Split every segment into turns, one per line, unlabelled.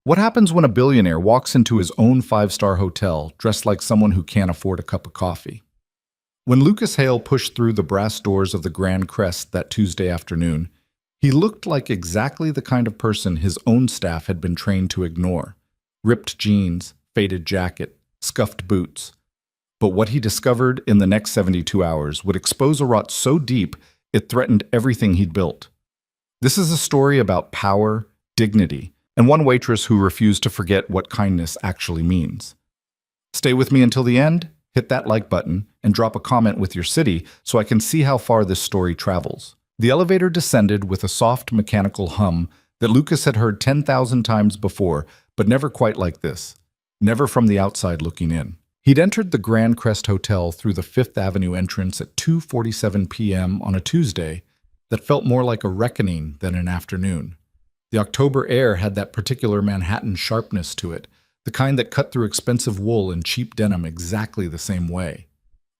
What happens when a billionaire walks into his own five-star hotel dressed like someone who can't afford a cup of coffee? When Lucas Hale pushed through the brass doors of the Grand Crest that Tuesday afternoon, he looked like exactly the kind of person his own staff had been trained to ignore. Ripped jeans, faded jacket, scuffed boots. But what he discovered in the next 72 hours would expose a rot so deep it threatened everything he'd built. This is a story about power, dignity, and one waitress who refused to forget what kindness actually means. Stay with me until the end, hit that like button, and drop a comment with your city so I can see how far this story travels. The elevator descended with a soft mechanical hum that Lucas had heard 10,000 times before, but never quite like this. Never from the outside looking in. He'd entered the Grand Crest Hotel through the Fifth Avenue entrance at 2:47 p.m. on a Tuesday that felt more like a reckoning than an afternoon. The October air had that particular Manhattan sharpness to it, the kind that cut through expensive wool and cheap denim exactly the same way.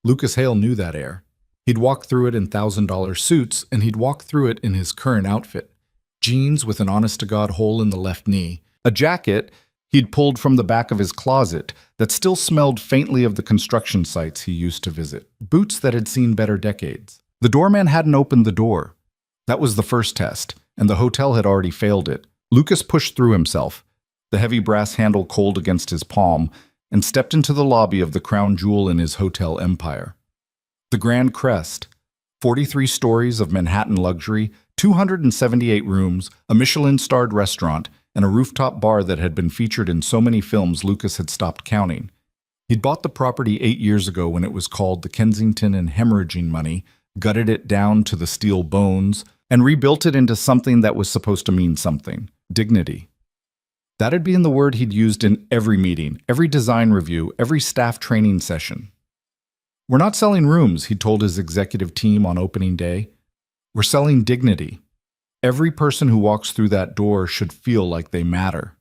Lucas Hale knew that air. He'd walked through it in $1,000 suits, and he'd walked through it in his current outfit. Jeans with an honest-to-God hole in the left knee, a jacket he'd pulled from the back of his closet that still smelled faintly of the construction sites he used to visit, boots that had seen better decades. The doorman hadn't opened the door. That was the first test, and the hotel had already failed it. Lucas pushed through himself, the heavy brass handle cold against his palm, and stepped into the lobby of the crown jewel in his hotel empire. The Grand Crest, 43 stories of Manhattan luxury, 278 rooms, a Michelin-starred restaurant, and a rooftop bar that had been featured in so many films Lucas had stopped counting. He'd bought the property 8 years ago when it was called the Kensington and hemorrhaging money, gutted it down to the steel bones, and rebuilt it into something that was supposed to mean something: dignity. That had been the word he'd used in every meeting, every design review, every staff training session. "We're not selling rooms," he told his executive team on opening day. "We're selling dignity. Every person who walks through that door should feel like they matter."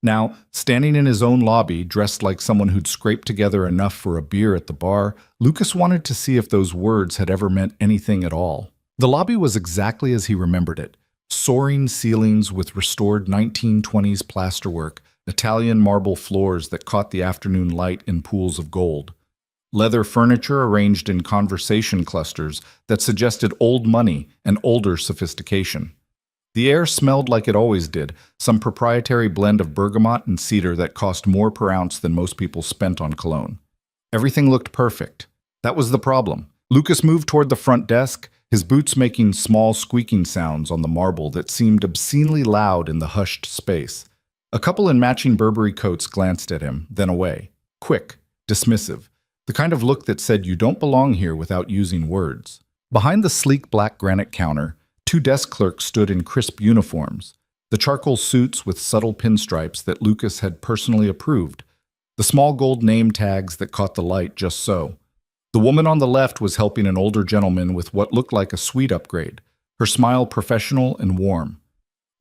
Now, standing in his own lobby, dressed like someone who'd scraped together enough for a beer at the bar, Lucas wanted to see if those words had ever meant anything at all. The lobby was exactly as he remembered it. Soaring ceilings with restored 1920s plasterwork, Italian marble floors that caught the afternoon light in pools of gold. Leather furniture arranged in conversation clusters that suggested old money and older sophistication. The air smelled like it always did, some proprietary blend of bergamot and cedar that cost more per ounce than most people spent on cologne. Everything looked perfect. That was the problem. Lucas moved toward the front desk, his boots making small squeaking sounds on the marble that seemed obscenely loud in the hushed space. A couple in matching Burberry coats glanced at him, then away. Quick, dismissive. The kind of look that said you don't belong here without using words. Behind the sleek black granite counter, 2 desk clerks stood in crisp uniforms, the charcoal suits with subtle pinstripes that Lucas had personally approved, the small gold name tags that caught the light just so. The woman on the left was helping an older gentleman with what looked like a suite upgrade, her smile professional and warm.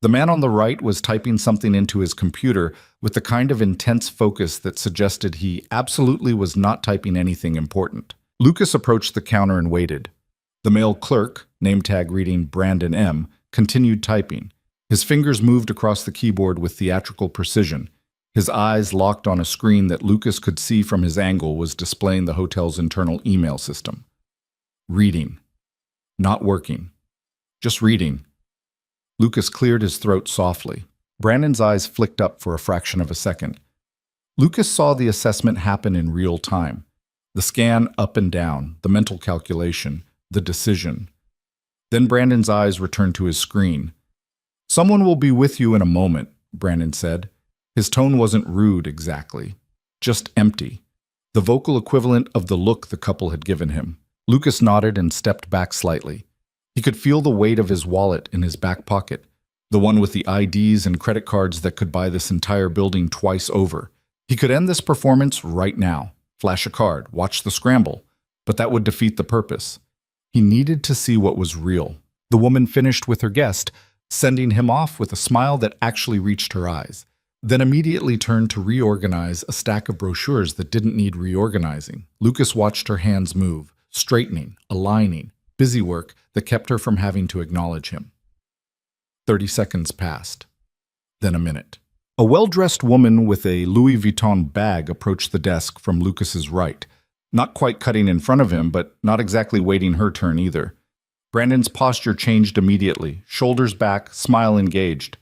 The man on the right was typing something into his computer with the kind of intense focus that suggested he absolutely was not typing anything important. Lucas approached the counter and waited. The male clerk, name tag reading Brandon M., continued typing. His fingers moved across the keyboard with theatrical precision. His eyes locked on a screen that Lucas could see from his angle was displaying the hotel's internal email system. Reading. Not working. Just reading. Lucas cleared his throat softly. Brandon's eyes flicked up for a fraction of a second. Lucas saw the assessment happen in real time. The scan up and down, the mental calculation, the decision. Then Brandon's eyes returned to his screen. "Someone will be with you in a moment," Brandon said. His tone wasn't rude exactly, just empty, the vocal equivalent of the look the couple had given him. Lucas nodded and stepped back slightly. He could feel the weight of his wallet in his back pocket, the one with the IDs and credit cards that could buy this entire building twice over. He could end this performance right now, flash a card, watch the scramble, but that would defeat the purpose. He needed to see what was real. The woman finished with her guest, sending him off with a smile that actually reached her eyes, then immediately turned to reorganize a stack of brochures that didn't need reorganizing. Lucas watched her hands move, straightening, aligning, busy work that kept her from having to acknowledge him. 30 seconds passed. Then a minute. A well-dressed woman with a Louis Vuitton bag approached the desk from Lucas's right, not quite cutting in front of him, but not exactly waiting her turn either. Brandon's posture changed immediately, shoulders back, smile engaged.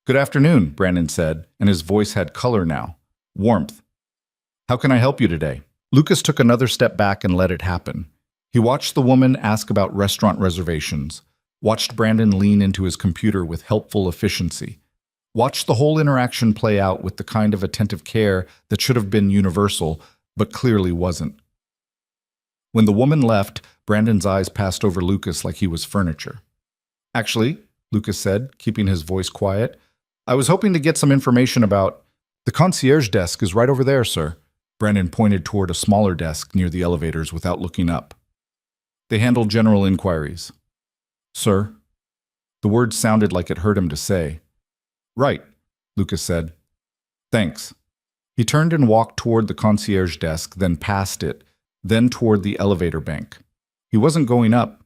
"Good afternoon," Brandon said, and his voice had color now, warmth. "How can I help you today?" Lucas took another step back and let it happen. He watched the woman ask about restaurant reservations, watched Brandon lean into his computer with helpful efficiency, watched the whole interaction play out with the kind of attentive care that should have been universal, but clearly wasn't. When the woman left, Brandon's eyes passed over Lucas like he was furniture. "Actually," Lucas said, keeping his voice quiet, "I was hoping to get some information about—" "The concierge desk is right over there, sir." Brandon pointed toward a smaller desk near the elevators without looking up. "They handle general inquiries." "Sir?" The word sounded like it hurt him to say. "Right," Lucas said. "Thanks." He turned and walked toward the concierge desk, then past it, then toward the elevator bank. He wasn't going up.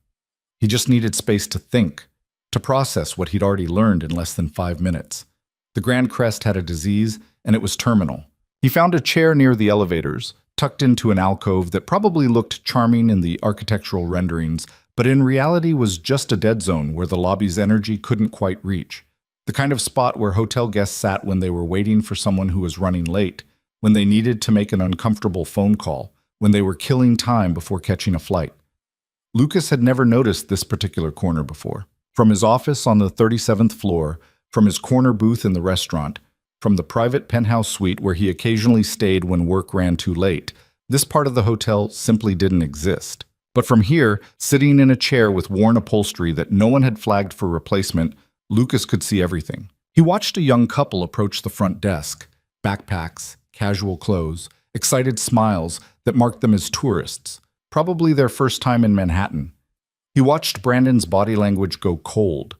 He just needed space to think, to process what he'd already learned in less than 5 minutes. The Grand Crest had a disease, and it was terminal. He found a chair near the elevators, tucked into an alcove that probably looked charming in the architectural renderings, but in reality was just a dead zone where the lobby's energy couldn't quite reach. The kind of spot where hotel guests sat when they were waiting for someone who was running late, when they needed to make an uncomfortable phone call, when they were killing time before catching a flight. Lucas had never noticed this particular corner before. From his office on the 37th floor, from his corner booth in the restaurant, from the private penthouse suite where he occasionally stayed when work ran too late, this part of the hotel simply didn't exist. But from here, sitting in a chair with worn upholstery that no one had flagged for replacement, Lucas could see everything. He watched a young couple approach the front desk, backpacks, casual clothes, excited smiles that marked them as tourists, probably their first time in Manhattan. He watched Brandon's body language go cold,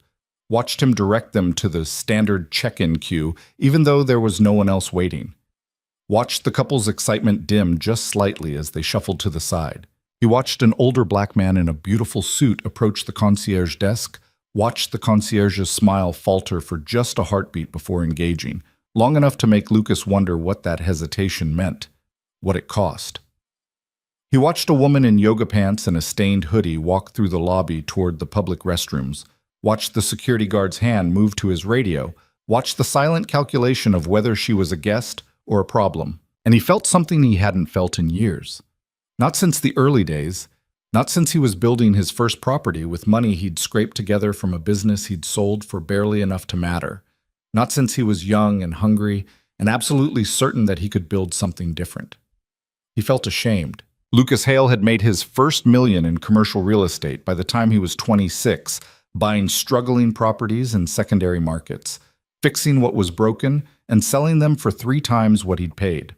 watched him direct them to the standard check-in queue, even though there was no one else waiting. Watched the couple's excitement dim just slightly as they shuffled to the side. He watched an older black man in a beautiful suit approach the concierge desk, watched the concierge's smile falter for just a heartbeat before engaging, long enough to make Lucas wonder what that hesitation meant, what it cost. He watched a woman in yoga pants and a stained hoodie walk through the lobby toward the public restrooms, watched the security guard's hand move to his radio, watched the silent calculation of whether she was a guest or a problem, and he felt something he hadn't felt in years. Not since the early days, not since he was building his first property with money he'd scraped together from a business he'd sold for barely enough to matter, not since he was young and hungry and absolutely certain that he could build something different. He felt ashamed. Lucas Hale had made his first million in commercial real estate by the time he was 26, buying struggling properties in secondary markets, fixing what was broken, and selling them for 3 times what he'd paid.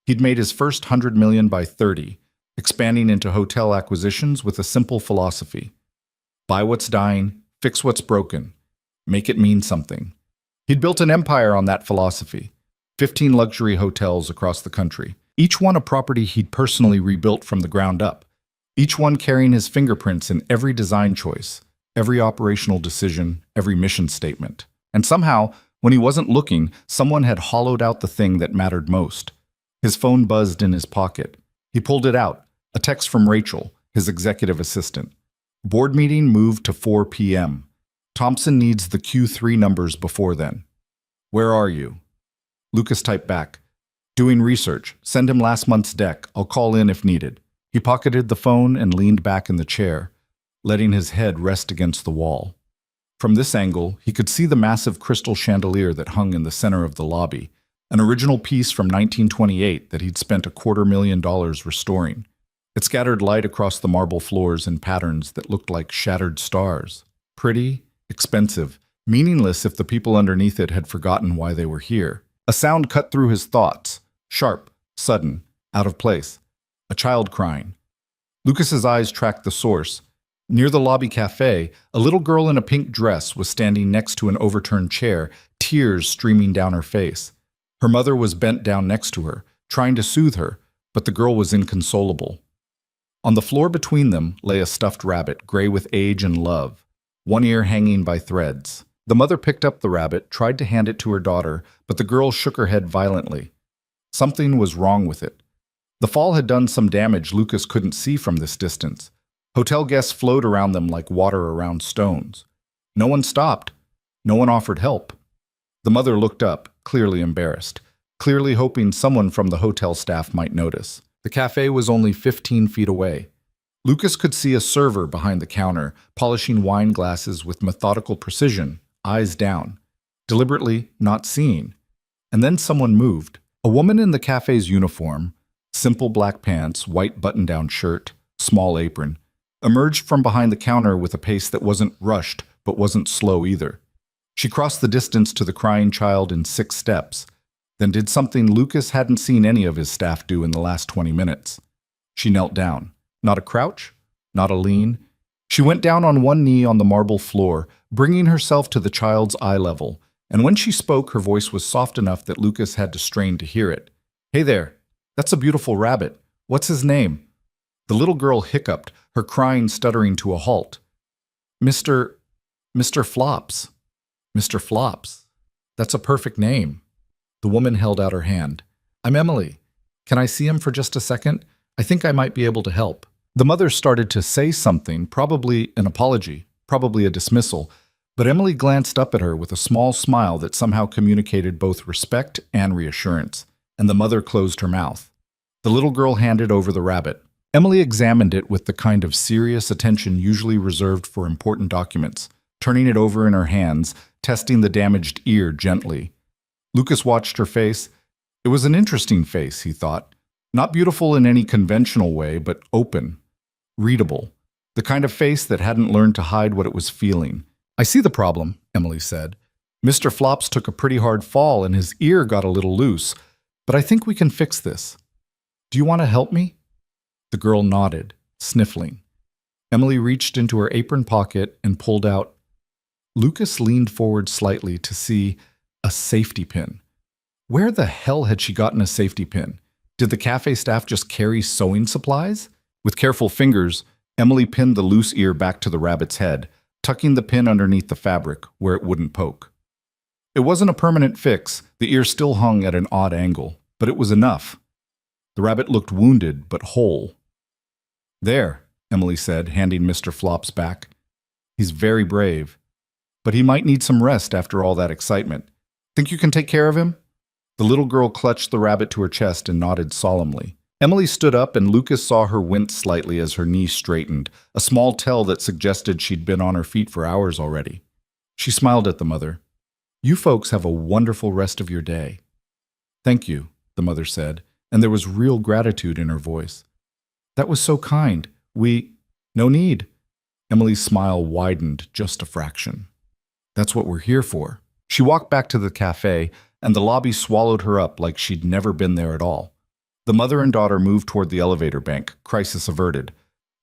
He'd made his first $100 million by 30, expanding into hotel acquisitions with a simple philosophy. Buy what's dying, fix what's broken, make it mean something. He'd built an empire on that philosophy, 15 luxury hotels across the country, each one a property he'd personally rebuilt from the ground up, each one carrying his fingerprints in every design choice, every operational decision, every mission statement. And somehow, when he wasn't looking, someone had hollowed out the thing that mattered most. His phone buzzed in his pocket. He pulled it out, a text from Rachel, his executive assistant. Board meeting moved to 4 p.m. Thompson needs the Q3 numbers before then. Where are you? Lucas typed back. Doing research. Send him last month's deck. I'll call in if needed. He pocketed the phone and leaned back in the chair, letting his head rest against the wall. From this angle, he could see the massive crystal chandelier that hung in the center of the lobby, an original piece from 1928 that he'd spent $250,000 restoring. It scattered light across the marble floors in patterns that looked like shattered stars. Pretty, expensive, meaningless if the people underneath it had forgotten why they were here. A sound cut through his thoughts, sharp, sudden, out of place. A child crying. Lucas's eyes tracked the source. Near the lobby cafe, a little girl in a pink dress was standing next to an overturned chair, tears streaming down her face. Her mother was bent down next to her, trying to soothe her, but the girl was inconsolable. On the floor between them lay a stuffed rabbit, gray with age and love, one ear hanging by threads. The mother picked up the rabbit, tried to hand it to her daughter, but the girl shook her head violently. Something was wrong with it. The fall had done some damage Lucas couldn't see from this distance. Hotel guests flowed around them like water around stones. No one stopped. No one offered help. The mother looked up, clearly embarrassed, clearly hoping someone from the hotel staff might notice. The cafe was only 15 feet away. Lucas could see a server behind the counter, polishing wine glasses with methodical precision, eyes down, deliberately not seeing. And then someone moved. A woman in the cafe's uniform, simple black pants, white button-down shirt, small apron, emerged from behind the counter with a pace that wasn't rushed but wasn't slow either. She crossed the distance to the crying child in 6 steps, then did something Lucas hadn't seen any of his staff do in the last 20 minutes. She knelt down. Not a crouch, not a lean. She went down on one knee on the marble floor, bringing herself to the child's eye level, and when she spoke, her voice was soft enough that Lucas had to strain to hear it. "Hey there, that's a beautiful rabbit. What's his name?" The little girl hiccuped, her crying stuttering to a halt. Mr. Flops. Mr. Flops. That's a perfect name." The woman held out her hand. "I'm Emily. Can I see him for just a second? I think I might be able to help." The mother started to say something, probably an apology, probably a dismissal, but Emily glanced up at her with a small smile that somehow communicated both respect and reassurance, and the mother closed her mouth. The little girl handed over the rabbit. Emily examined it with the kind of serious attention usually reserved for important documents, turning it over in her hands, testing the damaged ear gently. Lucas watched her face. It was an interesting face, he thought. Not beautiful in any conventional way, but open, readable. The kind of face that hadn't learned to hide what it was feeling. "I see the problem," Emily said. "Mr. Flops took a pretty hard fall and his ear got a little loose, but I think we can fix this. Do you want to help me?" The girl nodded, sniffling. Emily reached into her apron pocket and pulled out. Lucas leaned forward slightly to see a safety pin. Where the hell had she gotten a safety pin? Did the cafe staff just carry sewing supplies? With careful fingers, Emily pinned the loose ear back to the rabbit's head, tucking the pin underneath the fabric where it wouldn't poke. It wasn't a permanent fix. The ear still hung at an odd angle, but it was enough. The rabbit looked wounded but whole. "There," Emily said, handing Mr. Flops back. "He's very brave, but he might need some rest after all that excitement. Think you can take care of him?" The little girl clutched the rabbit to her chest and nodded solemnly. Emily stood up and Lucas saw her wince slightly as her knee straightened, a small tell that suggested she'd been on her feet for hours already. She smiled at the mother. "You folks have a wonderful rest of your day." "Thank you," the mother said, and there was real gratitude in her voice. "That was so kind. No need." Emily's smile widened just a fraction. "That's what we're here for." She walked back to the cafe, and the lobby swallowed her up like she'd never been there at all. The mother and daughter moved toward the elevator bank, crisis averted.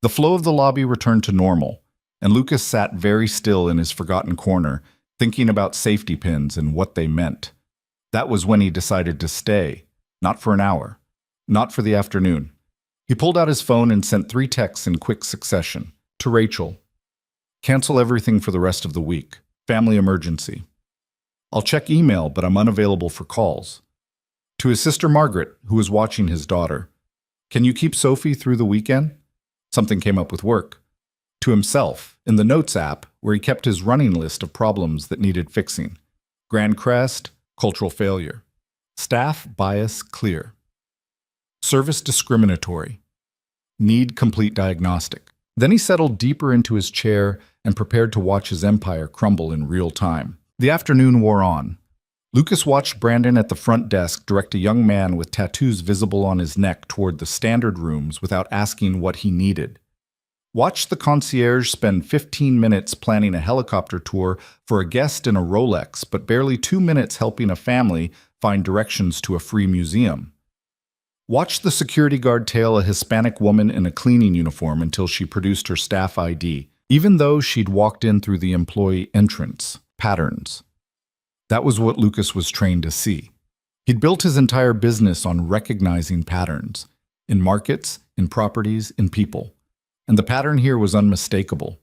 The flow of the lobby returned to normal, and Lucas sat very still in his forgotten corner, thinking about safety pins and what they meant. That was when he decided to stay, not for an hour, not for the afternoon. He pulled out his phone and sent 3 texts in quick succession. To Rachel. "Cancel everything for the rest of the week. Family emergency. I'll check email, but I'm unavailable for calls." To his sister Margaret, who was watching his daughter. "Can you keep Sophie through the weekend?" Something came up with work. To himself, in the Notes app, where he kept his running list of problems that needed fixing. Grand Crest, cultural failure. Staff bias clear. Service discriminatory. Need complete diagnostic. Then he settled deeper into his chair and prepared to watch his empire crumble in real time. The afternoon wore on. Lucas watched Brandon at the front desk direct a young man with tattoos visible on his neck toward the standard rooms without asking what he needed. Watched the concierge spend 15 minutes planning a helicopter tour for a guest in a Rolex, but barely 2 minutes helping a family find directions to a free museum. Watched the security guard tail a Hispanic woman in a cleaning uniform until she produced her staff ID, even though she'd walked in through the employee entrance. Patterns. That was what Lucas was trained to see. He'd built his entire business on recognizing patterns, in markets, in properties, in people. And the pattern here was unmistakable.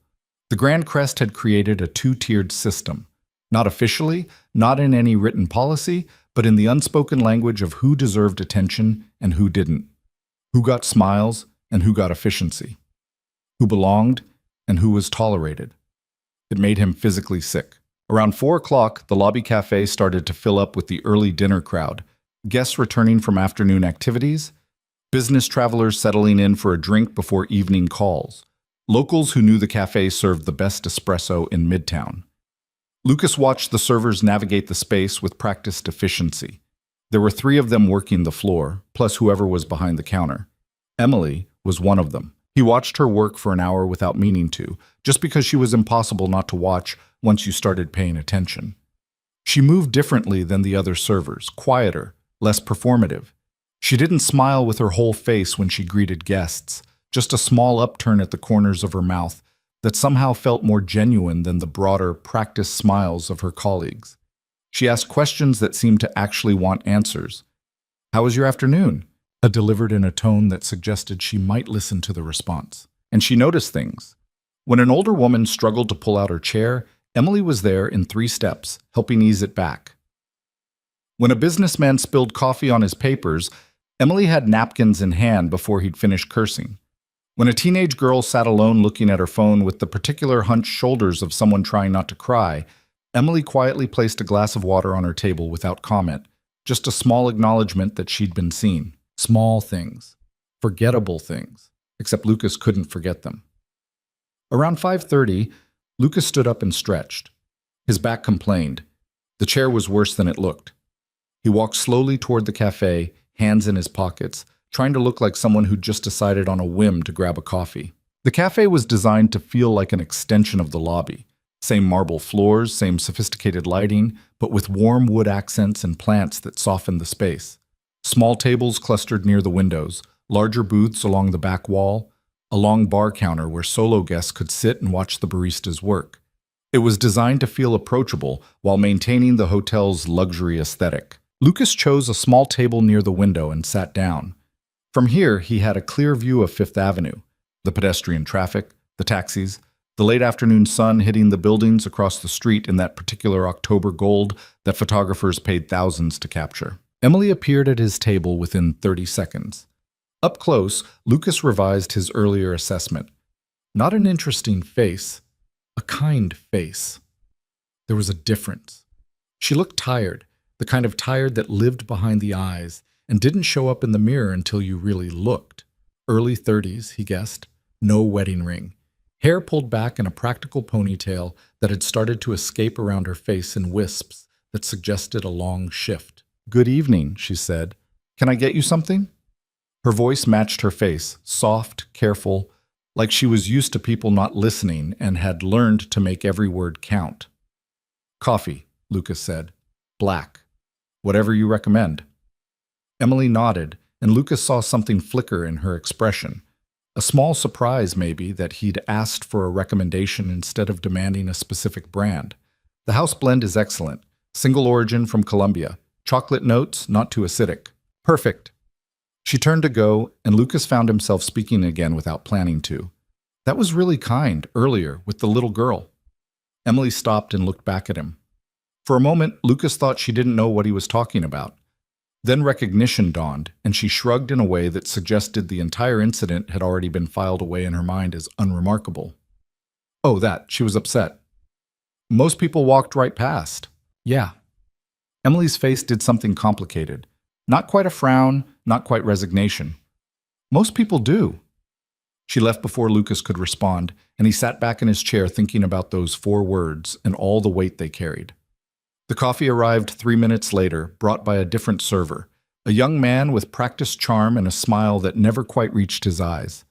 The Grand Crest had created a 2-tiered system. Not officially, not in any written policy, but in the unspoken language of who deserved attention and who didn't, who got smiles and who got efficiency, who belonged and who was tolerated. It made him physically sick. Around 4 o'clock, the lobby cafe started to fill up with the early dinner crowd, guests returning from afternoon activities, business travelers settling in for a drink before evening calls, locals who knew the cafe served the best espresso in Midtown. Lucas watched the servers navigate the space with practiced efficiency. There were 3 of them working the floor, plus whoever was behind the counter. Emily was one of them. He watched her work for an hour without meaning to, just because she was impossible not to watch once you started paying attention. She moved differently than the other servers, quieter, less performative. She didn't smile with her whole face when she greeted guests, just a small upturn at the corners of her mouth that somehow felt more genuine than the broader, practiced smiles of her colleagues. She asked questions that seemed to actually want answers. "How was your afternoon?" Delivered in a tone that suggested she might listen to the response. And she noticed things. When an older woman struggled to pull out her chair, Emily was there in 3 steps, helping ease it back. When a businessman spilled coffee on his papers, Emily had napkins in hand before he'd finished cursing. When a teenage girl sat alone looking at her phone with the particular hunched shoulders of someone trying not to cry, Emily quietly placed a glass of water on her table without comment, just a small acknowledgement that she'd been seen. Small things. Forgettable things. Except Lucas couldn't forget them. Around 5:30, Lucas stood up and stretched. His back complained. The chair was worse than it looked. He walked slowly toward the cafe, hands in his pockets, trying to look like someone who'd just decided on a whim to grab a coffee. The cafe was designed to feel like an extension of the lobby. Same marble floors, same sophisticated lighting, but with warm wood accents and plants that softened the space. Small tables clustered near the windows, larger booths along the back wall, a long bar counter where solo guests could sit and watch the baristas work. It was designed to feel approachable while maintaining the hotel's luxury aesthetic. Lucas chose a small table near the window and sat down. From here, he had a clear view of Fifth Avenue, the pedestrian traffic, the taxis, the late afternoon sun hitting the buildings across the street in that particular October gold that photographers paid thousands to capture. Emily appeared at his table within 30 seconds. Up close, Lucas revised his earlier assessment. Not an interesting face, a kind face. There was a difference. She looked tired, the kind of tired that lived behind the eyes and didn't show up in the mirror until you really looked. Early 30s, he guessed. No wedding ring. Hair pulled back in a practical ponytail that had started to escape around her face in wisps that suggested a long shift. "Good evening," she said. "Can I get you something?" Her voice matched her face, soft, careful, like she was used to people not listening and had learned to make every word count. "Coffee," Lucas said. "Black. Whatever you recommend." Emily nodded, and Lucas saw something flicker in her expression. A small surprise, maybe, that he'd asked for a recommendation instead of demanding a specific brand. "The house blend is excellent. Single origin from Colombia. Chocolate notes, not too acidic." "Perfect." She turned to go, and Lucas found himself speaking again without planning to. "That was really kind, earlier, with the little girl." Emily stopped and looked back at him. For a moment, Lucas thought she didn't know what he was talking about. Then recognition dawned, and she shrugged in a way that suggested the entire incident had already been filed away in her mind as unremarkable. "Oh, that," she was upset. "Most people walked right past." "Yeah." Emily's face did something complicated. Not quite a frown, not quite resignation. "Most people do." She left before Lucas could respond, and he sat back in his chair thinking about those 4 words and all the weight they carried. The coffee arrived 3 minutes later, brought by a different server, a young man with practiced charm and a smile that never quite reached his eyes.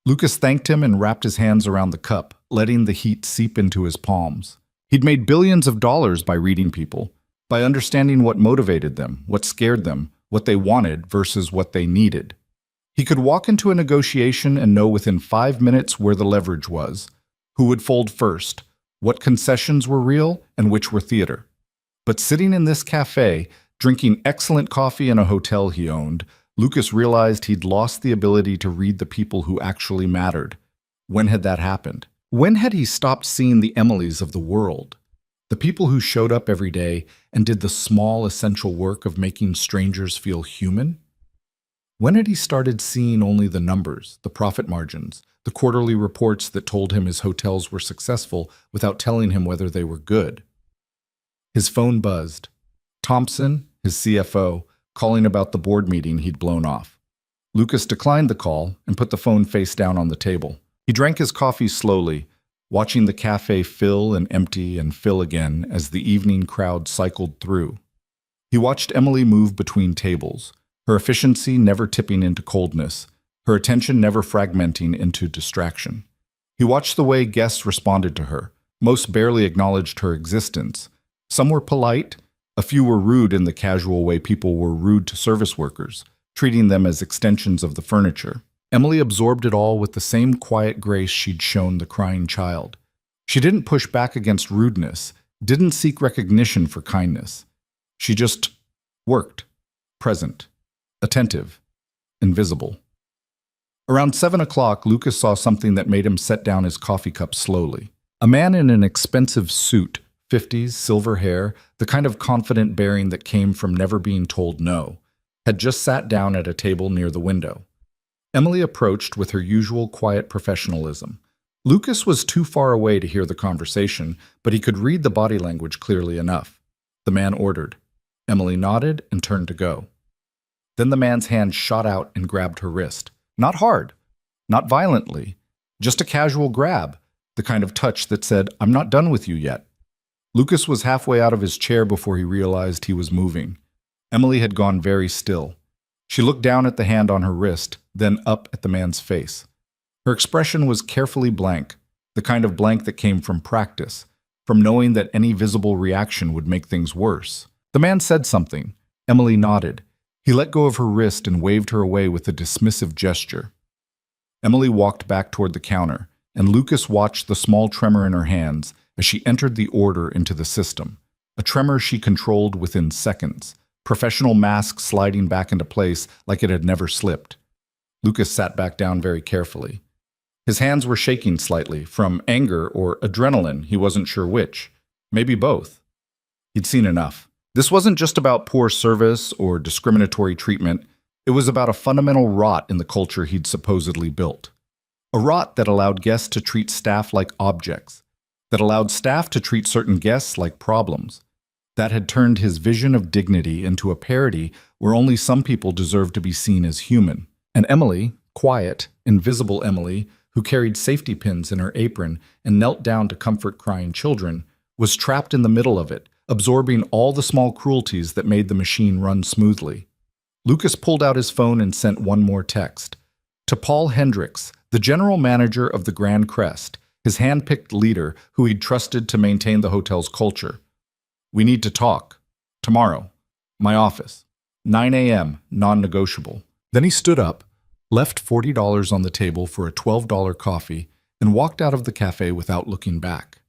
Lucas thanked him and wrapped his hands around the cup, letting the heat seep into his palms. He'd made billions of dollars by reading people, by understanding what motivated them, what scared them, what they wanted versus what they needed. He could walk into a negotiation and know within 5 minutes where the leverage was, who would fold first, what concessions were real and which were theater. But sitting in this cafe, drinking excellent coffee in a hotel he owned, Lucas realized he'd lost the ability to read the people who actually mattered. When had that happened? When had he stopped seeing the Emilys of the world? The people who showed up every day and did the small, essential work of making strangers feel human? When had he started seeing only the numbers, the profit margins, the quarterly reports that told him his hotels were successful without telling him whether they were good? His phone buzzed. Thompson, his CFO, calling about the board meeting he'd blown off. Lucas declined the call and put the phone face down on the table. He drank his coffee slowly, watching the cafe fill and empty and fill again as the evening crowd cycled through. He watched Emily move between tables, her efficiency never tipping into coldness, her attention never fragmenting into distraction. He watched the way guests responded to her. Most barely acknowledged her existence. Some were polite, a few were rude in the casual way people were rude to service workers, treating them as extensions of the furniture. Emily absorbed it all with the same quiet grace she'd shown the crying child. She didn't push back against rudeness, didn't seek recognition for kindness. She just worked, present, attentive, invisible. Around 7 o'clock, Lucas saw something that made him set down his coffee cup slowly. A man in an expensive suit, 50s, silver hair, the kind of confident bearing that came from never being told no, had just sat down at a table near the window. Emily approached with her usual quiet professionalism. Lucas was too far away to hear the conversation, but he could read the body language clearly enough. The man ordered. Emily nodded and turned to go. Then the man's hand shot out and grabbed her wrist. Not hard, not violently, just a casual grab, the kind of touch that said, "I'm not done with you yet." Lucas was halfway out of his chair before he realized he was moving. Emily had gone very still. She looked down at the hand on her wrist, then up at the man's face. Her expression was carefully blank, the kind of blank that came from practice, from knowing that any visible reaction would make things worse. The man said something. Emily nodded. He let go of her wrist and waved her away with a dismissive gesture. Emily walked back toward the counter, and Lucas watched the small tremor in her hands as she entered the order into the system, a tremor she controlled within seconds, professional mask sliding back into place like it had never slipped. Lucas sat back down very carefully. His hands were shaking slightly, from anger or adrenaline, he wasn't sure which. Maybe both. He'd seen enough. This wasn't just about poor service or discriminatory treatment. It was about a fundamental rot in the culture he'd supposedly built. A rot that allowed guests to treat staff like objects, that allowed staff to treat certain guests like problems, that had turned his vision of dignity into a parody where only some people deserved to be seen as human. And Emily, quiet, invisible Emily, who carried safety pins in her apron and knelt down to comfort crying children, was trapped in the middle of it, absorbing all the small cruelties that made the machine run smoothly. Lucas pulled out his phone and sent one more text. To Paul Hendricks, the general manager of the Grand Crest, his hand-picked leader who he'd trusted to maintain the hotel's culture. We need to talk. Tomorrow. My office. 9 a.m., non-negotiable. Then he stood up, left $40 on the table for a $12 coffee, and walked out of the cafe without looking back.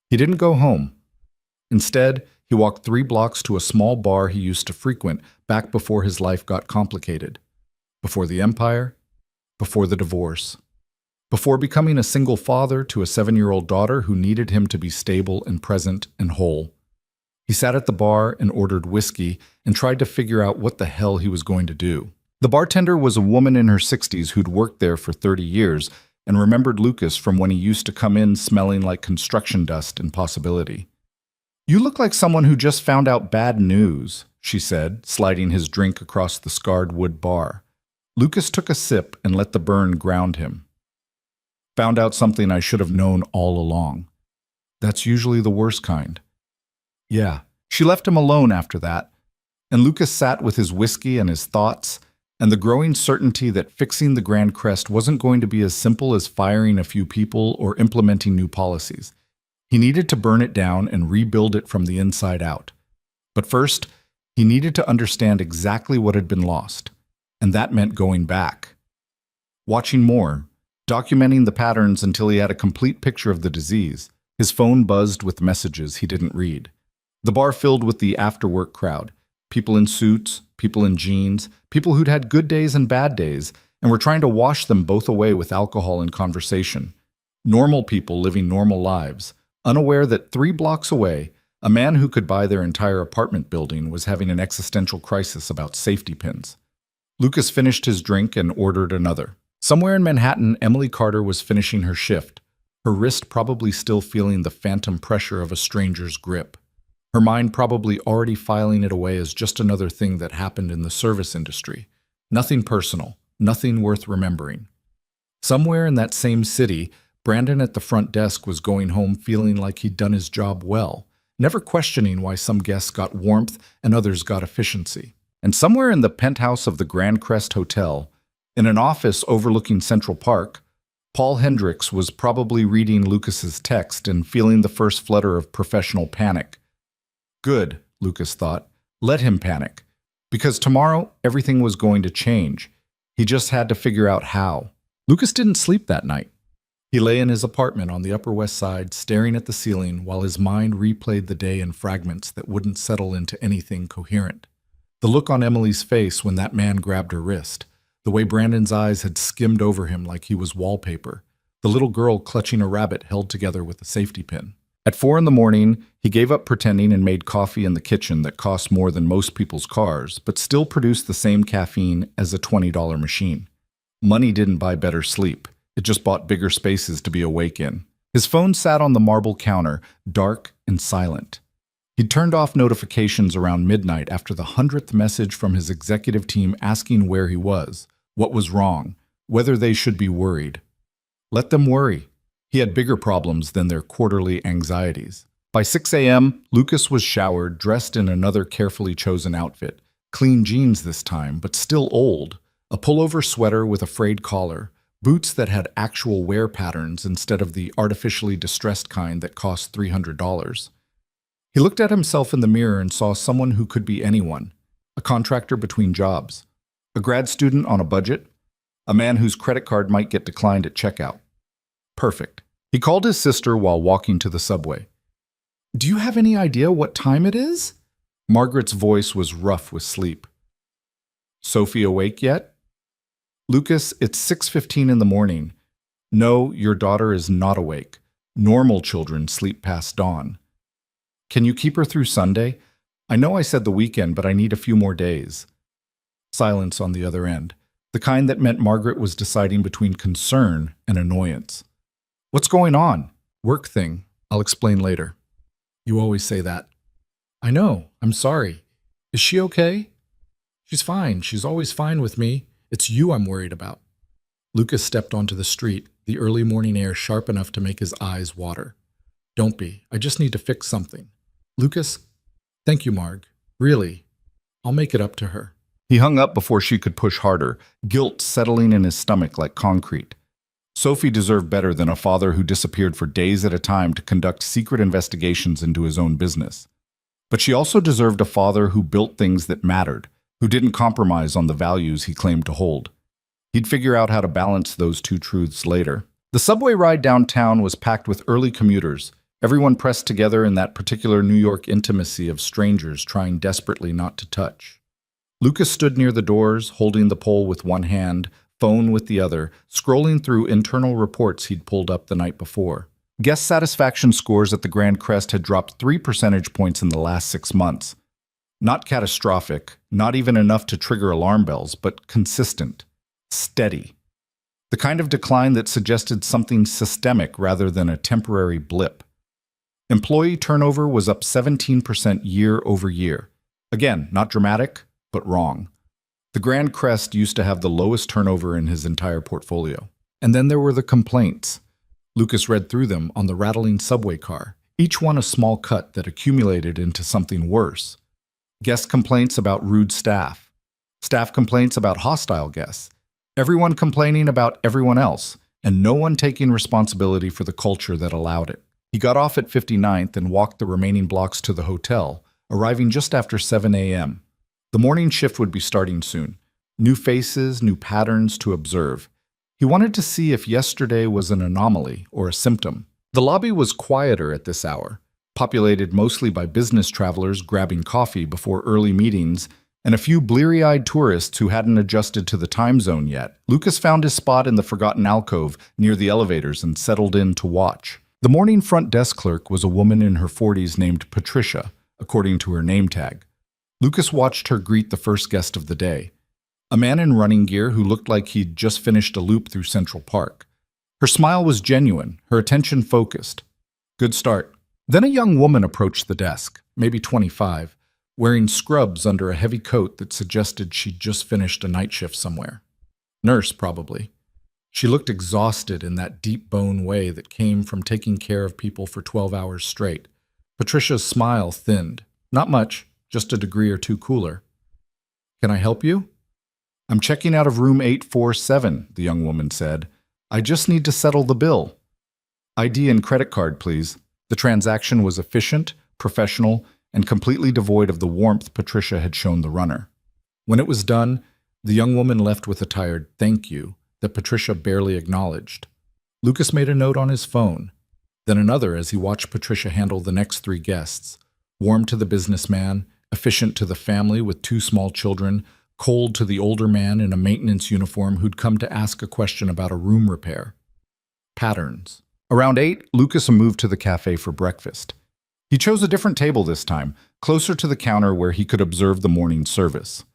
He didn't go home. Instead, he walked 3 blocks to a small bar he used to frequent back before his life got complicated. Before the empire, before the divorce, before becoming a single father to a 7-year-old daughter who needed him to be stable and present and whole. He sat at the bar and ordered whiskey and tried to figure out what the hell he was going to do. The bartender was a woman in her 60s who'd worked there for 30 years and remembered Lucas from when he used to come in smelling like construction dust and possibility. "You look like someone who just found out bad news," she said, sliding his drink across the scarred wood bar. Lucas took a sip and let the burn ground him. "Found out something I should have known all along. That's usually the worst kind." Yeah, she left him alone after that, and Lucas sat with his whiskey and his thoughts, and the growing certainty that fixing the Grand Crest wasn't going to be as simple as firing a few people or implementing new policies. He needed to burn it down and rebuild it from the inside out. But first, he needed to understand exactly what had been lost, and that meant going back. Watching more, documenting the patterns until he had a complete picture of the disease. His phone buzzed with messages he didn't read. The bar filled with the after-work crowd, people in suits, people in jeans, people who'd had good days and bad days, and were trying to wash them both away with alcohol and conversation. Normal people living normal lives, unaware that 3 blocks away, a man who could buy their entire apartment building was having an existential crisis about safety pins. Lucas finished his drink and ordered another. Somewhere in Manhattan, Emily Carter was finishing her shift, her wrist probably still feeling the phantom pressure of a stranger's grip. Her mind probably already filing it away as just another thing that happened in the service industry. Nothing personal, nothing worth remembering. Somewhere in that same city, Brandon at the front desk was going home feeling like he'd done his job well, never questioning why some guests got warmth and others got efficiency. And somewhere in the penthouse of the Grand Crest Hotel, in an office overlooking Central Park, Paul Hendricks was probably reading Lucas's text and feeling the first flutter of professional panic. Good, Lucas thought. Let him panic. Because tomorrow, everything was going to change. He just had to figure out how. Lucas didn't sleep that night. He lay in his apartment on the Upper West Side, staring at the ceiling while his mind replayed the day in fragments that wouldn't settle into anything coherent. The look on Emily's face when that man grabbed her wrist, the way Brandon's eyes had skimmed over him like he was wallpaper, the little girl clutching a rabbit held together with a safety pin. At 4 a.m, he gave up pretending and made coffee in the kitchen that cost more than most people's cars, but still produced the same caffeine as a $20 machine. Money didn't buy better sleep. It just bought bigger spaces to be awake in. His phone sat on the marble counter, dark and silent. He'd turned off notifications around midnight after the 100th message from his executive team asking where he was, what was wrong, whether they should be worried. Let them worry. He had bigger problems than their quarterly anxieties. By 6 a.m., Lucas was showered, dressed in another carefully chosen outfit. Clean jeans this time, but still old. A pullover sweater with a frayed collar. Boots that had actual wear patterns instead of the artificially distressed kind that cost $300. He looked at himself in the mirror and saw someone who could be anyone. A contractor between jobs. A grad student on a budget. A man whose credit card might get declined at checkout. Perfect. He called his sister while walking to the subway. "Do you have any idea what time it is?" Margaret's voice was rough with sleep. "Sophie awake yet?" "Lucas, it's 6:15 in the morning. No, your daughter is not awake. Normal children sleep past dawn. Can you keep her through Sunday? I know I said the weekend, but I need a few more days." Silence on the other end, the kind that meant Margaret was deciding between concern and annoyance. "What's going on?" "Work thing. I'll explain later." "You always say that." "I know. I'm sorry. Is she okay?" "She's fine. She's always fine with me. It's you I'm worried about." Lucas stepped onto the street, the early morning air sharp enough to make his eyes water. "Don't be. I just need to fix something." "Lucas, thank you, Marg. Really. I'll make it up to her." He hung up before she could push harder, guilt settling in his stomach like concrete. Sophie deserved better than a father who disappeared for days at a time to conduct secret investigations into his own business. But she also deserved a father who built things that mattered, who didn't compromise on the values he claimed to hold. He'd figure out how to balance those two truths later. The subway ride downtown was packed with early commuters, everyone pressed together in that particular New York intimacy of strangers trying desperately not to touch. Lucas stood near the doors, holding the pole with one hand, phone with the other, scrolling through internal reports he'd pulled up the night before. Guest satisfaction scores at the Grand Crest had dropped 3 percentage points in the last 6 months. Not catastrophic, not even enough to trigger alarm bells, but consistent, steady. The kind of decline that suggested something systemic rather than a temporary blip. Employee turnover was up 17% year over year. Again, not dramatic, but wrong. The Grand Crest used to have the lowest turnover in his entire portfolio. And then there were the complaints. Lucas read through them on the rattling subway car, each one a small cut that accumulated into something worse. Guest complaints about rude staff. Staff complaints about hostile guests. Everyone complaining about everyone else, and no one taking responsibility for the culture that allowed it. He got off at 59th and walked the remaining blocks to the hotel, arriving just after 7 a.m. The morning shift would be starting soon. New faces, new patterns to observe. He wanted to see if yesterday was an anomaly or a symptom. The lobby was quieter at this hour, populated mostly by business travelers grabbing coffee before early meetings and a few bleary-eyed tourists who hadn't adjusted to the time zone yet. Lucas found his spot in the forgotten alcove near the elevators and settled in to watch. The morning front desk clerk was a woman in her 40s named Patricia, according to her name tag. Lucas watched her greet the first guest of the day, a man in running gear who looked like he'd just finished a loop through Central Park. Her smile was genuine, her attention focused. Good start. Then a young woman approached the desk, maybe 25, wearing scrubs under a heavy coat that suggested she'd just finished a night shift somewhere. Nurse, probably. She looked exhausted in that deep bone way that came from taking care of people for 12 hours straight. Patricia's smile thinned. Not much, just a degree or two cooler. Can I help you? I'm checking out of room 847, the young woman said. I just need to settle the bill. ID and credit card, please. The transaction was efficient, professional, and completely devoid of the warmth Patricia had shown the runner. When it was done, the young woman left with a tired thank you that Patricia barely acknowledged. Lucas made a note on his phone, then another as he watched Patricia handle the next three guests. Warm to the businessman, efficient to the family with two small children, cold to the older man in a maintenance uniform who'd come to ask a question about a room repair. Patterns. Around 8, Lucas moved to the cafe for breakfast. He chose a different table this time, closer to the counter where he could observe the morning service.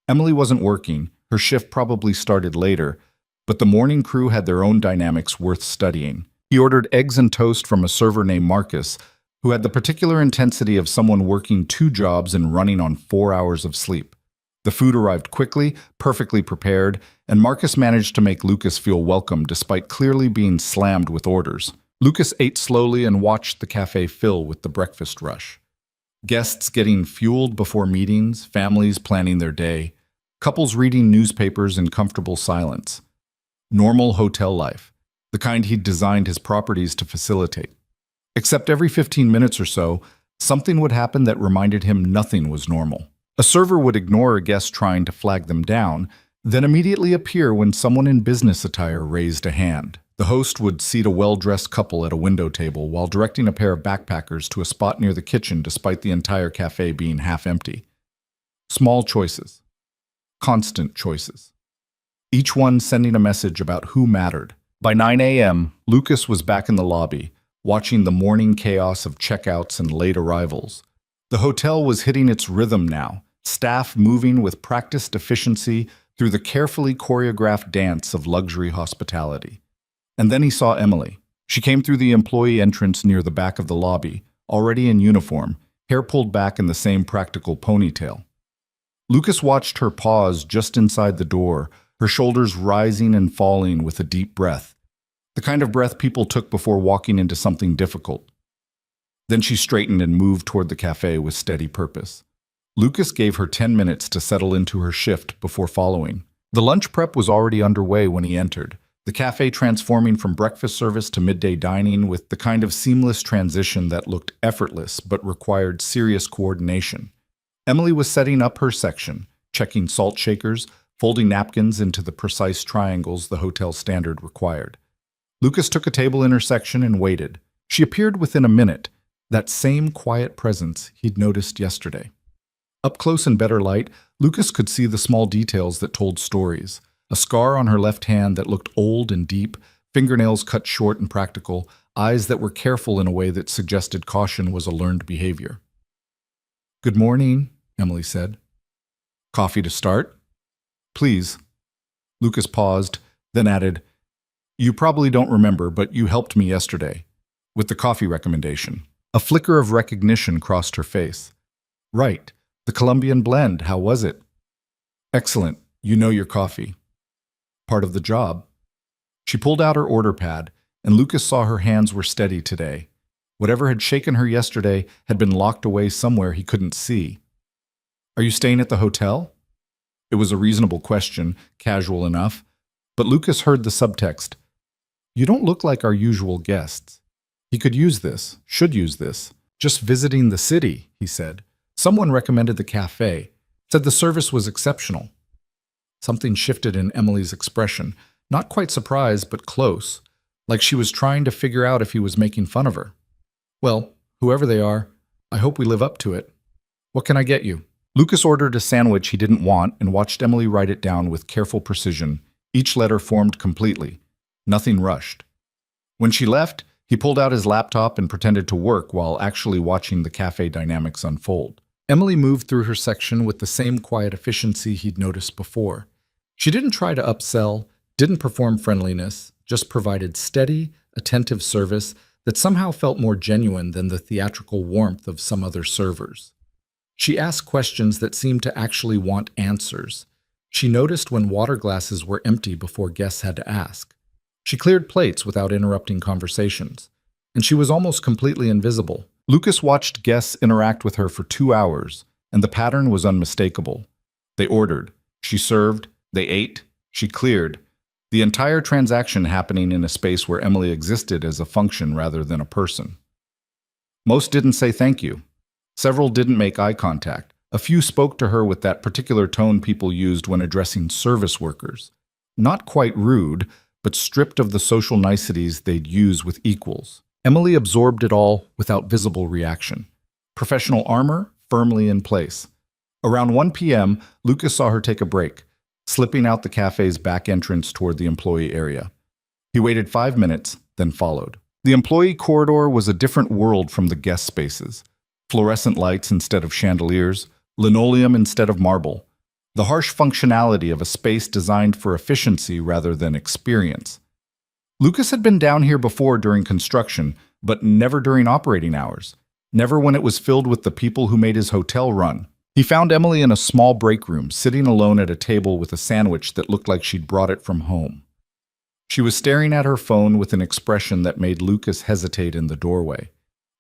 Emily wasn't working, her shift probably started later, but the morning crew had their own dynamics worth studying. He ordered eggs and toast from a server named Marcus, who had the particular intensity of someone working 2 jobs and running on 4 hours of sleep. The food arrived quickly, perfectly prepared, and Marcus managed to make Lucas feel welcome despite clearly being slammed with orders. Lucas ate slowly and watched the cafe fill with the breakfast rush. Guests getting fueled before meetings, families planning their day, couples reading newspapers in comfortable silence. Normal hotel life, the kind he'd designed his properties to facilitate. Except every 15 minutes or so, something would happen that reminded him nothing was normal. A server would ignore a guest trying to flag them down, then immediately appear when someone in business attire raised a hand. The host would seat a well-dressed couple at a window table while directing a pair of backpackers to a spot near the kitchen despite the entire cafe being half empty. Small choices. Constant choices. Each one sending a message about who mattered. By 9 a.m., Lucas was back in the lobby, watching the morning chaos of checkouts and late arrivals. The hotel was hitting its rhythm now, staff moving with practiced efficiency through the carefully choreographed dance of luxury hospitality. And then he saw Emily. She came through the employee entrance near the back of the lobby, already in uniform, hair pulled back in the same practical ponytail. Lucas watched her pause just inside the door, her shoulders rising and falling with a deep breath, the kind of breath people took before walking into something difficult. Then she straightened and moved toward the cafe with steady purpose. Lucas gave her 10 minutes to settle into her shift before following. The lunch prep was already underway when he entered, the cafe transforming from breakfast service to midday dining with the kind of seamless transition that looked effortless but required serious coordination. Emily was setting up her section, checking salt shakers, folding napkins into the precise triangles the hotel standard required. Lucas took a table in her section and waited. She appeared within a minute, that same quiet presence he'd noticed yesterday. Up close in better light, Lucas could see the small details that told stories. A scar on her left hand that looked old and deep, fingernails cut short and practical, eyes that were careful in a way that suggested caution was a learned behavior. "Good morning," Emily said. "Coffee to start?" "Please." Lucas paused, then added, "You probably don't remember, but you helped me yesterday with the coffee recommendation." A flicker of recognition crossed her face. "Right. The Colombian blend. How was it?" "Excellent. You know your coffee." "Part of the job." She pulled out her order pad, and Lucas saw her hands were steady today. Whatever had shaken her yesterday had been locked away somewhere he couldn't see. "Are you staying at the hotel?" It was a reasonable question, casual enough, but Lucas heard the subtext. "You don't look like our usual guests." He could use this, should use this. "Just visiting the city," he said. "Someone recommended the cafe, said the service was exceptional." Something shifted in Emily's expression, not quite surprised, but close, like she was trying to figure out if he was making fun of her. "Well, whoever they are, I hope we live up to it. What can I get you?" Lucas ordered a sandwich he didn't want and watched Emily write it down with careful precision, each letter formed completely, nothing rushed. When she left, He pulled out his laptop and pretended to work while actually watching the cafe dynamics unfold. Emily moved through her section with the same quiet efficiency he'd noticed before. She didn't try to upsell, didn't perform friendliness, just provided steady, attentive service that somehow felt more genuine than the theatrical warmth of some other servers. She asked questions that seemed to actually want answers. She noticed when water glasses were empty before guests had to ask. She cleared plates without interrupting conversations. And she was almost completely invisible. Lucas watched guests interact with her for 2 hours, and the pattern was unmistakable. They ordered, she served, they ate, she cleared. The entire transaction happening in a space where Emily existed as a function rather than a person. Most didn't say thank you. Several didn't make eye contact. A few spoke to her with that particular tone people used when addressing service workers. Not quite rude, but stripped of the social niceties they'd use with equals. Emily absorbed it all without visible reaction. Professional armor firmly in place. Around 1 p.m., Lucas saw her take a break, slipping out the cafe's back entrance toward the employee area. He waited 5 minutes, then followed. The employee corridor was a different world from the guest spaces. Fluorescent lights instead of chandeliers, linoleum instead of marble. The harsh functionality of a space designed for efficiency rather than experience. Lucas had been down here before during construction, but never during operating hours. Never when it was filled with the people who made his hotel run. He found Emily in a small break room, sitting alone at a table with a sandwich that looked like she'd brought it from home. She was staring at her phone with an expression that made Lucas hesitate in the doorway.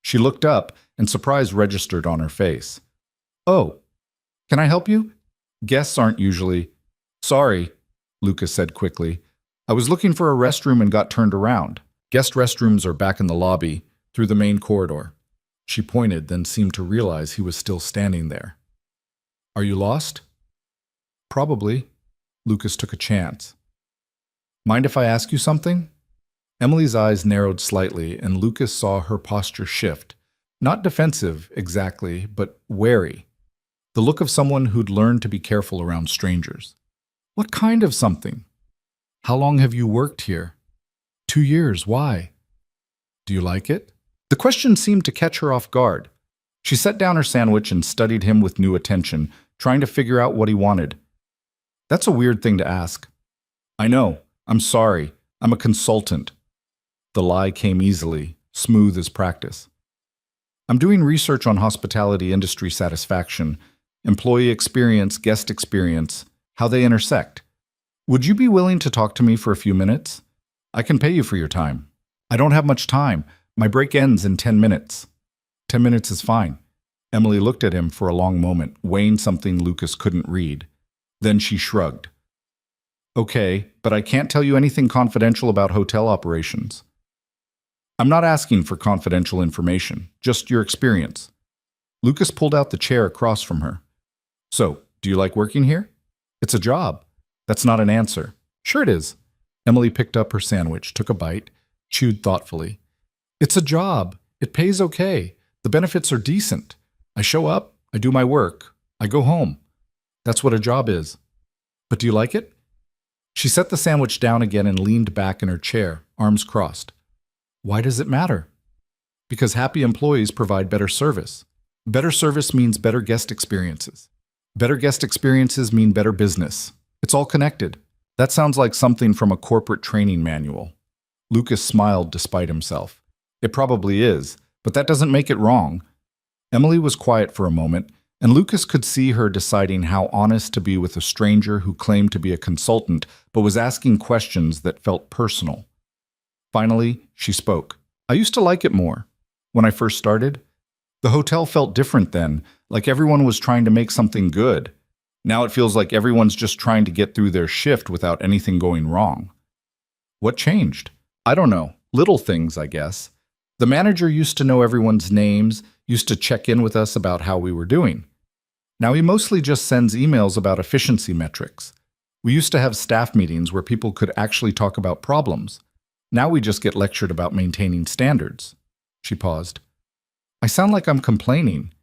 She looked up, and surprise registered on her face. "Oh, can I help you?" Guests aren't usually... "Sorry," Lucas said quickly. "I was looking for a restroom and got turned around. Guest restrooms are back in the lobby, through the main corridor." She pointed, then seemed to realize he was still standing there. "Are you lost?" "Probably." Lucas took a chance. "Mind if I ask you something?" Emily's eyes narrowed slightly, and Lucas saw her posture shift. Not defensive, exactly, but wary. The look of someone who'd learned to be careful around strangers. "What kind of something?" "How long have you worked here?" 2 years. Why?" "Do you like it?" The question seemed to catch her off guard. She set down her sandwich and studied him with new attention, trying to figure out what he wanted. "That's a weird thing to ask." "I know. I'm sorry. I'm a consultant." The lie came easily, smooth as practice. "I'm doing research on hospitality industry satisfaction, employee experience, guest experience, how they intersect. Would you be willing to talk to me for a few minutes? I can pay you for your time." "I don't have much time. My break ends in 10 minutes. 10 minutes is fine." Emily looked at him for a long moment, weighing something Lucas couldn't read. Then she shrugged. "Okay, but I can't tell you anything confidential about hotel operations." "I'm not asking for confidential information, just your experience." Lucas pulled out the chair across from her. "So, do you like working here?" "It's a job." "That's not an answer." "Sure it is." Emily picked up her sandwich, took a bite, chewed thoughtfully. "It's a job. It pays okay. The benefits are decent. I show up, I do my work, I go home. That's what a job is." "But do you like it?" She set the sandwich down again and leaned back in her chair, arms crossed. "Why does it matter?" "Because happy employees provide better service. Better service means better guest experiences. Better guest experiences mean better business. It's all connected." That sounds like something from a corporate training manual. Lucas smiled despite himself. "It probably is, but that doesn't make it wrong." Emily was quiet for a moment, and Lucas could see her deciding how honest to be with a stranger who claimed to be a consultant but was asking questions that felt personal. Finally, she spoke. "I used to like it more. When I first started, the hotel felt different then, like everyone was trying to make something good. Now it feels like everyone's just trying to get through their shift without anything going wrong." "What changed?" "I don't know. Little things, I guess. The manager used to know everyone's names, used to check in with us about how we were doing. Now he mostly just sends emails about efficiency metrics. We used to have staff meetings where people could actually talk about problems. Now we just get lectured about maintaining standards." She paused. "I sound like I'm complaining."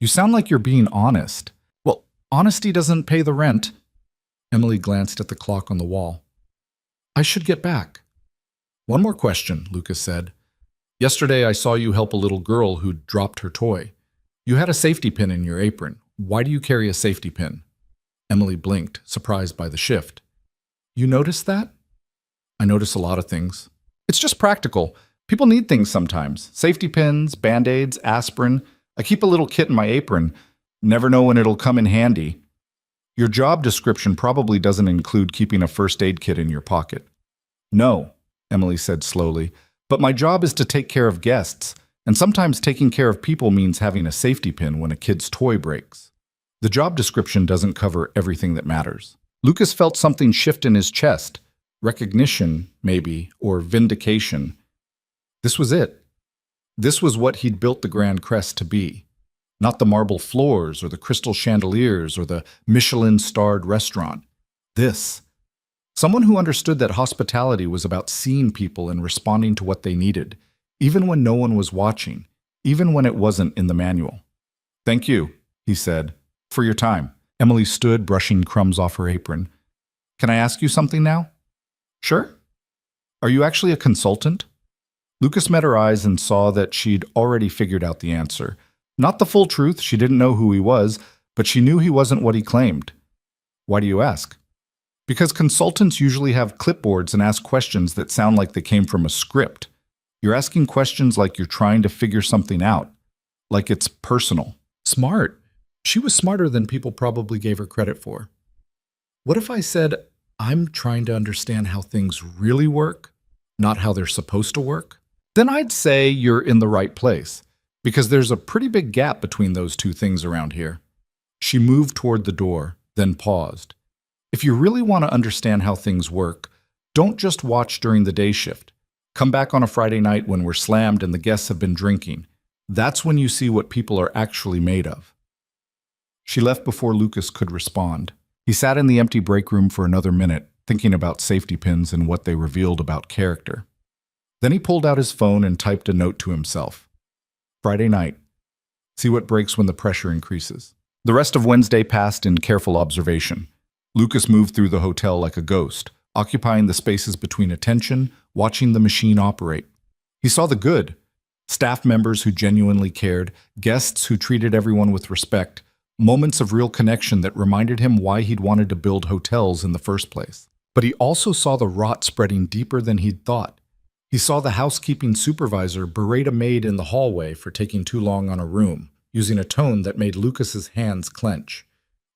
"You sound like you're being honest." "Well, honesty doesn't pay the rent." Emily glanced at the clock on the wall. "I should get back." "One more question," Lucas said. Yesterday I saw you help a little girl who dropped her toy. You had a safety pin in your apron. Why do you carry a safety pin? Emily blinked, surprised by the shift. You noticed that? I notice a lot of things. It's just practical. People need things sometimes. Safety pins, Band-Aids, aspirin. I keep a little kit in my apron. Never know when it'll come in handy. Your job description probably doesn't include keeping a first aid kit in your pocket. No, Emily said slowly, but my job is to take care of guests, and sometimes taking care of people means having a safety pin when a kid's toy breaks. The job description doesn't cover everything that matters. Lucas felt something shift in his chest. Recognition, maybe, or vindication. This was it. This was what he'd built the Grand Crest to be. Not the marble floors or the crystal chandeliers or the Michelin-starred restaurant. This. Someone who understood that hospitality was about seeing people and responding to what they needed, even when no one was watching, even when it wasn't in the manual. Thank you, he said, for your time. Emily stood, brushing crumbs off her apron. Can I ask you something now? Sure. Are you actually a consultant? Lucas met her eyes and saw that she'd already figured out the answer. Not the full truth, she didn't know who he was, but she knew he wasn't what he claimed. Why do you ask? Because consultants usually have clipboards and ask questions that sound like they came from a script. You're asking questions like you're trying to figure something out, like it's personal. Smart. She was smarter than people probably gave her credit for. What if I said, I'm trying to understand how things really work, not how they're supposed to work? Then I'd say you're in the right place, because there's a pretty big gap between those two things around here. She moved toward the door, then paused. If you really want to understand how things work, don't just watch during the day shift. Come back on a Friday night when we're slammed and the guests have been drinking. That's when you see what people are actually made of. She left before Lucas could respond. He sat in the empty break room for another minute, thinking about safety pins and what they revealed about character. Then he pulled out his phone and typed a note to himself. Friday night. See what breaks when the pressure increases. The rest of Wednesday passed in careful observation. Lucas moved through the hotel like a ghost, occupying the spaces between attention, watching the machine operate. He saw the good. Staff members who genuinely cared, guests who treated everyone with respect, moments of real connection that reminded him why he'd wanted to build hotels in the first place. But he also saw the rot spreading deeper than he'd thought. He saw the housekeeping supervisor berate a maid in the hallway for taking too long on a room, using a tone that made Lucas's hands clench.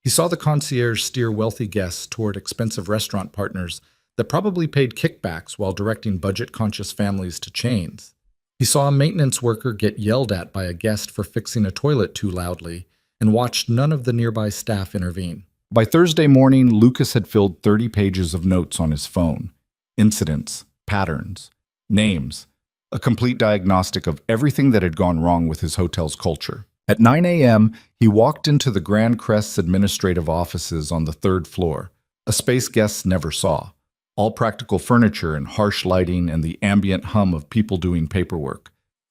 He saw the concierge steer wealthy guests toward expensive restaurant partners that probably paid kickbacks while directing budget-conscious families to chains. He saw a maintenance worker get yelled at by a guest for fixing a toilet too loudly, and watched none of the nearby staff intervene. By Thursday morning, Lucas had filled 30 pages of notes on his phone. Incidents, patterns, names, a complete diagnostic of everything that had gone wrong with his hotel's culture. At 9 a.m., he walked into the Grand Crest's administrative offices on the third floor, a space guests never saw. All practical furniture and harsh lighting and the ambient hum of people doing paperwork.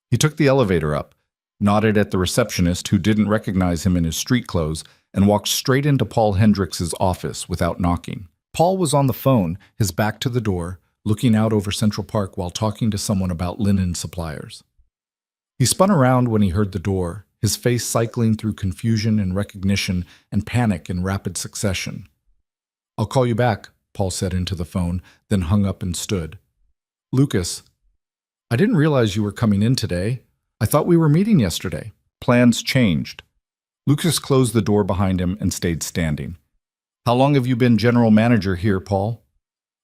He took the elevator up, nodded at the receptionist who didn't recognize him in his street clothes, and walked straight into Paul Hendricks' office without knocking. Paul was on the phone, his back to the door, looking out over Central Park while talking to someone about linen suppliers. He spun around when he heard the door, his face cycling through confusion and recognition and panic in rapid succession. I'll call you back, Paul said into the phone, then hung up and stood. Lucas, I didn't realize you were coming in today. I thought we were meeting yesterday. Plans changed. Lucas closed the door behind him and stayed standing. How long have you been general manager here, Paul?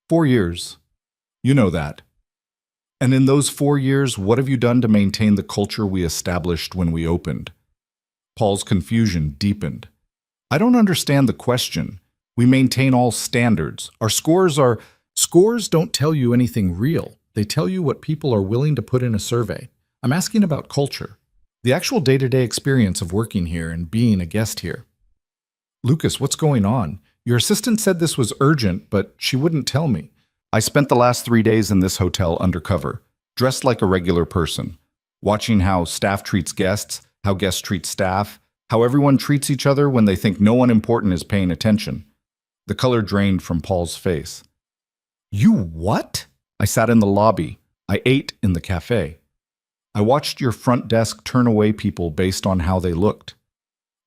4 years. You know that. And in those 4 years, what have you done to maintain the culture we established when we opened? Paul's confusion deepened. I don't understand the question. We maintain all standards. Our scores don't tell you anything real. They tell you what people are willing to put in a survey. I'm asking about culture, the actual day-to-day experience of working here and being a guest here. Lucas, what's going on? Your assistant said this was urgent, but she wouldn't tell me. I spent the last 3 days in this hotel undercover, dressed like a regular person, watching how staff treats guests, how guests treat staff, how everyone treats each other when they think no one important is paying attention. The color drained from Paul's face. You what? I sat in the lobby. I ate in the cafe. I watched your front desk turn away people based on how they looked.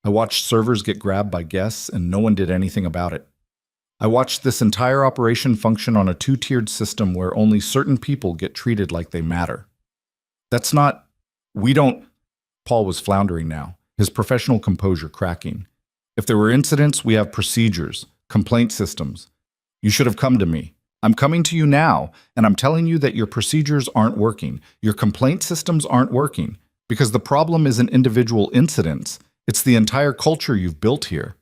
I watched servers get grabbed by guests and no one did anything about it. I watched this entire operation function on a two-tiered system where only certain people get treated like they matter. That's not... We don't... Paul was floundering now, his professional composure cracking. If there were incidents, we have procedures, complaint systems. You should have come to me. I'm coming to you now, and I'm telling you that your procedures aren't working. Your complaint systems aren't working. Because the problem isn't individual incidents. It's the entire culture you've built here.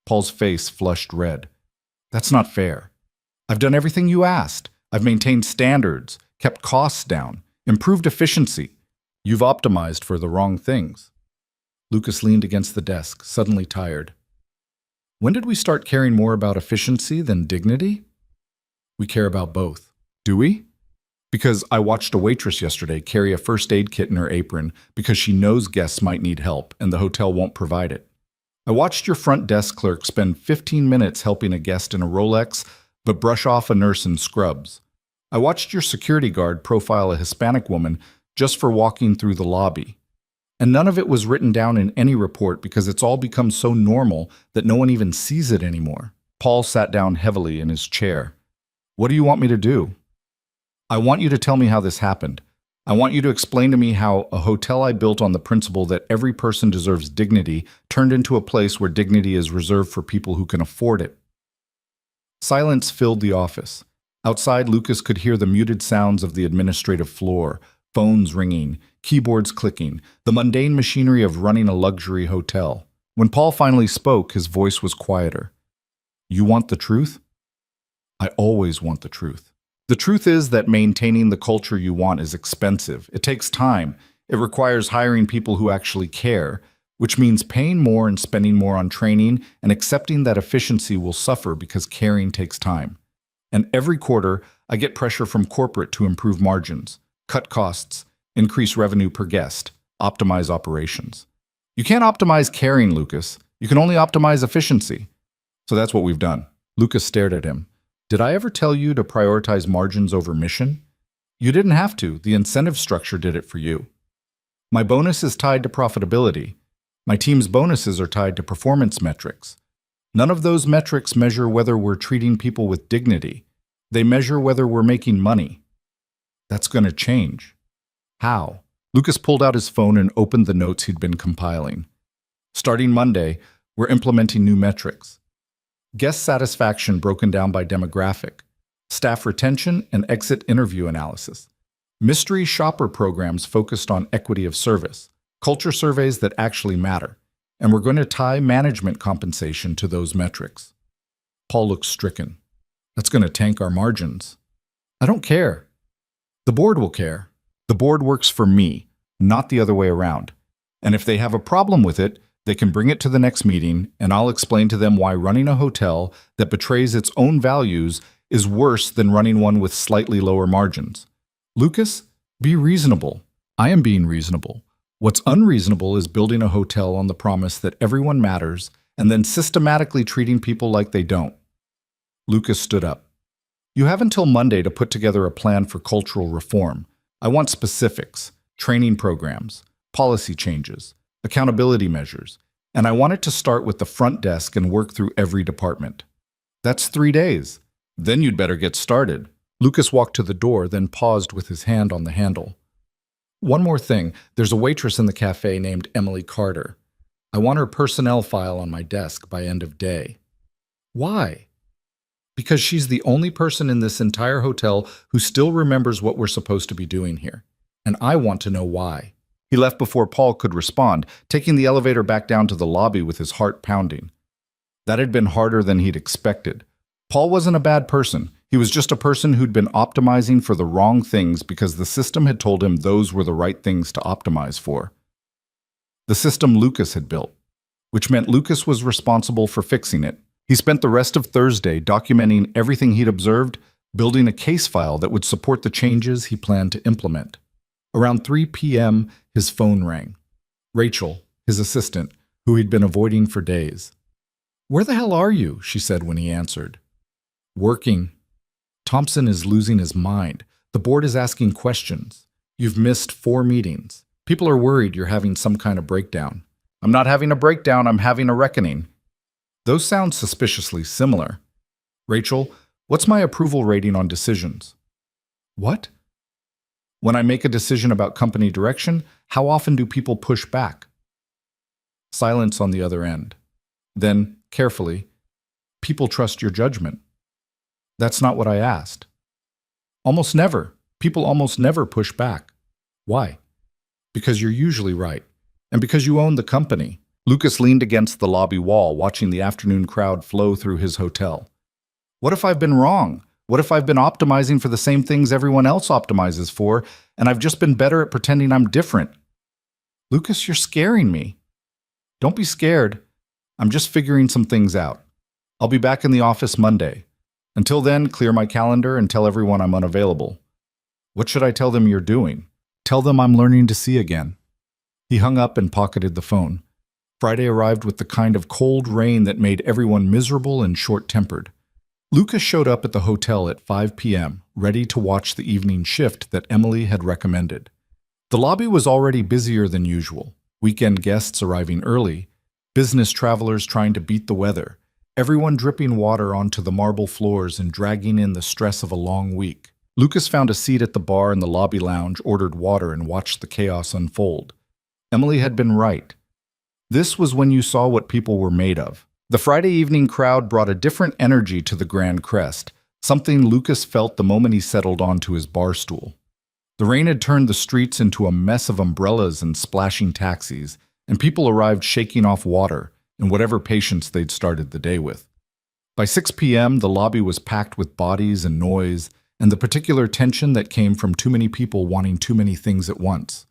Paul's face flushed red. That's not fair. I've done everything you asked. I've maintained standards, kept costs down, improved efficiency. You've optimized for the wrong things. Lucas leaned against the desk, suddenly tired. When did we start caring more about efficiency than dignity? We care about both. Do we? Because I watched a waitress yesterday carry a first aid kit in her apron because she knows guests might need help and the hotel won't provide it. I watched your front desk clerk spend 15 minutes helping a guest in a Rolex but brush off a nurse in scrubs. I watched your security guard profile a Hispanic woman just for walking through the lobby. And none of it was written down in any report because it's all become so normal that no one even sees it anymore. Paul sat down heavily in his chair. What do you want me to do? I want you to tell me how this happened. I want you to explain to me how a hotel I built on the principle that every person deserves dignity turned into a place where dignity is reserved for people who can afford it. Silence filled the office. Outside, Lucas could hear the muted sounds of the administrative floor, phones ringing, keyboards clicking, the mundane machinery of running a luxury hotel. When Paul finally spoke, his voice was quieter. You want the truth? I always want the truth. The truth is that maintaining the culture you want is expensive. It takes time. It requires hiring people who actually care, which means paying more and spending more on training and accepting that efficiency will suffer because caring takes time. And every quarter, I get pressure from corporate to improve margins, cut costs, increase revenue per guest, optimize operations. You can't optimize caring, Lucas. You can only optimize efficiency. So that's what we've done. Lucas stared at him. Did I ever tell you to prioritize margins over mission? You didn't have to. The incentive structure did it for you. My bonus is tied to profitability. My team's bonuses are tied to performance metrics. None of those metrics measure whether we're treating people with dignity. They measure whether we're making money. That's going to change. How? Lucas pulled out his phone and opened the notes he'd been compiling. Starting Monday, we're implementing new metrics. Guest satisfaction broken down by demographic, staff retention and exit interview analysis, mystery shopper programs focused on equity of service, culture surveys that actually matter, and we're going to tie management compensation to those metrics. Paul looked stricken. That's going to tank our margins. I don't care. The board will care. The board works for me, not the other way around. And if they have a problem with it, they can bring it to the next meeting, and I'll explain to them why running a hotel that betrays its own values is worse than running one with slightly lower margins. Lucas, be reasonable. I am being reasonable. What's unreasonable is building a hotel on the promise that everyone matters and then systematically treating people like they don't. Lucas stood up. You have until Monday to put together a plan for cultural reform. I want specifics, training programs, policy changes, accountability measures, and I want it to start with the front desk and work through every department. That's 3 days. Then you'd better get started. Lucas walked to the door, then paused with his hand on the handle. One more thing, there's a waitress in the cafe named Emily Carter. I want her personnel file on my desk by end of day. Why? Because she's the only person in this entire hotel who still remembers what we're supposed to be doing here. And I want to know why. He left before Paul could respond, taking the elevator back down to the lobby with his heart pounding. That had been harder than he'd expected. Paul wasn't a bad person. He was just a person who'd been optimizing for the wrong things because the system had told him those were the right things to optimize for. The system Lucas had built, which meant Lucas was responsible for fixing it. He spent the rest of Thursday documenting everything he'd observed, building a case file that would support the changes he planned to implement. Around 3 p.m., his phone rang. Rachel, his assistant, who he'd been avoiding for days. "Where the hell are you?" she said when he answered. "Working. Thompson is losing his mind. The board is asking questions. You've missed 4 meetings. People are worried you're having some kind of breakdown. I'm not having a breakdown, I'm having a reckoning. Those sound suspiciously similar. Rachel, what's my approval rating on decisions? What? When I make a decision about company direction, how often do people push back? Silence on the other end. Then, carefully, people trust your judgment. That's not what I asked. Almost never. People almost never push back. Why? Because you're usually right. And because you own the company. Lucas leaned against the lobby wall, watching the afternoon crowd flow through his hotel. What if I've been wrong? What if I've been optimizing for the same things everyone else optimizes for, and I've just been better at pretending I'm different? Lucas, you're scaring me. Don't be scared. I'm just figuring some things out. I'll be back in the office Monday. Until then, clear my calendar and tell everyone I'm unavailable. What should I tell them you're doing? Tell them I'm learning to see again. He hung up and pocketed the phone. Friday arrived with the kind of cold rain that made everyone miserable and short-tempered. Lucas showed up at the hotel at 5 p.m., ready to watch the evening shift that Emily had recommended. The lobby was already busier than usual. Weekend guests arriving early, business travelers trying to beat the weather, everyone dripping water onto the marble floors and dragging in the stress of a long week. Lucas found a seat at the bar in the lobby lounge, ordered water, and watched the chaos unfold. Emily had been right. This was when you saw what people were made of. The Friday evening crowd brought a different energy to the Grand Crest, something Lucas felt the moment he settled onto his bar stool. The rain had turned the streets into a mess of umbrellas and splashing taxis, and people arrived shaking off water and whatever patience they'd started the day with. By 6 p.m., the lobby was packed with bodies and noise, and the particular tension that came from too many people wanting too many things at once.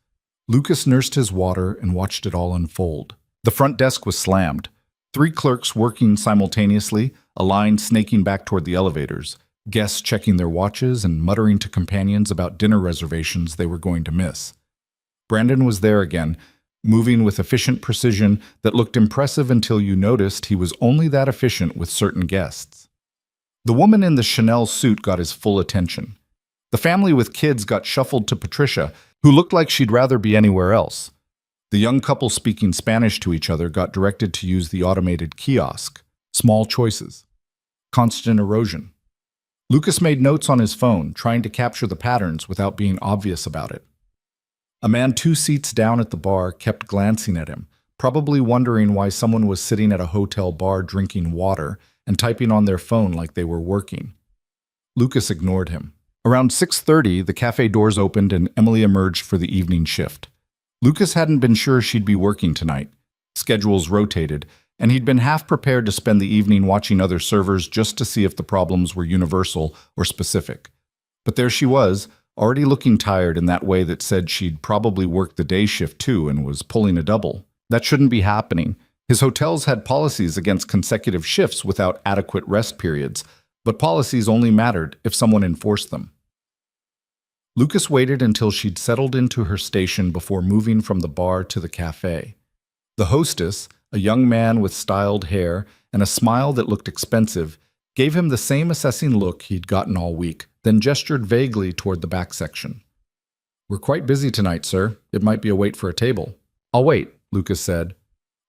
Lucas nursed his water and watched it all unfold. The front desk was slammed. 3 clerks working simultaneously, a line snaking back toward the elevators, guests checking their watches and muttering to companions about dinner reservations they were going to miss. Brandon was there again, moving with efficient precision that looked impressive until you noticed he was only that efficient with certain guests. The woman in the Chanel suit got his full attention. The family with kids got shuffled to Patricia, who looked like she'd rather be anywhere else. The young couple speaking Spanish to each other got directed to use the automated kiosk. Small choices. Constant erosion. Lucas made notes on his phone, trying to capture the patterns without being obvious about it. A man 2 seats down at the bar kept glancing at him, probably wondering why someone was sitting at a hotel bar drinking water and typing on their phone like they were working. Lucas ignored him. Around 6:30, the cafe doors opened and Emily emerged for the evening shift. Lucas hadn't been sure she'd be working tonight. Schedules rotated, and he'd been half prepared to spend the evening watching other servers just to see if the problems were universal or specific. But there she was, already looking tired in that way that said she'd probably worked the day shift too and was pulling a double. That shouldn't be happening. His hotels had policies against consecutive shifts without adequate rest periods, but policies only mattered if someone enforced them. Lucas waited until she'd settled into her station before moving from the bar to the cafe. The hostess, a young man with styled hair and a smile that looked expensive, gave him the same assessing look he'd gotten all week, then gestured vaguely toward the back section. "We're quite busy tonight, sir. It might be a wait for a table." "I'll wait," Lucas said.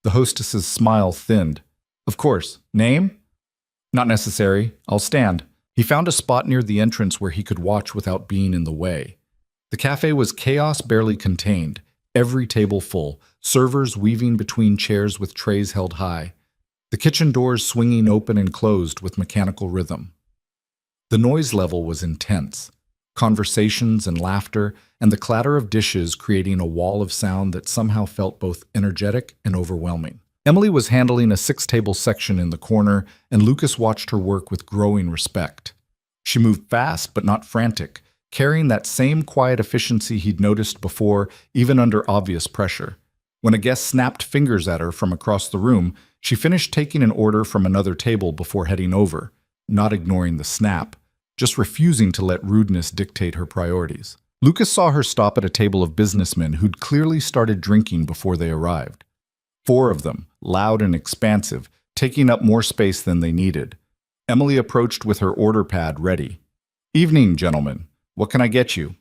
The hostess's smile thinned. "Of course. Name?" "Not necessary. I'll stand." He found a spot near the entrance where he could watch without being in the way. The cafe was chaos barely contained, every table full, servers weaving between chairs with trays held high, the kitchen doors swinging open and closed with mechanical rhythm. The noise level was intense, conversations and laughter, and the clatter of dishes creating a wall of sound that somehow felt both energetic and overwhelming. Emily was handling a 6-table section in the corner, and Lucas watched her work with growing respect. She moved fast but not frantic, carrying that same quiet efficiency he'd noticed before, even under obvious pressure. When a guest snapped fingers at her from across the room, she finished taking an order from another table before heading over, not ignoring the snap, just refusing to let rudeness dictate her priorities. Lucas saw her stop at a table of businessmen who'd clearly started drinking before they arrived. 4 of them, loud and expansive, taking up more space than they needed. Emily approached with her order pad ready. "Evening, gentlemen. What can I get you?"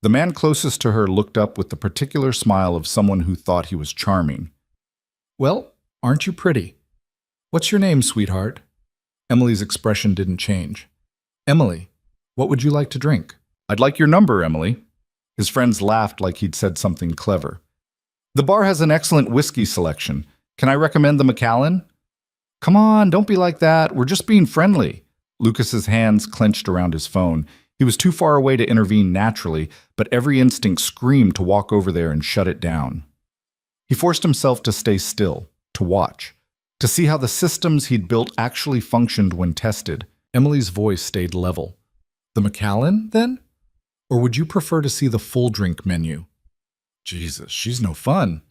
The man closest to her looked up with the particular smile of someone who thought he was charming. "Well, aren't you pretty? What's your name, sweetheart?" Emily's expression didn't change. "Emily, what would you like to drink?" "I'd like your number, Emily." His friends laughed like he'd said something clever. "The bar has an excellent whiskey selection. Can I recommend the Macallan?" "Come on, don't be like that. We're just being friendly." Lucas's hands clenched around his phone. He was too far away to intervene naturally, but every instinct screamed to walk over there and shut it down. He forced himself to stay still, to watch, to see how the systems he'd built actually functioned when tested. Emily's voice stayed level. "The Macallan, then? Or would you prefer to see the full drink menu?" "Jesus, she's no fun."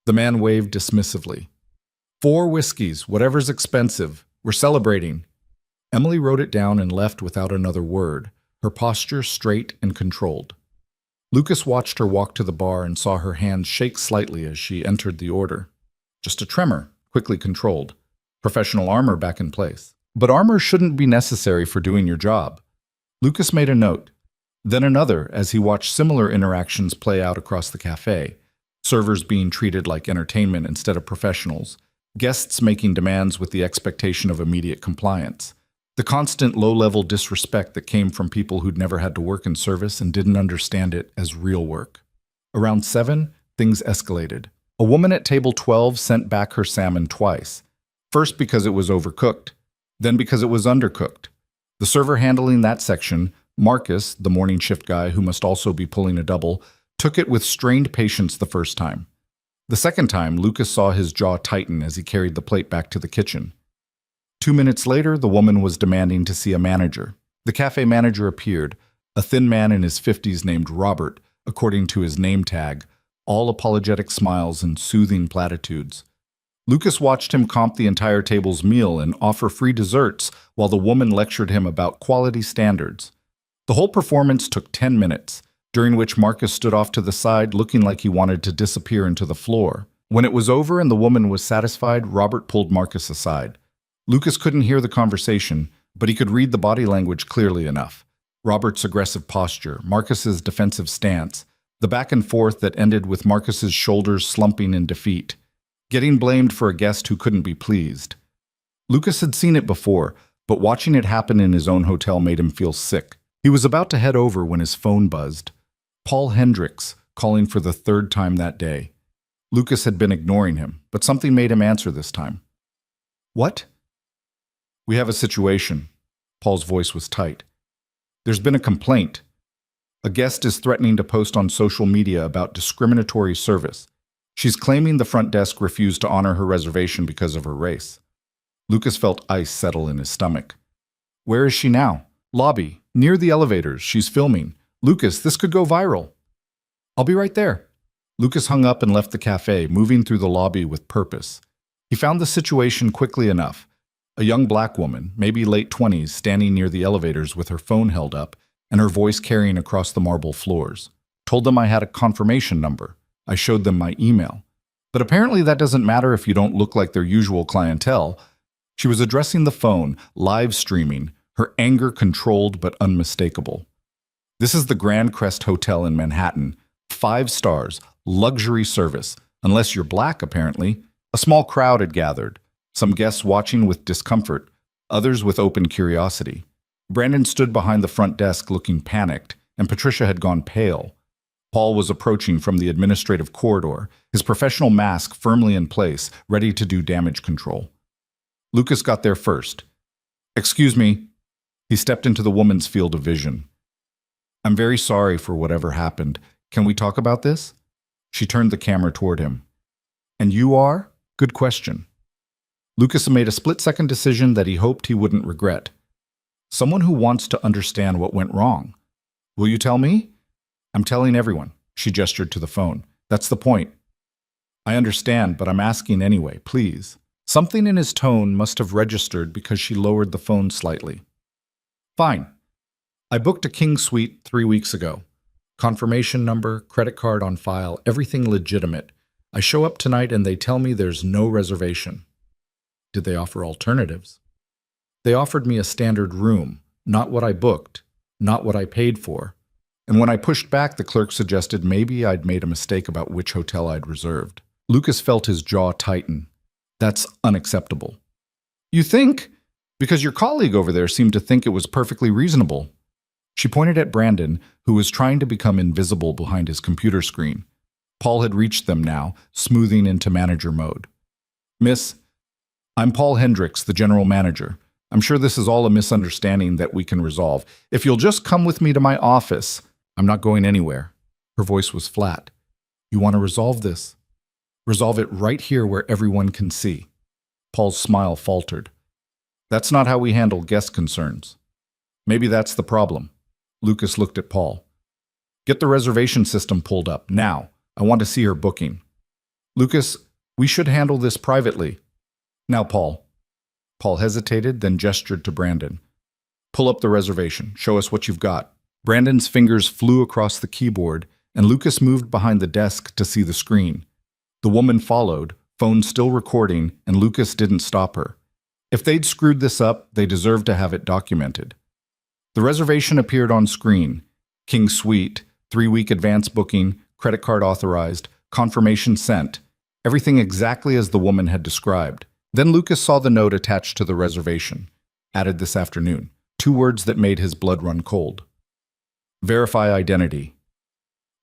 The man waved dismissively. "4 whiskeys, whatever's expensive. We're celebrating." Emily wrote it down and left without another word, her posture straight and controlled. Lucas watched her walk to the bar and saw her hands shake slightly as she entered the order. Just a tremor, quickly controlled. Professional armor back in place. But armor shouldn't be necessary for doing your job. Lucas made a note, then another as he watched similar interactions play out across the cafe. Servers being treated like entertainment instead of professionals. Guests making demands with the expectation of immediate compliance. The constant low-level disrespect that came from people who'd never had to work in service and didn't understand it as real work. Around 7, things escalated. A woman at table 12 sent back her salmon twice. First because it was overcooked, then because it was undercooked. The server handling that section, Marcus, the morning shift guy who must also be pulling a double, took it with strained patience the first time. The second time, Lucas saw his jaw tighten as he carried the plate back to the kitchen. 2 minutes later, the woman was demanding to see a manager. The cafe manager appeared, a thin man in his 50s named Robert, according to his name tag, all apologetic smiles and soothing platitudes. Lucas watched him comp the entire table's meal and offer free desserts while the woman lectured him about quality standards. The whole performance took 10 minutes, during which Marcus stood off to the side looking like he wanted to disappear into the floor. When it was over and the woman was satisfied, Robert pulled Marcus aside. Lucas couldn't hear the conversation, but he could read the body language clearly enough. Robert's aggressive posture, Marcus's defensive stance, the back and forth that ended with Marcus's shoulders slumping in defeat, getting blamed for a guest who couldn't be pleased. Lucas had seen it before, but watching it happen in his own hotel made him feel sick. He was about to head over when his phone buzzed. Paul Hendricks, calling for the 3rd time that day. Lucas had been ignoring him, but something made him answer this time. "What?" "We have a situation." Paul's voice was tight. "There's been a complaint. A guest is threatening to post on social media about discriminatory service. She's claiming the front desk refused to honor her reservation because of her race." Lucas felt ice settle in his stomach. "Where is she now?" "Lobby, near the elevators. She's filming." "Lucas, this could go viral." "I'll be right there." Lucas hung up and left the cafe, moving through the lobby with purpose. He found the situation quickly enough. A young black woman, maybe late 20s, standing near the elevators with her phone held up and her voice carrying across the marble floors. Told them I had a confirmation number. I showed them my email. But apparently that doesn't matter if you don't look like their usual clientele. She was addressing the phone, live streaming, her anger controlled but unmistakable. "This is the Grand Crest Hotel in Manhattan. 5 stars, luxury service. Unless you're black, apparently." A small crowd had gathered. Some guests watching with discomfort, others with open curiosity. Brandon stood behind the front desk looking panicked, and Patricia had gone pale. Paul was approaching from the administrative corridor, his professional mask firmly in place, ready to do damage control. Lucas got there first. "Excuse me." He stepped into the woman's field of vision. "I'm very sorry for whatever happened. Can we talk about this?" She turned the camera toward him. "And you are?" "Good question." Lucas made a split-second decision that he hoped he wouldn't regret. "Someone who wants to understand what went wrong." "Will you tell me?" "I'm telling everyone." She gestured to the phone. "That's the point." "I understand, but I'm asking anyway, please." Something in his tone must have registered because she lowered the phone slightly. "Fine. I booked a king suite 3 weeks ago. Confirmation number, credit card on file, everything legitimate. I show up tonight and they tell me there's no reservation." "Did they offer alternatives?" "They offered me a standard room, not what I booked, not what I paid for. And when I pushed back, the clerk suggested maybe I'd made a mistake about which hotel I'd reserved. Lucas felt his jaw tighten. That's unacceptable. You think? Because your colleague over there seemed to think it was perfectly reasonable. She pointed at Brandon, who was trying to become invisible behind his computer screen. Paul had reached them now, smoothing into manager mode. Miss, I'm Paul Hendricks, the general manager. I'm sure this is all a misunderstanding that we can resolve. If you'll just come with me to my office, I'm not going anywhere. Her voice was flat. You want to resolve this? Resolve it right here where everyone can see. Paul's smile faltered. That's not how we handle guest concerns. Maybe that's the problem. Lucas looked at Paul. Get the reservation system pulled up, now. I want to see her booking. Lucas, we should handle this privately. Now, Paul. Paul hesitated, then gestured to Brandon. Pull up the reservation. Show us what you've got. Brandon's fingers flew across the keyboard, and Lucas moved behind the desk to see the screen. The woman followed, phone still recording, and Lucas didn't stop her. If they'd screwed this up, they deserved to have it documented. The reservation appeared on screen. King Suite, 3-week advance booking, credit card authorized, confirmation sent. Everything exactly as the woman had described. Then Lucas saw the note attached to the reservation. Added this afternoon. 2 words that made his blood run cold. Verify identity.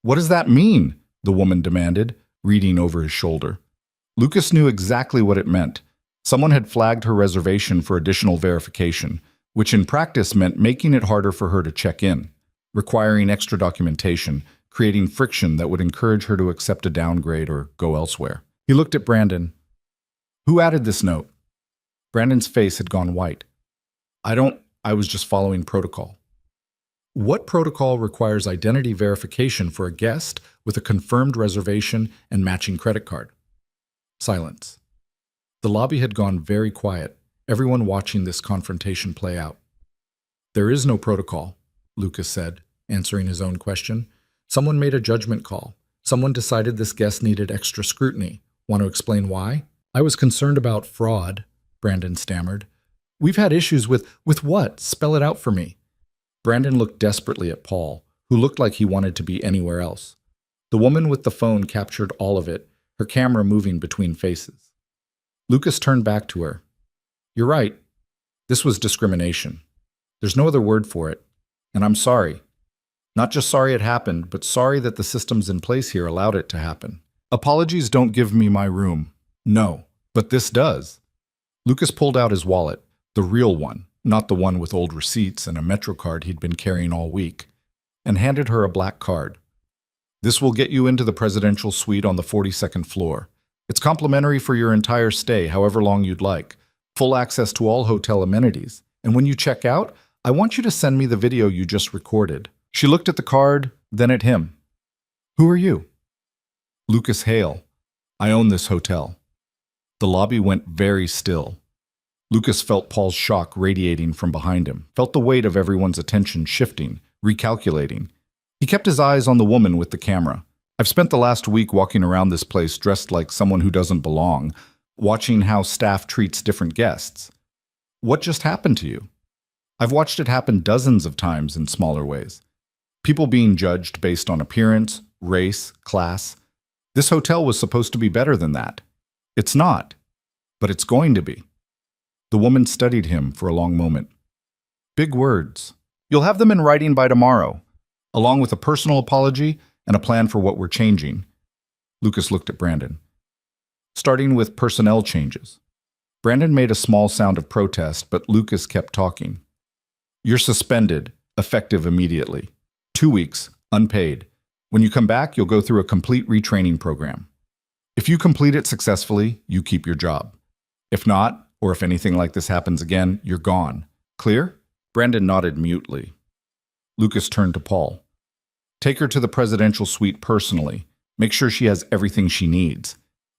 What does that mean? The woman demanded, reading over his shoulder. Lucas knew exactly what it meant. Someone had flagged her reservation for additional verification, which in practice meant making it harder for her to check in, requiring extra documentation, creating friction that would encourage her to accept a downgrade or go elsewhere. He looked at Brandon. Who added this note? Brandon's face had gone white. I was just following protocol. What protocol requires identity verification for a guest with a confirmed reservation and matching credit card? Silence. The lobby had gone very quiet, everyone watching this confrontation play out. There is no protocol, Lucas said, answering his own question. Someone made a judgment call. Someone decided this guest needed extra scrutiny. Want to explain why? I was concerned about fraud, Brandon stammered. We've had issues with what? Spell it out for me. Brandon looked desperately at Paul, who looked like he wanted to be anywhere else. The woman with the phone captured all of it, her camera moving between faces. Lucas turned back to her. You're right. This was discrimination. There's no other word for it. And I'm sorry. Not just sorry it happened, but sorry that the systems in place here allowed it to happen. Apologies don't give me my room. No, but this does. Lucas pulled out his wallet, the real one, not the one with old receipts and a MetroCard he'd been carrying all week, and handed her a black card. This will get you into the presidential suite on the 42nd floor. It's complimentary for your entire stay, however long you'd like. Full access to all hotel amenities. And when you check out, I want you to send me the video you just recorded. She looked at the card, then at him. Who are you? Lucas Hale. I own this hotel. The lobby went very still. Lucas felt Paul's shock radiating from behind him, felt the weight of everyone's attention shifting, recalculating. He kept his eyes on the woman with the camera. I've spent the last week walking around this place dressed like someone who doesn't belong, watching how staff treats different guests. What just happened to you? I've watched it happen dozens of times in smaller ways. People being judged based on appearance, race, class. This hotel was supposed to be better than that. It's not, but it's going to be. The woman studied him for a long moment. Big words. You'll have them in writing by tomorrow, along with a personal apology and a plan for what we're changing. Lucas looked at Brandon. Starting with personnel changes. Brandon made a small sound of protest, but Lucas kept talking. You're suspended, effective immediately. 2 weeks, unpaid. When you come back, you'll go through a complete retraining program. If you complete it successfully, you keep your job. If not, or if anything like this happens again, you're gone. Clear? Brandon nodded mutely. Lucas turned to Paul. Take her to the presidential suite personally. Make sure she has everything she needs.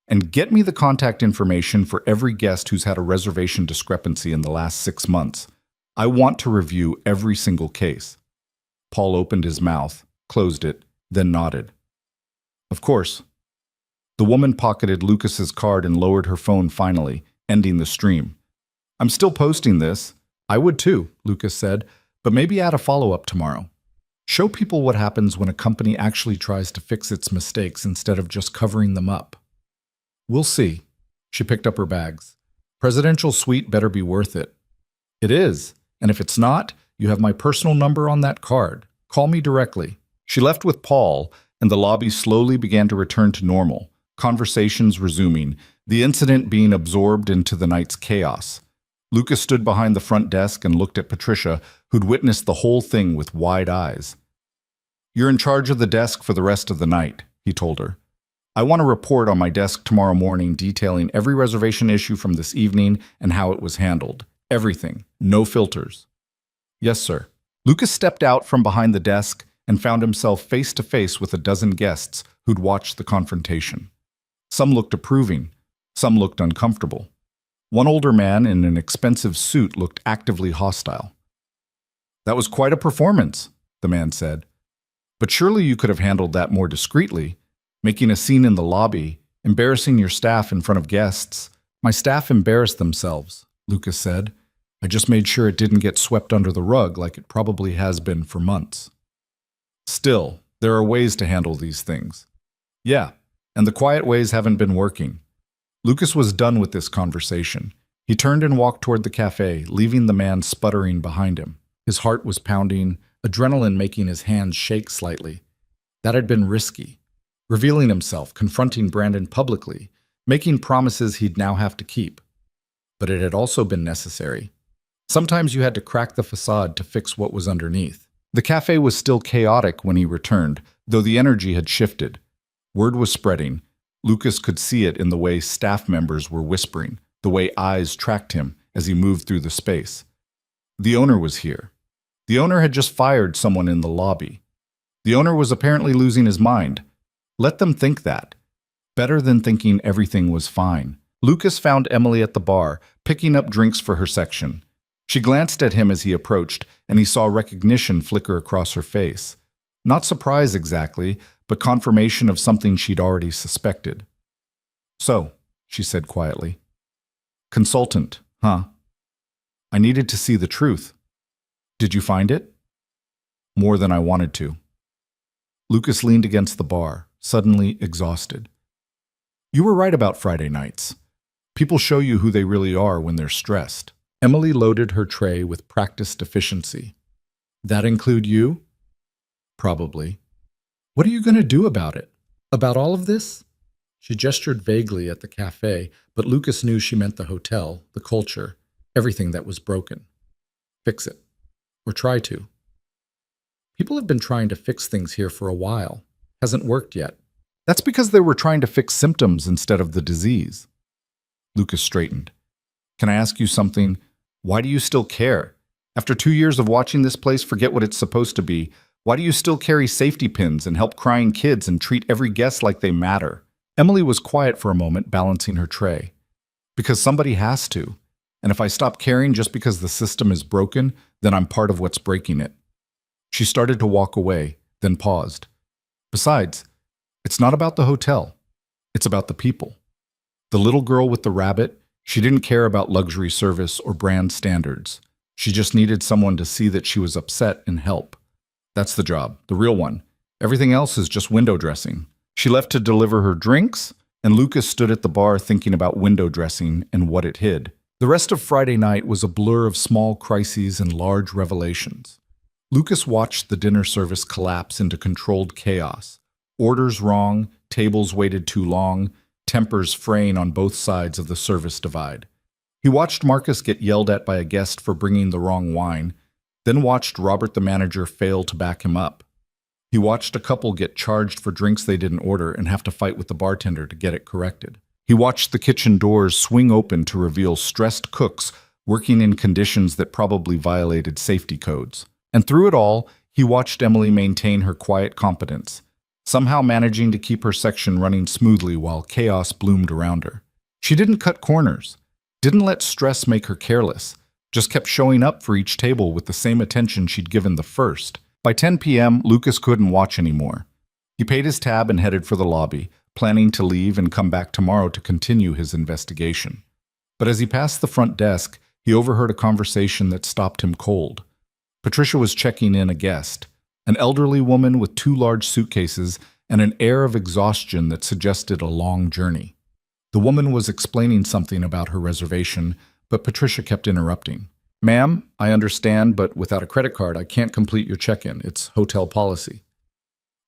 And get me the contact information for every guest who's had a reservation discrepancy in the last 6 months. I want to review every single case. Paul opened his mouth, closed it, then nodded. Of course. The woman pocketed Lucas's card and lowered her phone finally, ending the stream. I'm still posting this. I would too, Lucas said, but maybe add a follow-up tomorrow. Show people what happens when a company actually tries to fix its mistakes instead of just covering them up. We'll see. She picked up her bags. Presidential suite better be worth it. It is, and if it's not, you have my personal number on that card. Call me directly. She left with Paul, and the lobby slowly began to return to normal, conversations resuming, the incident being absorbed into the night's chaos. Lucas stood behind the front desk and looked at Patricia, who'd witnessed the whole thing with wide eyes. "You're in charge of the desk for the rest of the night," he told her. "I want a report on my desk tomorrow morning detailing every reservation issue from this evening and how it was handled. Everything. No filters." "Yes, sir." Lucas stepped out from behind the desk and found himself face to face with a dozen guests who'd watched the confrontation. Some looked approving. Some looked uncomfortable. One older man in an expensive suit looked actively hostile. "That was quite a performance," the man said. "But surely you could have handled that more discreetly, making a scene in the lobby, embarrassing your staff in front of guests." "My staff embarrassed themselves," Lucas said. "I just made sure it didn't get swept under the rug like it probably has been for months." "Still, there are ways to handle these things." "Yeah, and the quiet ways haven't been working." Lucas was done with this conversation. He turned and walked toward the cafe, leaving the man sputtering behind him. His heart was pounding, adrenaline making his hands shake slightly. That had been risky. Revealing himself, confronting Brandon publicly, making promises he'd now have to keep. But it had also been necessary. Sometimes you had to crack the facade to fix what was underneath. The cafe was still chaotic when he returned, though the energy had shifted. Word was spreading. Lucas could see it in the way staff members were whispering, the way eyes tracked him as he moved through the space. The owner was here. The owner had just fired someone in the lobby. The owner was apparently losing his mind. Let them think that. Better than thinking everything was fine. Lucas found Emily at the bar, picking up drinks for her section. She glanced at him as he approached, and he saw recognition flicker across her face. Not surprise exactly, but confirmation of something she'd already suspected. "So," she said quietly. "Consultant, huh? I needed to see the truth. Did you find it?" "More than I wanted to." Lucas leaned against the bar, suddenly exhausted. "You were right about Friday nights. People show you who they really are when they're stressed." Emily loaded her tray with practiced efficiency. "That include you?" "Probably." "What are you going to do about it? About all of this?" She gestured vaguely at the cafe, but Lucas knew she meant the hotel, the culture, everything that was broken. "Fix it. Or try to. People have been trying to fix things here for a while. Hasn't worked yet. That's because they were trying to fix symptoms instead of the disease." Lucas straightened. "Can I ask you something? Why do you still care? After 2 years of watching this place forget what it's supposed to be, why do you still carry safety pins and help crying kids and treat every guest like they matter?" Emily was quiet for a moment, balancing her tray. "Because somebody has to. And if I stop caring just because the system is broken, then I'm part of what's breaking it." She started to walk away, then paused. "Besides, it's not about the hotel. It's about the people." The little girl with the rabbit, she didn't care about luxury service or brand standards. She just needed someone to see that she was upset and help. That's the job, the real one. Everything else is just window dressing. She left to deliver her drinks, and Lucas stood at the bar thinking about window dressing and what it hid. The rest of Friday night was a blur of small crises and large revelations. Lucas watched the dinner service collapse into controlled chaos. Orders wrong, tables waited too long, tempers fraying on both sides of the service divide. He watched Marcus get yelled at by a guest for bringing the wrong wine, then watched Robert the manager fail to back him up. He watched a couple get charged for drinks they didn't order and have to fight with the bartender to get it corrected. He watched the kitchen doors swing open to reveal stressed cooks working in conditions that probably violated safety codes. And through it all, he watched Emily maintain her quiet competence, somehow managing to keep her section running smoothly while chaos bloomed around her. She didn't cut corners, didn't let stress make her careless, just kept showing up for each table with the same attention she'd given the first. By 10 p.m., Lucas couldn't watch anymore. He paid his tab and headed for the lobby, planning to leave and come back tomorrow to continue his investigation. But as he passed the front desk, he overheard a conversation that stopped him cold. Patricia was checking in a guest. an elderly woman with two large suitcases and an air of exhaustion that suggested a long journey. The woman was explaining something about her reservation, but Patricia kept interrupting. "Ma'am, I understand, but without a credit card, I can't complete your check-in. It's hotel policy."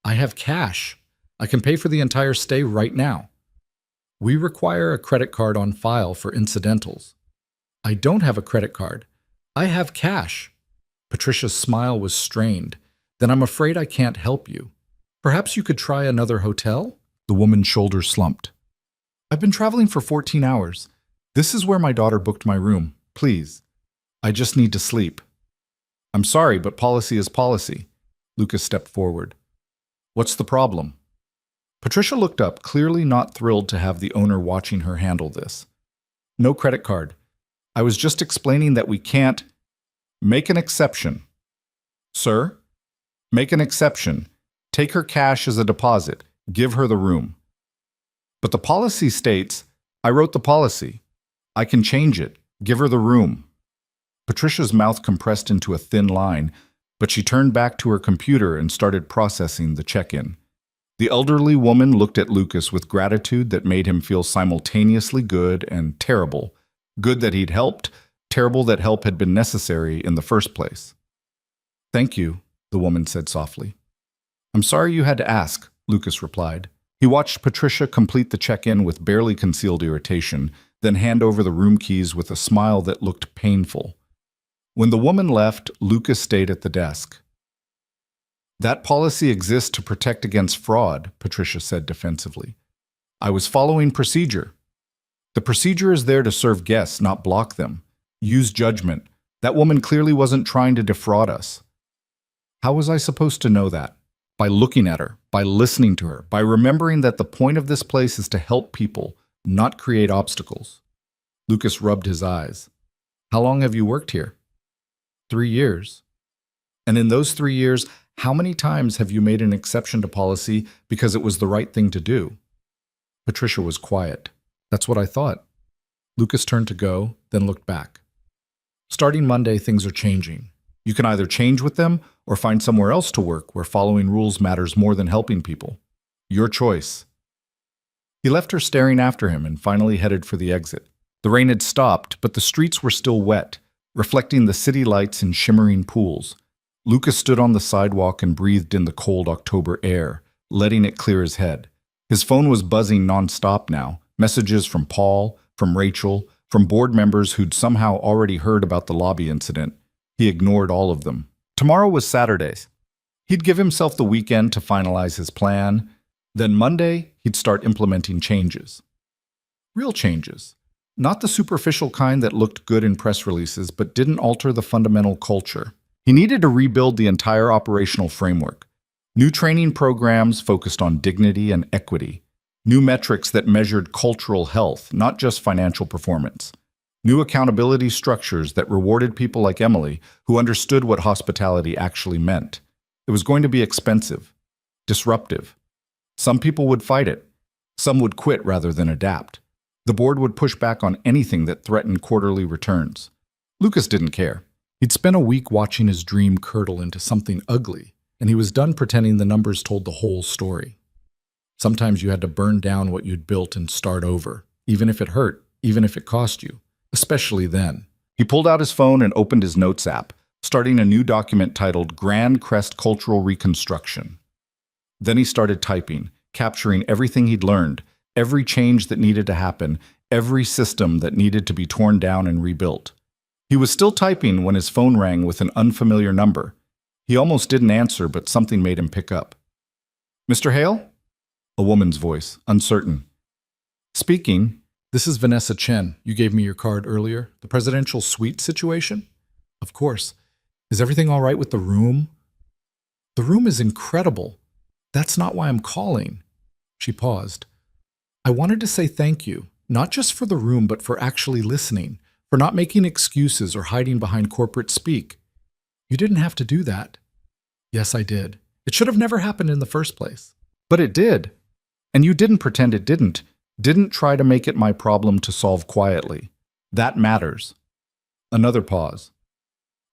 "I have cash. I can pay for the entire stay right now." "We require a credit card on file for incidentals." "I don't have a credit card. I have cash." Patricia's smile was strained. "Then I'm afraid I can't help you. Perhaps you could try another hotel?" The woman's shoulders slumped. "I've been traveling for 14 hours. This is where my daughter booked my room. Please. I just need to sleep." "I'm sorry, but policy is policy." Lucas stepped forward. "What's the problem?" Patricia looked up, clearly not thrilled to have the owner watching her handle this. "No credit card. I was just explaining that we can't—" "Make an exception." "Sir? Make an exception. Take her cash as a deposit. Give her the room." "But the policy states—" "I wrote the policy. I can change it. Give her the room." Patricia's mouth compressed into a thin line, but she turned back to her computer and started processing the check-in. The elderly woman looked at Lucas with gratitude that made him feel simultaneously good and terrible. Good that he'd helped, terrible that help had been necessary in the first place. "Thank you," the woman said softly. "I'm sorry you had to ask," Lucas replied. He watched Patricia complete the check-in with barely concealed irritation, then hand over the room keys with a smile that looked painful. When the woman left, Lucas stayed at the desk. "That policy exists to protect against fraud," Patricia said defensively. "I was following procedure." "The procedure is there to serve guests, not block them. Use judgment. That woman clearly wasn't trying to defraud us." "How was I supposed to know that?" "By looking at her, by listening to her, by remembering that the point of this place is to help people, not create obstacles." Lucas rubbed his eyes. "How long have you worked here?" 3 years. "And in those 3 years, how many times have you made an exception to policy because it was the right thing to do?" Patricia was quiet. "That's what I thought." Lucas turned to go, then looked back. "Starting Monday, things are changing. You can either change with them or find somewhere else to work where following rules matters more than helping people. Your choice." He left her staring after him and finally headed for the exit. The rain had stopped, but the streets were still wet, reflecting the city lights in shimmering pools. Lucas stood on the sidewalk and breathed in the cold October air, letting it clear his head. His phone was buzzing nonstop now, messages from Paul, from Rachel, from board members who'd somehow already heard about the lobby incident. He ignored all of them. Tomorrow was Saturday. He'd give himself the weekend to finalize his plan. Then Monday, he'd start implementing changes. Real changes. Not the superficial kind that looked good in press releases but didn't alter the fundamental culture. He needed to rebuild the entire operational framework. New training programs focused on dignity and equity. New metrics that measured cultural health, not just financial performance. New accountability structures that rewarded people like Emily who understood what hospitality actually meant. It was going to be expensive, disruptive. Some people would fight it. Some would quit rather than adapt. The board would push back on anything that threatened quarterly returns. Lucas didn't care. He'd spent a week watching his dream curdle into something ugly, and he was done pretending the numbers told the whole story. Sometimes you had to burn down what you'd built and start over, even if it hurt, even if it cost you, especially then. He pulled out his phone and opened his notes app, starting a new document titled Grand Crest Cultural Reconstruction. Then he started typing, capturing everything he'd learned, every change that needed to happen, every system that needed to be torn down and rebuilt. He was still typing when his phone rang with an unfamiliar number. He almost didn't answer, but something made him pick up. "Mr. Hale?" A woman's voice, uncertain. "Speaking. This is Vanessa Chen. You gave me your card earlier. The presidential suite situation?" "Of course. Is everything all right with the room?" "The room is incredible. That's not why I'm calling." She paused. "I wanted to say thank you, not just for the room, but for actually listening, for not making excuses or hiding behind corporate speak. You didn't have to do that." "Yes, I did. It should have never happened in the first place." "But it did. And you didn't pretend it didn't. Didn't try to make it my problem to solve quietly. That matters." Another pause.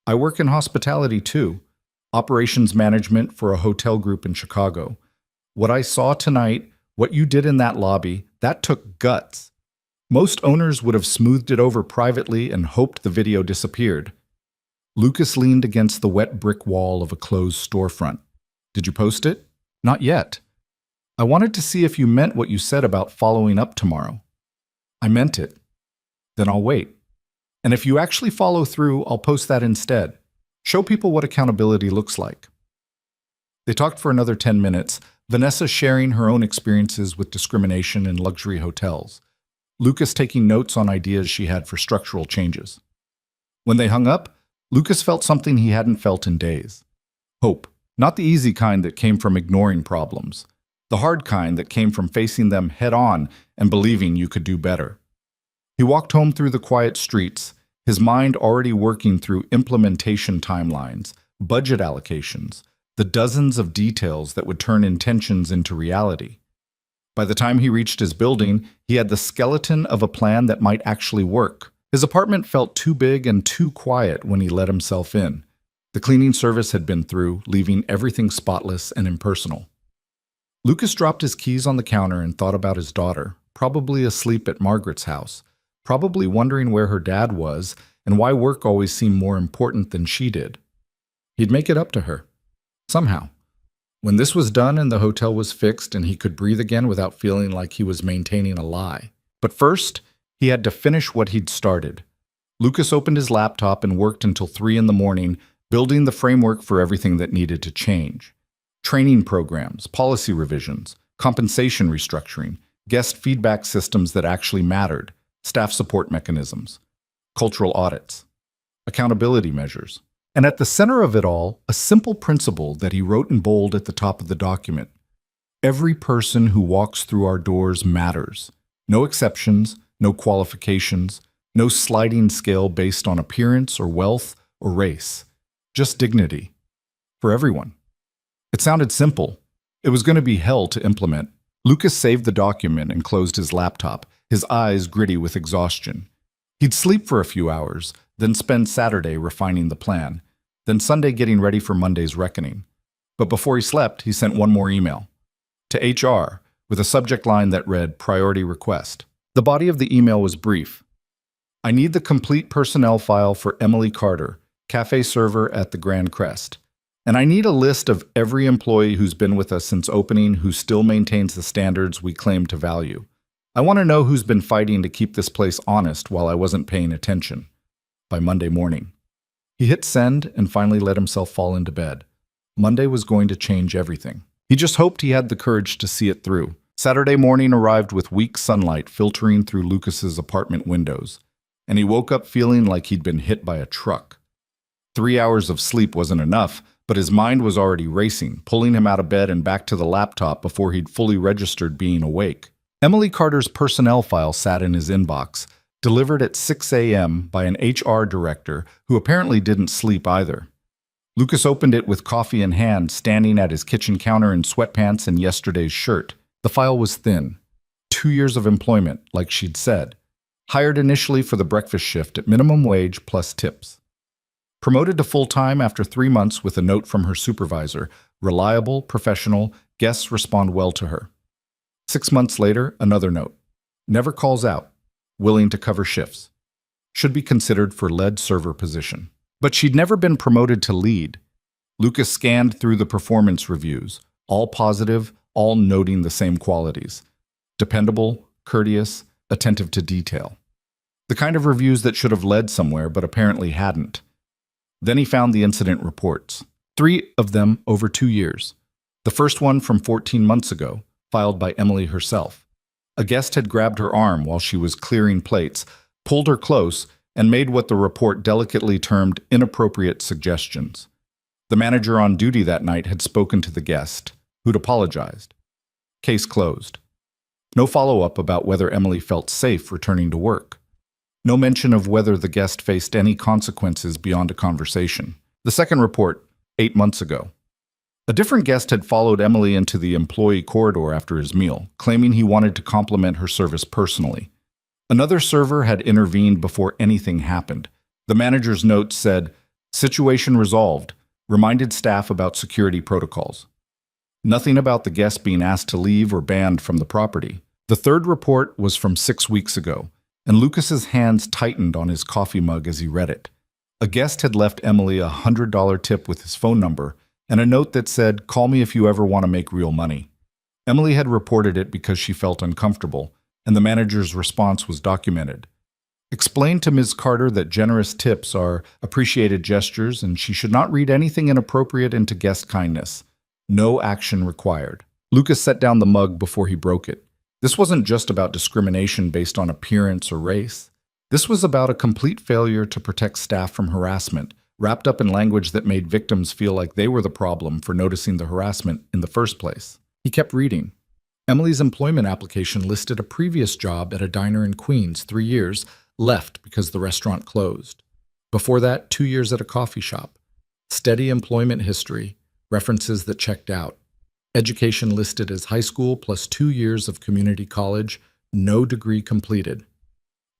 "I work in hospitality too. operations management for a hotel group in Chicago. What I saw tonight, what you did in that lobby, that took guts. Most owners would have smoothed it over privately and hoped the video disappeared. Lucas leaned against the wet brick wall of a closed storefront. Did you post it? Not yet. I wanted to see if you meant what you said about following up tomorrow. I meant it. Then I'll wait. And if you actually follow through, I'll post that instead. Show people what accountability looks like. They talked for another 10 minutes, Vanessa sharing her own experiences with discrimination in luxury hotels, Lucas taking notes on ideas she had for structural changes. When they hung up, Lucas felt something he hadn't felt in days. Hope. Not the easy kind that came from ignoring problems. The hard kind that came from facing them head-on and believing you could do better. He walked home through the quiet streets, his mind already working through implementation timelines, budget allocations, the dozens of details that would turn intentions into reality. By the time he reached his building, he had the skeleton of a plan that might actually work. His apartment felt too big and too quiet when he let himself in. The cleaning service had been through, leaving everything spotless and impersonal. Lucas dropped his keys on the counter and thought about his daughter, probably asleep at Margaret's house, probably wondering where her dad was and why work always seemed more important than she did. He'd make it up to her. Somehow. When this was done and the hotel was fixed and he could breathe again without feeling like he was maintaining a lie. But first, he had to finish what he'd started. Lucas opened his laptop and worked until 3 in the morning, building the framework for everything that needed to change. Training programs, policy revisions, compensation restructuring, guest feedback systems that actually mattered, staff support mechanisms, cultural audits, accountability measures. And at the center of it all, a simple principle that he wrote in bold at the top of the document. Every person who walks through our doors matters. No exceptions, no qualifications, no sliding scale based on appearance or wealth or race. Just dignity. For everyone. It sounded simple. It was going to be hell to implement. Lucas saved the document and closed his laptop, his eyes gritty with exhaustion. He'd sleep for a few hours, then spend Saturday refining the plan, then Sunday getting ready for Monday's reckoning. But before he slept, he sent one more email. To HR, with a subject line that read, "Priority request." The body of the email was brief. I need the complete personnel file for Emily Carter, cafe server at the Grand Crest. And I need a list of every employee who's been with us since opening who still maintains the standards we claim to value. I want to know who's been fighting to keep this place honest while I wasn't paying attention. By Monday morning. He hit send and finally let himself fall into bed. Monday was going to change everything. He just hoped he had the courage to see it through. Saturday morning arrived with weak sunlight filtering through Lucas's apartment windows, and he woke up feeling like he'd been hit by a truck. 3 hours of sleep wasn't enough, but his mind was already racing, pulling him out of bed and back to the laptop before he'd fully registered being awake. Emily Carter's personnel file sat in his inbox, delivered at 6 a.m. by an HR director who apparently didn't sleep either. Lucas opened it with coffee in hand, standing at his kitchen counter in sweatpants and yesterday's shirt. The file was thin. 2 years of employment, like she'd said. Hired initially for the breakfast shift at minimum wage plus tips. Promoted to full-time after 3 months with a note from her supervisor. Reliable, professional, guests respond well to her. 6 months later, another note. Never calls out. Willing to cover shifts. Should be considered for lead server position. But she'd never been promoted to lead. Lucas scanned through the performance reviews, all positive, all noting the same qualities. Dependable, courteous, attentive to detail. The kind of reviews that should have led somewhere but apparently hadn't. Then he found the incident reports. 3 of them over 2 years. The first one from 14 months ago, filed by Emily herself. A guest had grabbed her arm while she was clearing plates, pulled her close, and made what the report delicately termed inappropriate suggestions. The manager on duty that night had spoken to the guest, who'd apologized. Case closed. No follow-up about whether Emily felt safe returning to work. No mention of whether the guest faced any consequences beyond a conversation. The second report, 8 months ago. A different guest had followed Emily into the employee corridor after his meal, claiming he wanted to compliment her service personally. Another server had intervened before anything happened. The manager's note said, "Situation resolved. reminded staff about security protocols. Nothing about the guest being asked to leave or banned from the property. The third report was from 6 weeks ago, and Lucas's hands tightened on his coffee mug as he read it. A guest had left Emily a $100 tip with his phone number and a note that said, "Call me if you ever want to make real money." Emily had reported it because she felt uncomfortable, and the manager's response was documented. Explain to Ms. Carter that generous tips are appreciated gestures and she should not read anything inappropriate into guest kindness. No action required. Lucas set down the mug before he broke it. This wasn't just about discrimination based on appearance or race. This was about a complete failure to protect staff from harassment, wrapped up in language that made victims feel like they were the problem for noticing the harassment in the first place. He kept reading. Emily's employment application listed a previous job at a diner in Queens, 3 years, left because the restaurant closed. Before that, 2 years at a coffee shop. Steady employment history, references that checked out. Education listed as high school plus 2 years of community college, no degree completed.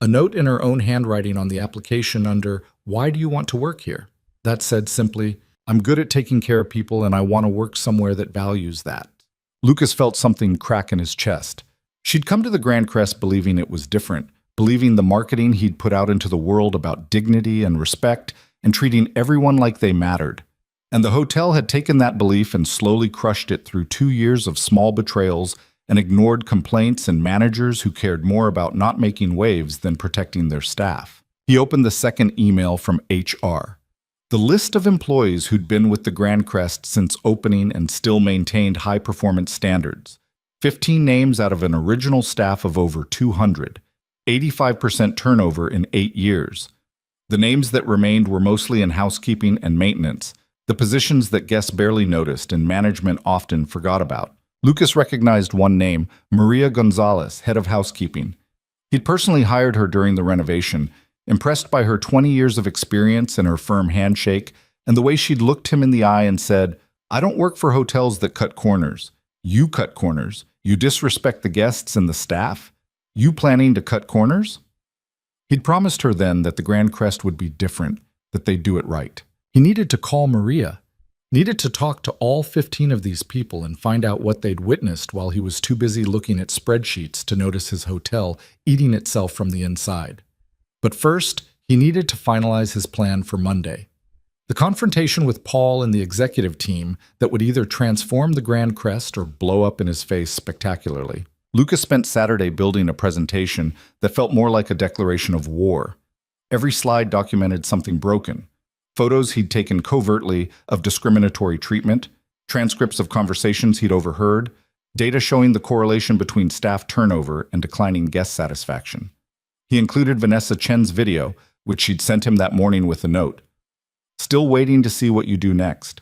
A note in her own handwriting on the application under, "Why do you want to work here?" That said simply, "I'm good at taking care of people and I want to work somewhere that values that." Lucas felt something crack in his chest. She'd come to the Grand Crest believing it was different, believing the marketing he'd put out into the world about dignity and respect and treating everyone like they mattered. And the hotel had taken that belief and slowly crushed it through 2 years of small betrayals and ignored complaints and managers who cared more about not making waves than protecting their staff. He opened the second email from HR. The list of employees who'd been with the Grand Crest since opening and still maintained high-performance standards. 15 names out of an original staff of over 200. 85% turnover in 8 years. The names that remained were mostly in housekeeping and maintenance, the positions that guests barely noticed and management often forgot about. Lucas recognized one name, Maria Gonzalez, head of housekeeping. He'd personally hired her during the renovation, impressed by her 20 years of experience and her firm handshake, and the way she'd looked him in the eye and said, "I don't work for hotels that cut corners. You cut corners. You disrespect the guests and the staff. You planning to cut corners?" He'd promised her then that the Grand Crest would be different, that they'd do it right. He needed to call Maria, needed to talk to all 15 of these people and find out what they'd witnessed while he was too busy looking at spreadsheets to notice his hotel eating itself from the inside. But first, he needed to finalize his plan for Monday. The confrontation with Paul and the executive team that would either transform the Grand Crest or blow up in his face spectacularly. Lucas spent Saturday building a presentation that felt more like a declaration of war. Every slide documented something broken. Photos he'd taken covertly of discriminatory treatment, transcripts of conversations he'd overheard, data showing the correlation between staff turnover and declining guest satisfaction. He included Vanessa Chen's video, which she'd sent him that morning with a note. "Still waiting to see what you do next."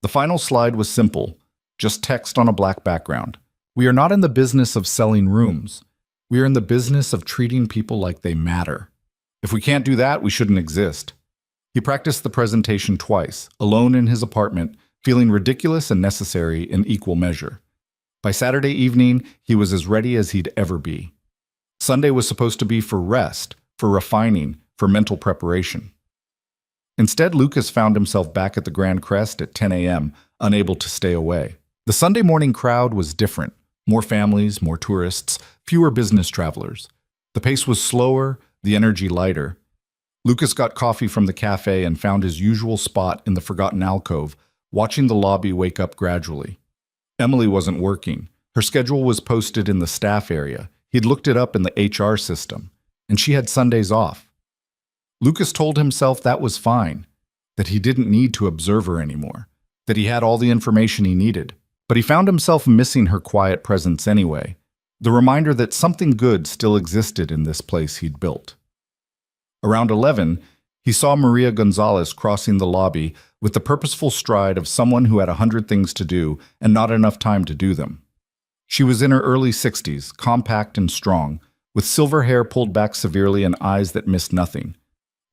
The final slide was simple, just text on a black background. "We are not in the business of selling rooms. We are in the business of treating people like they matter. If we can't do that, we shouldn't exist." He practiced the presentation twice, alone in his apartment, feeling ridiculous and necessary in equal measure. By Saturday evening, he was as ready as he'd ever be. Sunday was supposed to be for rest, for refining, for mental preparation. Instead, Lucas found himself back at the Grand Crest at 10 a.m., unable to stay away. The Sunday morning crowd was different. More families, more tourists, fewer business travelers. The pace was slower, the energy lighter. Lucas got coffee from the cafe and found his usual spot in the forgotten alcove, watching the lobby wake up gradually. Emily wasn't working. Her schedule was posted in the staff area. He'd looked it up in the HR system, and she had Sundays off. Lucas told himself that was fine, that he didn't need to observe her anymore, that he had all the information he needed. But he found himself missing her quiet presence anyway, the reminder that something good still existed in this place he'd built. Around 11, he saw Maria Gonzalez crossing the lobby with the purposeful stride of someone who had 100 things to do and not enough time to do them. She was in her early 60s, compact and strong, with silver hair pulled back severely and eyes that missed nothing.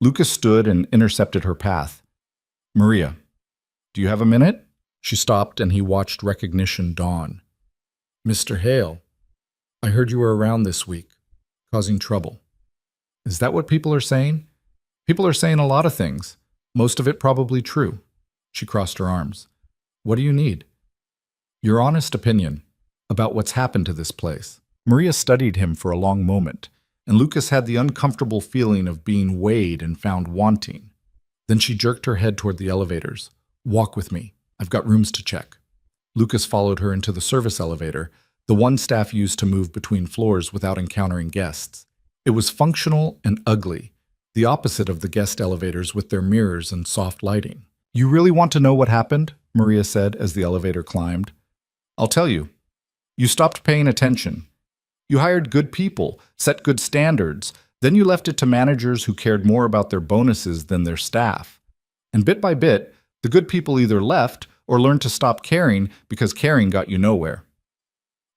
Lucas stood and intercepted her path. "Maria, do you have a minute?" She stopped and he watched recognition dawn. "Mr. Hale, I heard you were around this week, causing trouble." Is that what people are saying? People are saying a lot of things, most of it probably true. She crossed her arms. What do you need? Your honest opinion about what's happened to this place. Maria studied him for a long moment, and Lucas had the uncomfortable feeling of being weighed and found wanting. Then she jerked her head toward the elevators. Walk with me. I've got rooms to check. Lucas followed her into the service elevator, the one staff used to move between floors without encountering guests. It was functional and ugly, the opposite of the guest elevators with their mirrors and soft lighting. You really want to know what happened? Maria said as the elevator climbed. I'll tell you. You stopped paying attention. You hired good people, set good standards, then you left it to managers who cared more about their bonuses than their staff. And bit by bit, the good people either left or learned to stop caring because caring got you nowhere.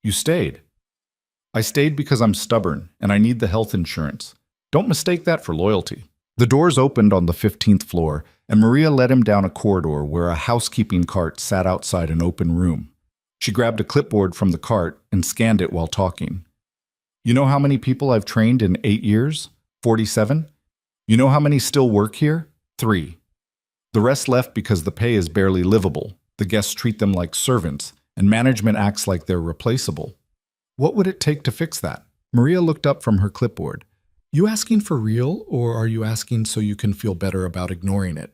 You stayed. I stayed because I'm stubborn and I need the health insurance. Don't mistake that for loyalty. The doors opened on the 15th floor, and Maria led him down a corridor where a housekeeping cart sat outside an open room. She grabbed a clipboard from the cart and scanned it while talking. You know how many people I've trained in 8 years? 47. You know how many still work here? 3. The rest left because the pay is barely livable. The guests treat them like servants, and management acts like they're replaceable. What would it take to fix that? Maria looked up from her clipboard. You asking for real, or are you asking so you can feel better about ignoring it?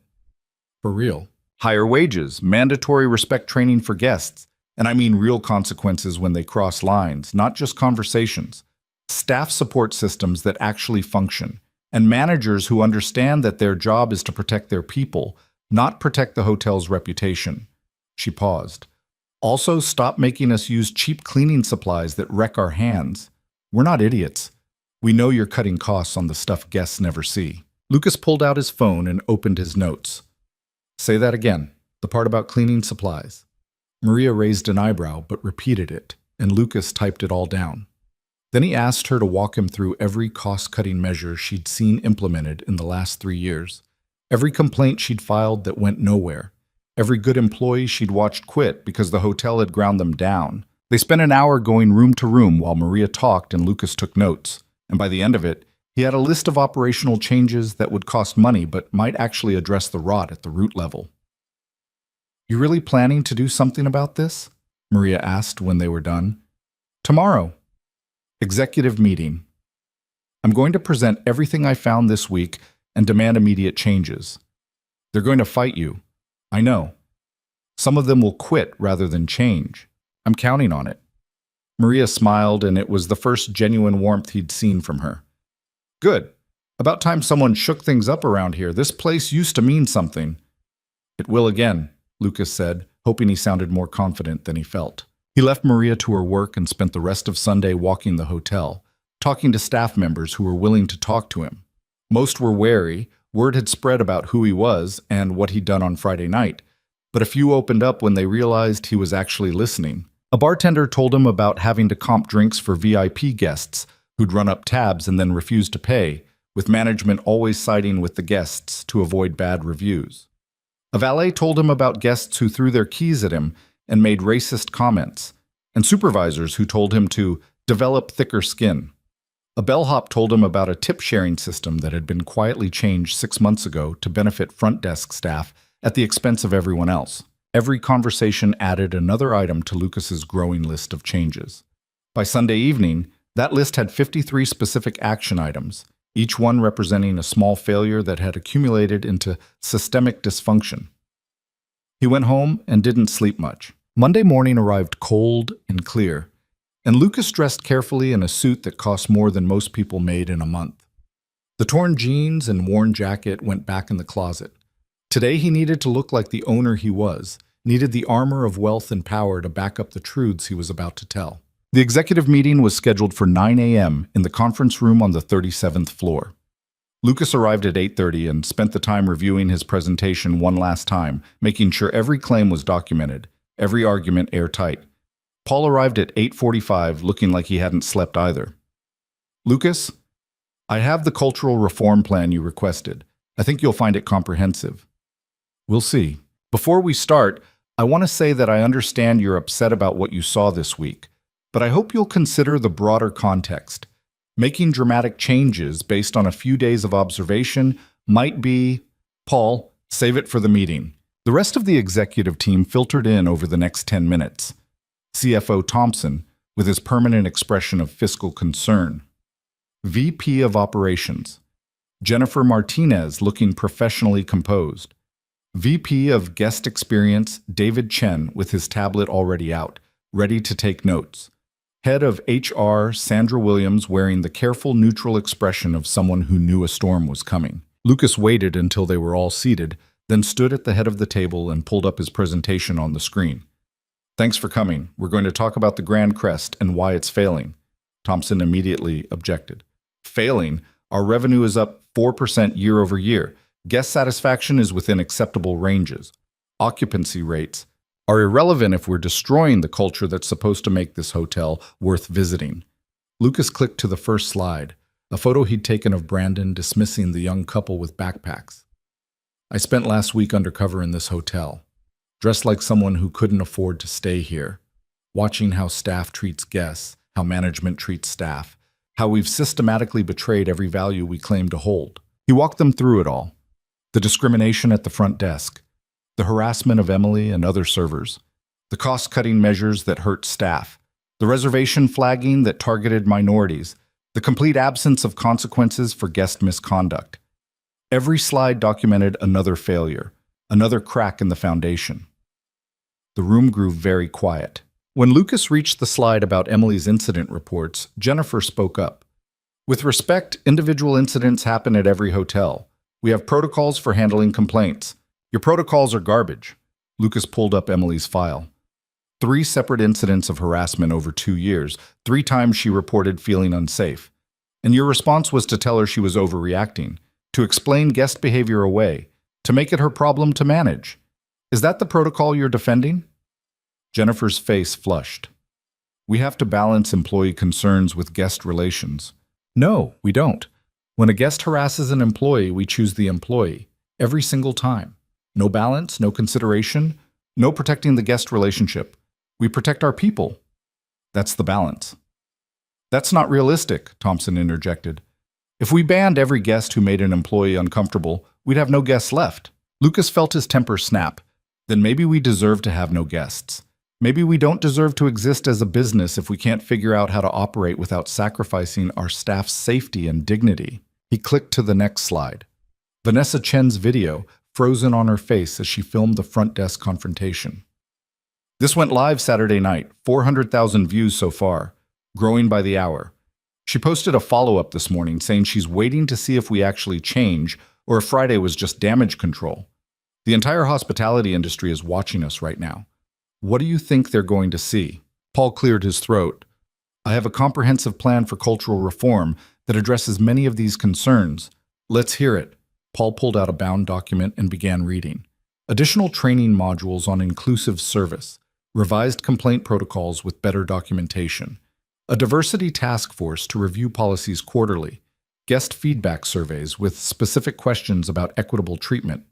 For real. Higher wages, mandatory respect training for guests, and I mean real consequences when they cross lines, not just conversations. Staff support systems that actually function, and managers who understand that their job is to protect their people, not protect the hotel's reputation. She paused. Also, stop making us use cheap cleaning supplies that wreck our hands. We're not idiots. We know you're cutting costs on the stuff guests never see. Lucas pulled out his phone and opened his notes. Say that again, the part about cleaning supplies. Maria raised an eyebrow but repeated it, and Lucas typed it all down. Then he asked her to walk him through every cost-cutting measure she'd seen implemented in the last 3 years, every complaint she'd filed that went nowhere, every good employee she'd watched quit because the hotel had ground them down. They spent an hour going room to room while Maria talked and Lucas took notes, and by the end of it, he had a list of operational changes that would cost money but might actually address the rot at the root level. You really planning to do something about this? Maria asked when they were done. Tomorrow. Executive meeting. I'm going to present everything I found this week and demand immediate changes. They're going to fight you. I know. Some of them will quit rather than change. I'm counting on it. Maria smiled, and it was the first genuine warmth he'd seen from her. Good. About time someone shook things up around here. This place used to mean something. It will again, Lucas said, hoping he sounded more confident than he felt. He left Maria to her work and spent the rest of Sunday walking the hotel, talking to staff members who were willing to talk to him. Most were wary. Word had spread about who he was and what he'd done on Friday night, but a few opened up when they realized he was actually listening. A bartender told him about having to comp drinks for VIP guests who'd run up tabs and then refuse to pay, with management always siding with the guests to avoid bad reviews. A valet told him about guests who threw their keys at him and made racist comments, and supervisors who told him to develop thicker skin. A bellhop told him about a tip-sharing system that had been quietly changed 6 months ago to benefit front desk staff at the expense of everyone else. Every conversation added another item to Lucas's growing list of changes. By Sunday evening, that list had 53 specific action items, each one representing a small failure that had accumulated into systemic dysfunction. He went home and didn't sleep much. Monday morning arrived cold and clear, and Lucas dressed carefully in a suit that cost more than most people made in a month. The torn jeans and worn jacket went back in the closet. Today he needed to look like the owner he was, needed the armor of wealth and power to back up the truths he was about to tell. The executive meeting was scheduled for 9 a.m. in the conference room on the 37th floor. Lucas arrived at 8:30 and spent the time reviewing his presentation one last time, making sure every claim was documented, every argument airtight. Paul arrived at 8:45, looking like he hadn't slept either. Lucas, I have the cultural reform plan you requested. I think you'll find it comprehensive. We'll see. Before we start, I want to say that I understand you're upset about what you saw this week, but I hope you'll consider the broader context. Making dramatic changes based on a few days of observation might be, Paul, save it for the meeting. The rest of the executive team filtered in over the next 10 minutes. CFO Thompson, with his permanent expression of fiscal concern. VP of Operations, Jennifer Martinez, looking professionally composed. VP of Guest Experience, David Chen, with his tablet already out, ready to take notes. Head of HR, Sandra Williams, wearing the careful, neutral expression of someone who knew a storm was coming. Lucas waited until they were all seated, then stood at the head of the table and pulled up his presentation on the screen. Thanks for coming. We're going to talk about the Grand Crest and why it's failing. Thompson immediately objected. Failing? Our revenue is up 4% year over year. Guest satisfaction is within acceptable ranges. Occupancy rates are irrelevant if we're destroying the culture that's supposed to make this hotel worth visiting. Lucas clicked to the first slide, a photo he'd taken of Brandon dismissing the young couple with backpacks. I spent last week undercover in this hotel, dressed like someone who couldn't afford to stay here, watching how staff treats guests, how management treats staff, how we've systematically betrayed every value we claim to hold. He walked them through it all. The discrimination at the front desk, the harassment of Emily and other servers, the cost-cutting measures that hurt staff, the reservation flagging that targeted minorities, the complete absence of consequences for guest misconduct. Every slide documented another failure, another crack in the foundation. The room grew very quiet. When Lucas reached the slide about Emily's incident reports, Jennifer spoke up. With respect, individual incidents happen at every hotel. We have protocols for handling complaints. Your protocols are garbage. Lucas pulled up Emily's file. 3 separate incidents of harassment over 2 years. 3 times she reported feeling unsafe. And your response was to tell her she was overreacting, to explain guest behavior away, to make it her problem to manage. Is that the protocol you're defending? Jennifer's face flushed. We have to balance employee concerns with guest relations. No, we don't. When a guest harasses an employee, we choose the employee. Every single time. No balance, no consideration, no protecting the guest relationship. We protect our people. That's the balance. That's not realistic, Thompson interjected. If we banned every guest who made an employee uncomfortable, we'd have no guests left. Lucas felt his temper snap. Then maybe we deserve to have no guests. Maybe we don't deserve to exist as a business if we can't figure out how to operate without sacrificing our staff's safety and dignity. He clicked to the next slide. Vanessa Chen's video, frozen on her face as she filmed the front desk confrontation. This went live Saturday night, 400,000 views so far, growing by the hour. She posted a follow-up this morning saying she's waiting to see if we actually change or if Friday was just damage control. The entire hospitality industry is watching us right now. What do you think they're going to see? Paul cleared his throat. I have a comprehensive plan for cultural reform that addresses many of these concerns. Let's hear it. Paul pulled out a bound document and began reading. Additional training modules on inclusive service, revised complaint protocols with better documentation, a diversity task force to review policies quarterly, guest feedback surveys with specific questions about equitable treatment,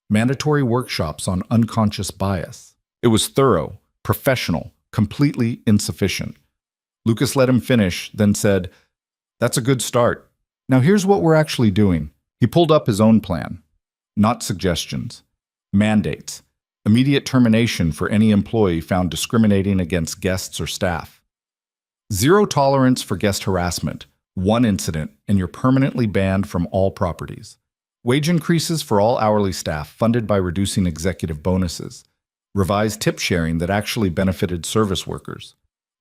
mandatory workshops on unconscious bias. It was thorough, professional, completely insufficient. Lucas let him finish, then said, That's a good start. Now here's what we're actually doing. He pulled up his own plan. Not suggestions. Mandates. Immediate termination for any employee found discriminating against guests or staff. 0 tolerance for guest harassment. 1 incident, and you're permanently banned from all properties. Wage increases for all hourly staff funded by reducing executive bonuses. Revised tip sharing that actually benefited service workers.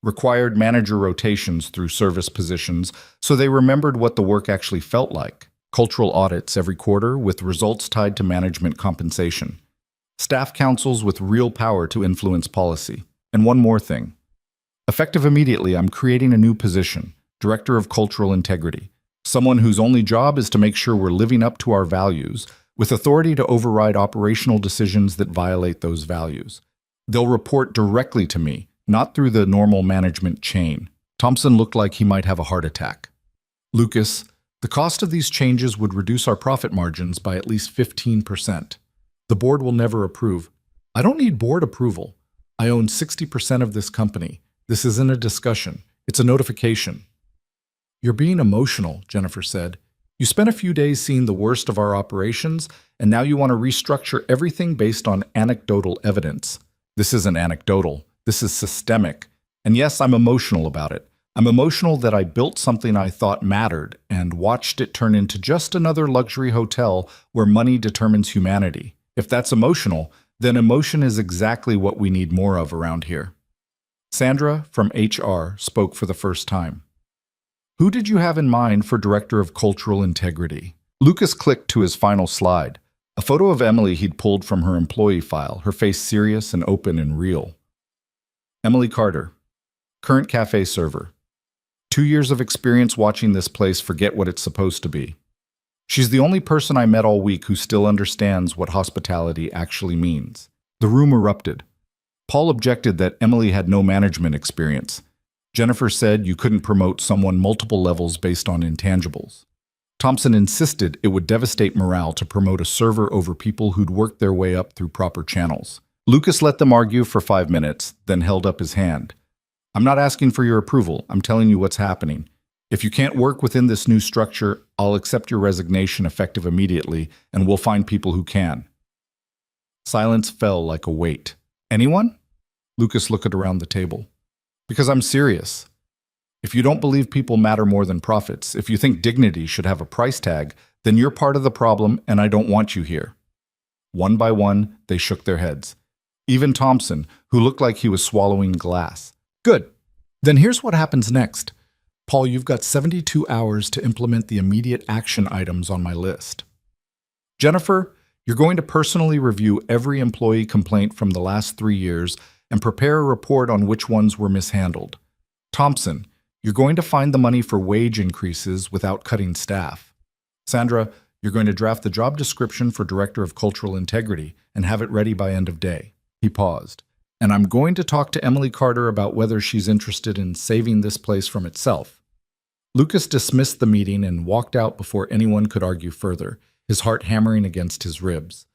Required manager rotations through service positions so they remembered what the work actually felt like. Cultural audits every quarter with results tied to management compensation. Staff councils with real power to influence policy. And one more thing. Effective immediately, I'm creating a new position, Director of Cultural Integrity. Someone whose only job is to make sure we're living up to our values, with authority to override operational decisions that violate those values. They'll report directly to me, not through the normal management chain. Thompson looked like he might have a heart attack. Lucas, the cost of these changes would reduce our profit margins by at least 15%. The board will never approve. I don't need board approval. I own 60% of this company. This isn't a discussion. It's a notification. You're being emotional, Jennifer said. You spent a few days seeing the worst of our operations, and now you want to restructure everything based on anecdotal evidence. This isn't anecdotal. This is systemic. And yes, I'm emotional about it. I'm emotional that I built something I thought mattered and watched it turn into just another luxury hotel where money determines humanity. If that's emotional, then emotion is exactly what we need more of around here. Sandra from HR spoke for the first time. Who did you have in mind for Director of Cultural Integrity? Lucas clicked to his final slide, a photo of Emily he'd pulled from her employee file, her face serious and open and real. Emily Carter, current cafe server. 2 years of experience watching this place forget what it's supposed to be. She's the only person I met all week who still understands what hospitality actually means. The room erupted. Paul objected that Emily had no management experience. Jennifer said you couldn't promote someone multiple levels based on intangibles. Thompson insisted it would devastate morale to promote a server over people who'd worked their way up through proper channels. Lucas let them argue for 5 minutes, then held up his hand. I'm not asking for your approval. I'm telling you what's happening. If you can't work within this new structure, I'll accept your resignation effective immediately, and we'll find people who can. Silence fell like a weight. Anyone? Lucas looked around the table. Because I'm serious. If you don't believe people matter more than profits, if you think dignity should have a price tag, then you're part of the problem and I don't want you here. One by one, they shook their heads. Even Thompson, who looked like he was swallowing glass. Good. Then here's what happens next. Paul, you've got 72 hours to implement the immediate action items on my list. Jennifer, you're going to personally review every employee complaint from the last 3 years and prepare a report on which ones were mishandled. Thompson, you're going to find the money for wage increases without cutting staff. Sandra, you're going to draft the job description for Director of Cultural Integrity and have it ready by end of day. He paused. And I'm going to talk to Emily Carter about whether she's interested in saving this place from itself. Lucas dismissed the meeting and walked out before anyone could argue further, his heart hammering against his ribs.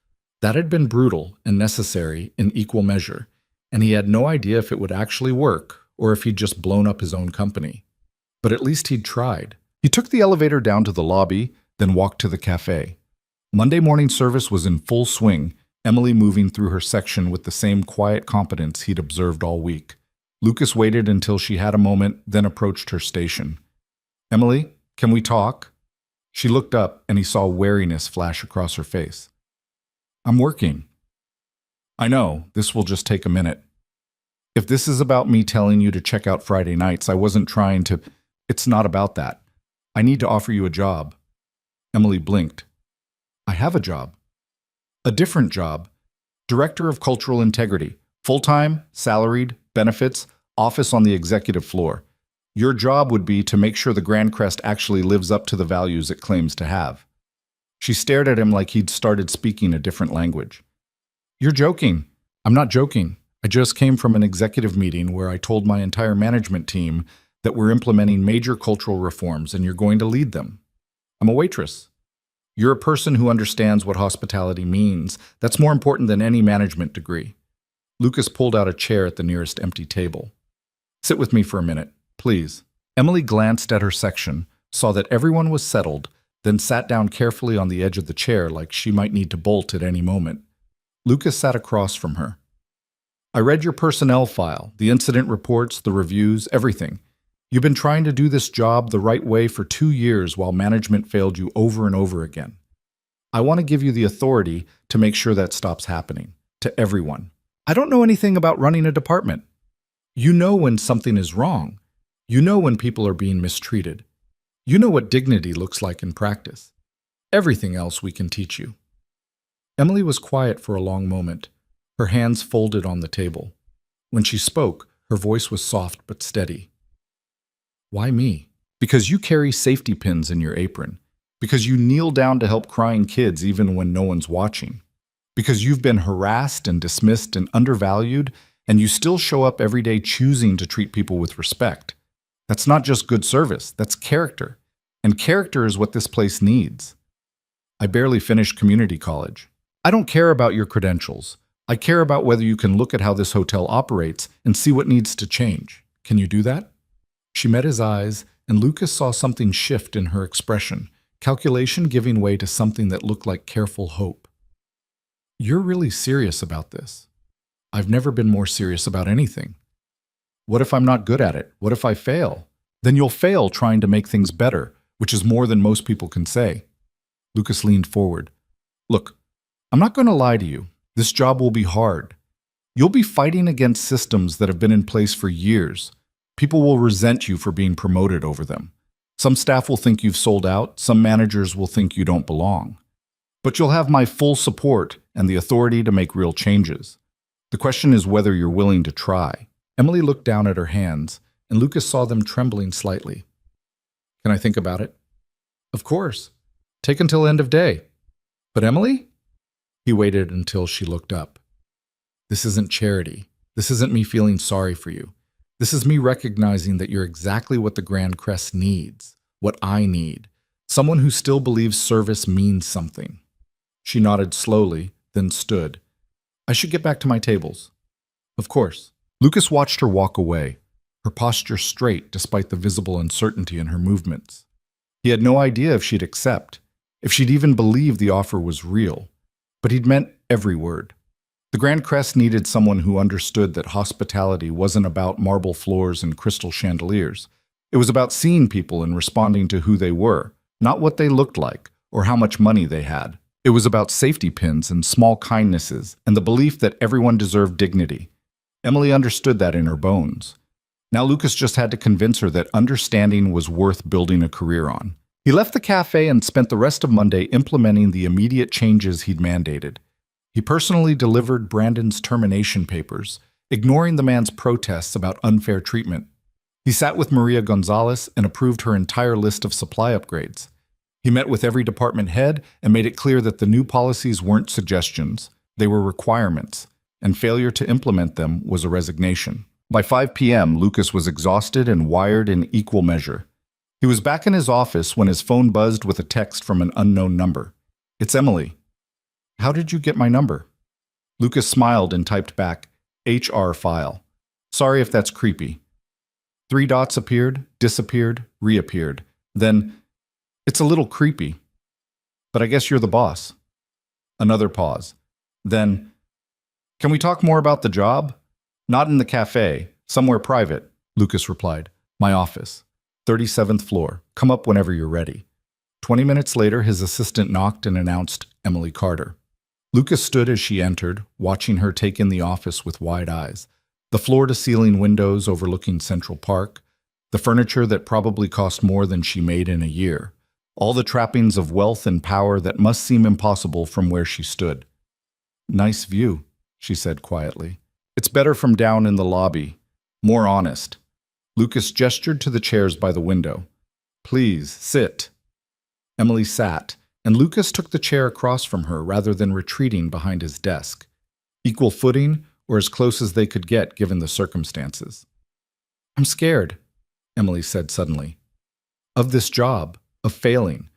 That had been brutal and necessary in equal measure, and he had no idea if it would actually work or if he'd just blown up his own company. But at least he'd tried. He took the elevator down to the lobby, then walked to the cafe. Monday morning service was in full swing, Emily moving through her section with the same quiet competence he'd observed all week. Lucas waited until she had a moment, then approached her station. Emily, can we talk? She looked up, and he saw wariness flash across her face. I'm working. I know, this will just take a minute. If this is about me telling you to check out Friday nights, I wasn't trying to... It's not about that. I need to offer you a job. Emily blinked. I have a job. A different job. Director of Cultural Integrity. Full-time, salaried, benefits, office on the executive floor. Your job would be to make sure the Grand Crest actually lives up to the values it claims to have. She stared at him like he'd started speaking a different language. You're joking. I'm not joking. I just came from an executive meeting where I told my entire management team that we're implementing major cultural reforms and you're going to lead them. I'm a waitress. You're a person who understands what hospitality means. That's more important than any management degree. Lucas pulled out a chair at the nearest empty table. Sit with me for a minute, please. Emily glanced at her section, saw that everyone was settled, then sat down carefully on the edge of the chair like she might need to bolt at any moment. Lucas sat across from her. I read your personnel file, the incident reports, the reviews, everything. You've been trying to do this job the right way for 2 years while management failed you over and over again. I want to give you the authority to make sure that stops happening, to everyone. I don't know anything about running a department. You know when something is wrong. You know when people are being mistreated. You know what dignity looks like in practice. Everything else we can teach you. Emily was quiet for a long moment, her hands folded on the table. When she spoke, her voice was soft but steady. Why me? Because you carry safety pins in your apron. Because you kneel down to help crying kids even when no one's watching. Because you've been harassed and dismissed and undervalued, and you still show up every day choosing to treat people with respect. That's not just good service, that's character. And character is what this place needs. I barely finished community college. I don't care about your credentials. I care about whether you can look at how this hotel operates and see what needs to change. Can you do that? She met his eyes, and Lucas saw something shift in her expression, calculation giving way to something that looked like careful hope. You're really serious about this. I've never been more serious about anything. What if I'm not good at it? What if I fail? Then you'll fail trying to make things better, which is more than most people can say. Lucas leaned forward. Look, I'm not going to lie to you. This job will be hard. You'll be fighting against systems that have been in place for years. People will resent you for being promoted over them. Some staff will think you've sold out. Some managers will think you don't belong. But you'll have my full support and the authority to make real changes. The question is whether you're willing to try. Emily looked down at her hands, and Lucas saw them trembling slightly. Can I think about it? Of course. Take until end of day. But Emily? He waited until she looked up. This isn't charity. This isn't me feeling sorry for you. This is me recognizing that you're exactly what the Grand Crest needs, what I need. Someone who still believes service means something. She nodded slowly, then stood. I should get back to my tables. Of course. Lucas watched her walk away, her posture straight despite the visible uncertainty in her movements. He had no idea if she'd accept, if she'd even believe the offer was real, but he'd meant every word. The Grand Crest needed someone who understood that hospitality wasn't about marble floors and crystal chandeliers. It was about seeing people and responding to who they were, not what they looked like or how much money they had. It was about safety pins and small kindnesses and the belief that everyone deserved dignity. Emily understood that in her bones. Now Lucas just had to convince her that understanding was worth building a career on. He left the cafe and spent the rest of Monday implementing the immediate changes he'd mandated. He personally delivered Brandon's termination papers, ignoring the man's protests about unfair treatment. He sat with Maria Gonzalez and approved her entire list of supply upgrades. He met with every department head and made it clear that the new policies weren't suggestions, they were requirements, and failure to implement them was a resignation. By 5 p.m., Lucas was exhausted and wired in equal measure. He was back in his office when his phone buzzed with a text from an unknown number. It's Emily. How did you get my number? Lucas smiled and typed back, HR file. Sorry if that's creepy. 3 dots appeared, disappeared, reappeared. Then, it's a little creepy. But I guess you're the boss. Another pause. Then, can we talk more about the job? Not in the cafe, somewhere private, Lucas replied. My office. 37th floor. Come up whenever you're ready. 20 minutes later, his assistant knocked and announced Emily Carter. Lucas stood as she entered, watching her take in the office with wide eyes. The floor-to-ceiling windows overlooking Central Park, the furniture that probably cost more than she made in a year, all the trappings of wealth and power that must seem impossible from where she stood. Nice view, she said quietly. It's better from down in the lobby. More honest. Lucas gestured to the chairs by the window. Please, sit. Emily sat, and Lucas took the chair across from her rather than retreating behind his desk. Equal footing, or as close as they could get given the circumstances. I'm scared, Emily said suddenly. Of this job, of failing,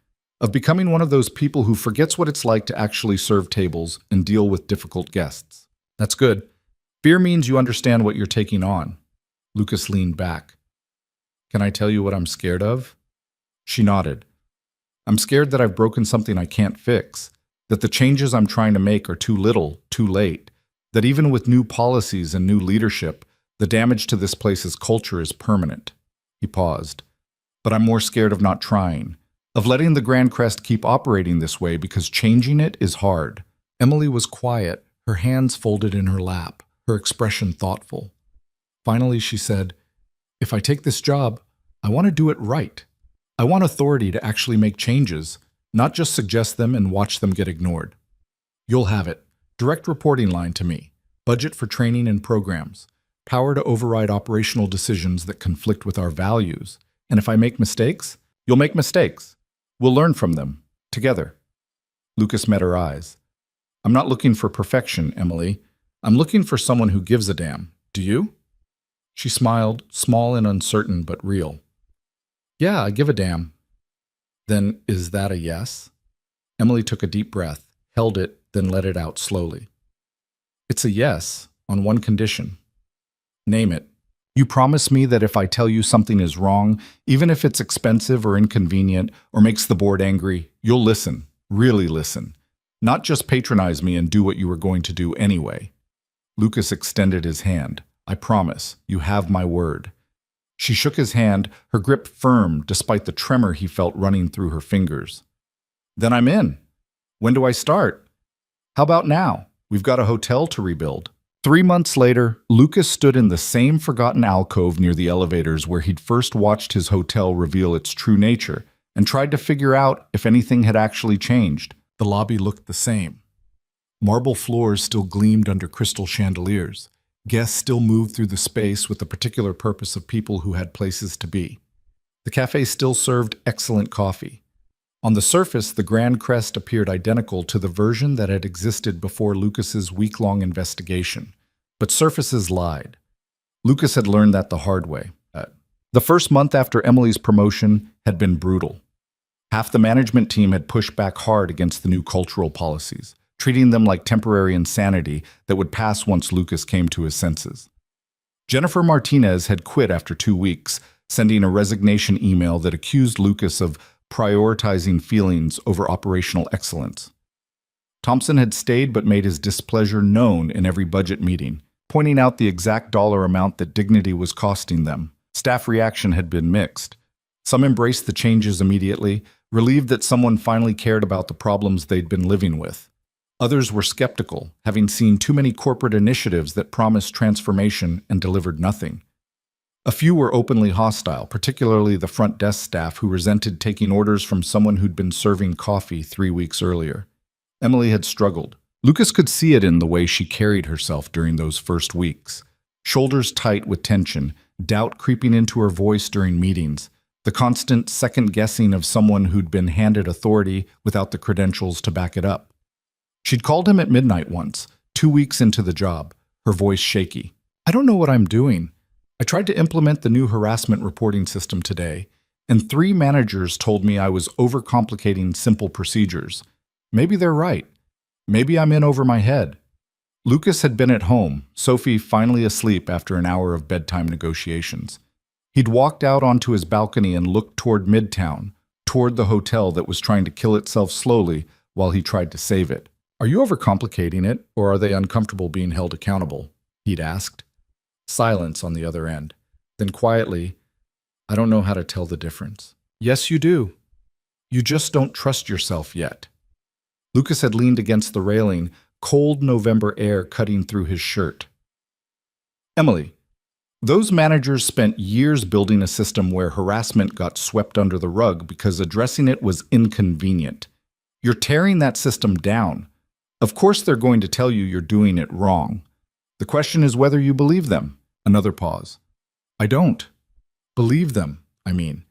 of becoming one of those people who forgets what it's like to actually serve tables and deal with difficult guests. That's good. Fear means you understand what you're taking on. Lucas leaned back. Can I tell you what I'm scared of? She nodded. I'm scared that I've broken something I can't fix, that the changes I'm trying to make are too little, too late, that even with new policies and new leadership, the damage to this place's culture is permanent. He paused. But I'm more scared of not trying, of letting the Grand Crest keep operating this way because changing it is hard. Emily was quiet, her hands folded in her lap, her expression thoughtful. Finally, she said, If I take this job, I want to do it right. I want authority to actually make changes, not just suggest them and watch them get ignored. You'll have it. Direct reporting line to me. Budget for training and programs. Power to override operational decisions that conflict with our values. And if I make mistakes, you'll make mistakes. We'll learn from them. Together. Lucas met her eyes. I'm not looking for perfection, Emily. I'm looking for someone who gives a damn. Do you? She smiled, small and uncertain but real. Yeah, I give a damn. Then is that a yes? Emily took a deep breath, held it, then let it out slowly. It's a yes, on one condition. Name it. You promise me that if I tell you something is wrong, even if it's expensive or inconvenient or makes the board angry, you'll listen, really listen. Not just patronize me and do what you were going to do anyway. Lucas extended his hand. I promise, you have my word. She shook his hand, her grip firm despite the tremor he felt running through her fingers. Then I'm in. When do I start? How about now? We've got a hotel to rebuild. 3 months later, Lucas stood in the same forgotten alcove near the elevators where he'd first watched his hotel reveal its true nature and tried to figure out if anything had actually changed. The lobby looked the same. Marble floors still gleamed under crystal chandeliers. Guests still moved through the space with the particular purpose of people who had places to be. The cafe still served excellent coffee. On the surface, the Grand Crest appeared identical to the version that had existed before Lucas's week-long investigation. But surfaces lied. Lucas had learned that the hard way. The first month after Emily's promotion had been brutal. Half the management team had pushed back hard against the new cultural policies, treating them like temporary insanity that would pass once Lucas came to his senses. Jennifer Martinez had quit after 2 weeks, sending a resignation email that accused Lucas of prioritizing feelings over operational excellence. Thompson had stayed but made his displeasure known in every budget meeting, pointing out the exact dollar amount that dignity was costing them. Staff reaction had been mixed. Some embraced the changes immediately, relieved that someone finally cared about the problems they'd been living with. Others were skeptical, having seen too many corporate initiatives that promised transformation and delivered nothing. A few were openly hostile, particularly the front desk staff who resented taking orders from someone who'd been serving coffee 3 weeks earlier. Emily had struggled. Lucas could see it in the way she carried herself during those first weeks. Shoulders tight with tension, doubt creeping into her voice during meetings, the constant second-guessing of someone who'd been handed authority without the credentials to back it up. She'd called him at midnight once, 2 weeks into the job, her voice shaky. I don't know what I'm doing. I tried to implement the new harassment reporting system today, and 3 managers told me I was overcomplicating simple procedures. Maybe they're right. Maybe I'm in over my head. Lucas had been at home, Sophie finally asleep after an hour of bedtime negotiations. He'd walked out onto his balcony and looked toward Midtown, toward the hotel that was trying to kill itself slowly while he tried to save it. Are you overcomplicating it, or are they uncomfortable being held accountable? He'd asked. Silence on the other end. Then quietly, I don't know how to tell the difference. Yes, you do. You just don't trust yourself yet. Lucas had leaned against the railing, cold November air cutting through his shirt. Emily, those managers spent years building a system where harassment got swept under the rug because addressing it was inconvenient. You're tearing that system down. Of course they're going to tell you you're doing it wrong. The question is whether you believe them. Another pause. I don't. Believe them, I mean.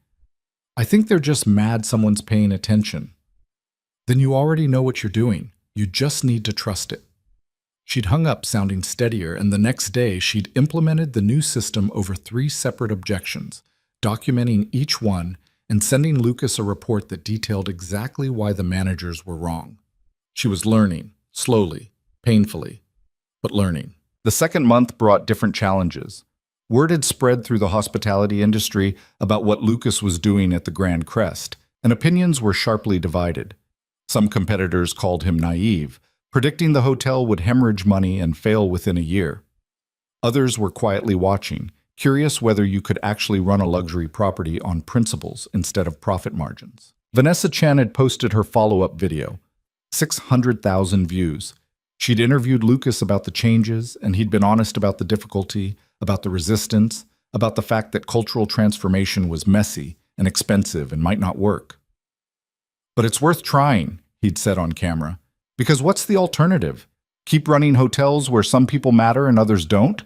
I think they're just mad someone's paying attention. Then you already know what you're doing. You just need to trust it. She'd hung up sounding steadier, and the next day she'd implemented the new system over 3 separate objections, documenting each one and sending Lucas a report that detailed exactly why the managers were wrong. She was learning, slowly, painfully, but learning. The second month brought different challenges. Word had spread through the hospitality industry about what Lucas was doing at the Grand Crest, and opinions were sharply divided. Some competitors called him naive, predicting the hotel would hemorrhage money and fail within a year. Others were quietly watching, curious whether you could actually run a luxury property on principles instead of profit margins. Vanessa Chen had posted her follow-up video. 600,000 views. She'd interviewed Lucas about the changes, and he'd been honest about the difficulty, about the resistance, about the fact that cultural transformation was messy and expensive and might not work. But it's worth trying, he'd said on camera, because what's the alternative? Keep running hotels where some people matter and others don't?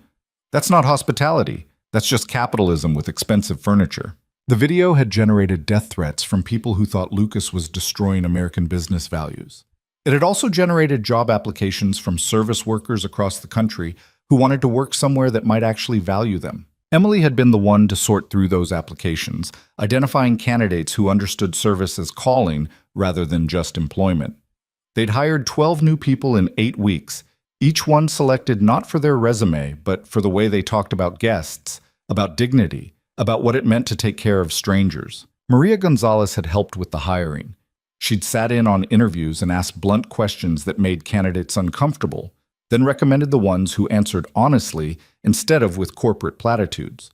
That's not hospitality. That's just capitalism with expensive furniture. The video had generated death threats from people who thought Lucas was destroying American business values. It had also generated job applications from service workers across the country who wanted to work somewhere that might actually value them. Emily had been the one to sort through those applications, identifying candidates who understood service as calling rather than just employment. They'd hired 12 new people in 8 weeks, each one selected not for their resume, but for the way they talked about guests, about dignity, about what it meant to take care of strangers. Maria Gonzalez had helped with the hiring. She'd sat in on interviews and asked blunt questions that made candidates uncomfortable, then recommended the ones who answered honestly instead of with corporate platitudes.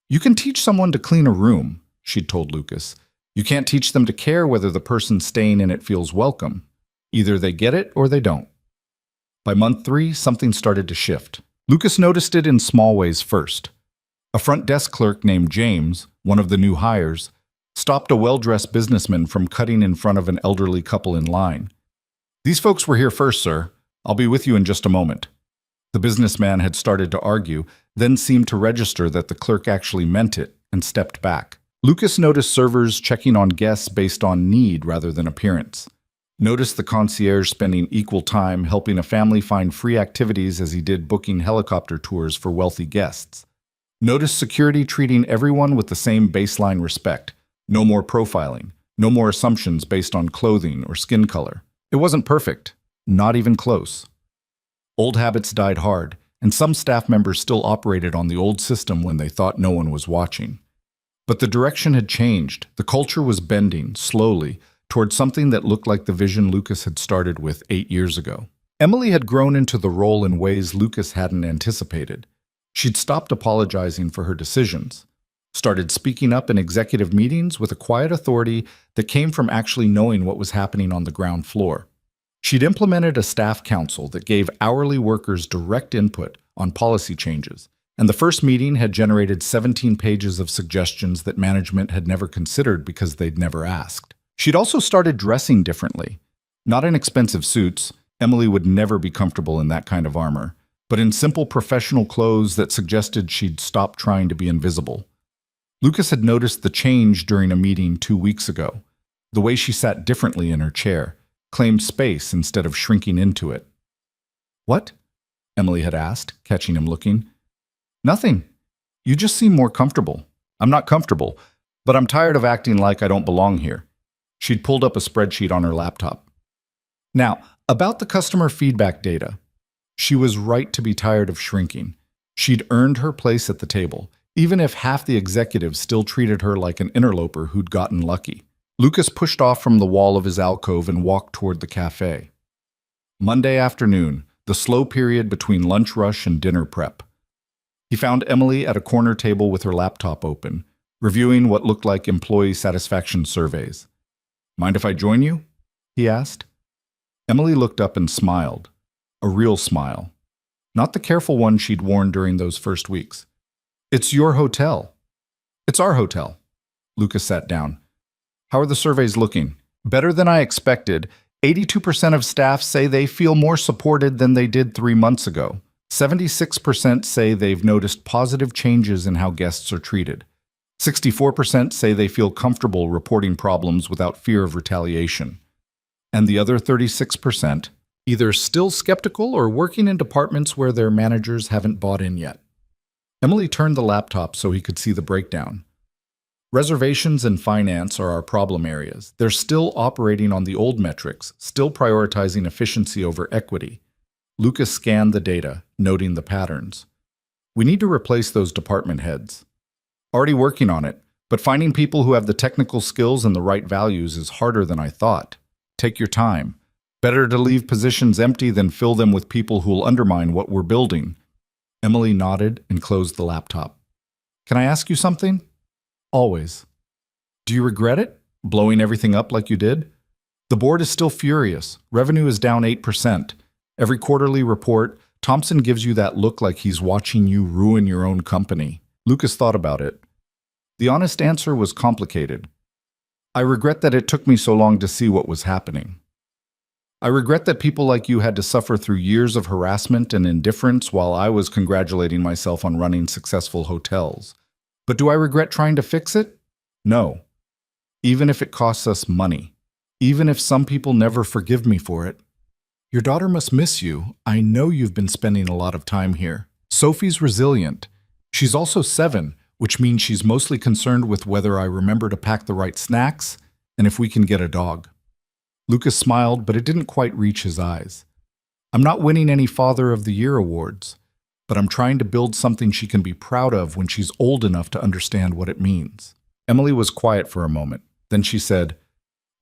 You can teach someone to clean a room, she'd told Lucas. You can't teach them to care whether the person staying in it feels welcome. Either they get it or they don't. By month 3, something started to shift. Lucas noticed it in small ways first. A front desk clerk named James, one of the new hires, stopped a well-dressed businessman from cutting in front of an elderly couple in line. "These folks were here first, sir. I'll be with you in just a moment." The businessman had started to argue, then seemed to register that the clerk actually meant it, and stepped back. Lucas noticed servers checking on guests based on need rather than appearance. Noticed the concierge spending equal time helping a family find free activities as he did booking helicopter tours for wealthy guests. Noticed security treating everyone with the same baseline respect. No more profiling, no more assumptions based on clothing or skin color. It wasn't perfect, not even close. Old habits died hard, and some staff members still operated on the old system when they thought no one was watching. But the direction had changed. The culture was bending, slowly, toward something that looked like the vision Lucas had started with 8 years ago. Emily had grown into the role in ways Lucas hadn't anticipated. She'd stopped apologizing for her decisions, started speaking up in executive meetings with a quiet authority that came from actually knowing what was happening on the ground floor. She'd implemented a staff council that gave hourly workers direct input on policy changes, and the first meeting had generated 17 pages of suggestions that management had never considered because they'd never asked. She'd also started dressing differently. Not in expensive suits, Emily would never be comfortable in that kind of armor, but in simple professional clothes that suggested she'd stop trying to be invisible. Lucas had noticed the change during a meeting 2 weeks ago. The way she sat differently in her chair, claimed space instead of shrinking into it. "What?" Emily had asked, catching him looking. "Nothing. You just seem more comfortable." "I'm not comfortable, but I'm tired of acting like I don't belong here." She'd pulled up a spreadsheet on her laptop. Now, about the customer feedback data. She was right to be tired of shrinking. She'd earned her place at the table, even if half the executives still treated her like an interloper who'd gotten lucky. Lucas pushed off from the wall of his alcove and walked toward the cafe. Monday afternoon, the slow period between lunch rush and dinner prep. He found Emily at a corner table with her laptop open, reviewing what looked like employee satisfaction surveys. "Mind if I join you?" he asked. Emily looked up and smiled. A real smile. Not the careful one she'd worn during those first weeks. "It's your hotel." "It's our hotel." Lucas sat down. "How are the surveys looking?" "Better than I expected. 82% of staff say they feel more supported than they did 3 months ago. 76% say they've noticed positive changes in how guests are treated. 64% say they feel comfortable reporting problems without fear of retaliation. And the other 36%, either still skeptical or working in departments where their managers haven't bought in yet." Emily turned the laptop so he could see the breakdown. "Reservations and finance are our problem areas. They're still operating on the old metrics, still prioritizing efficiency over equity." Lucas scanned the data, noting the patterns. "We need to replace those department heads." "Already working on it, but finding people who have the technical skills and the right values is harder than I thought. Take your time. Better to leave positions empty than fill them with people who'll undermine what we're building." Emily nodded and closed the laptop. "Can I ask you something?" "Always." "Do you regret it? Blowing everything up like you did?" "The board is still furious. Revenue is down 8%. Every quarterly report, Thompson gives you that look like he's watching you ruin your own company." Lucas thought about it. The honest answer was complicated. "I regret that it took me so long to see what was happening. I regret that people like you had to suffer through years of harassment and indifference while I was congratulating myself on running successful hotels. But do I regret trying to fix it? No. Even if it costs us money. Even if some people never forgive me for it. Your daughter must miss you. I know you've been spending a lot of time here. Sophie's resilient. She's also 7, which means she's mostly concerned with whether I remember to pack the right snacks and if we can get a dog." Lucas smiled, but it didn't quite reach his eyes. "I'm not winning any Father of the Year awards. but I'm trying to build something she can be proud of when she's old enough to understand what it means." Emily was quiet for a moment. Then she said,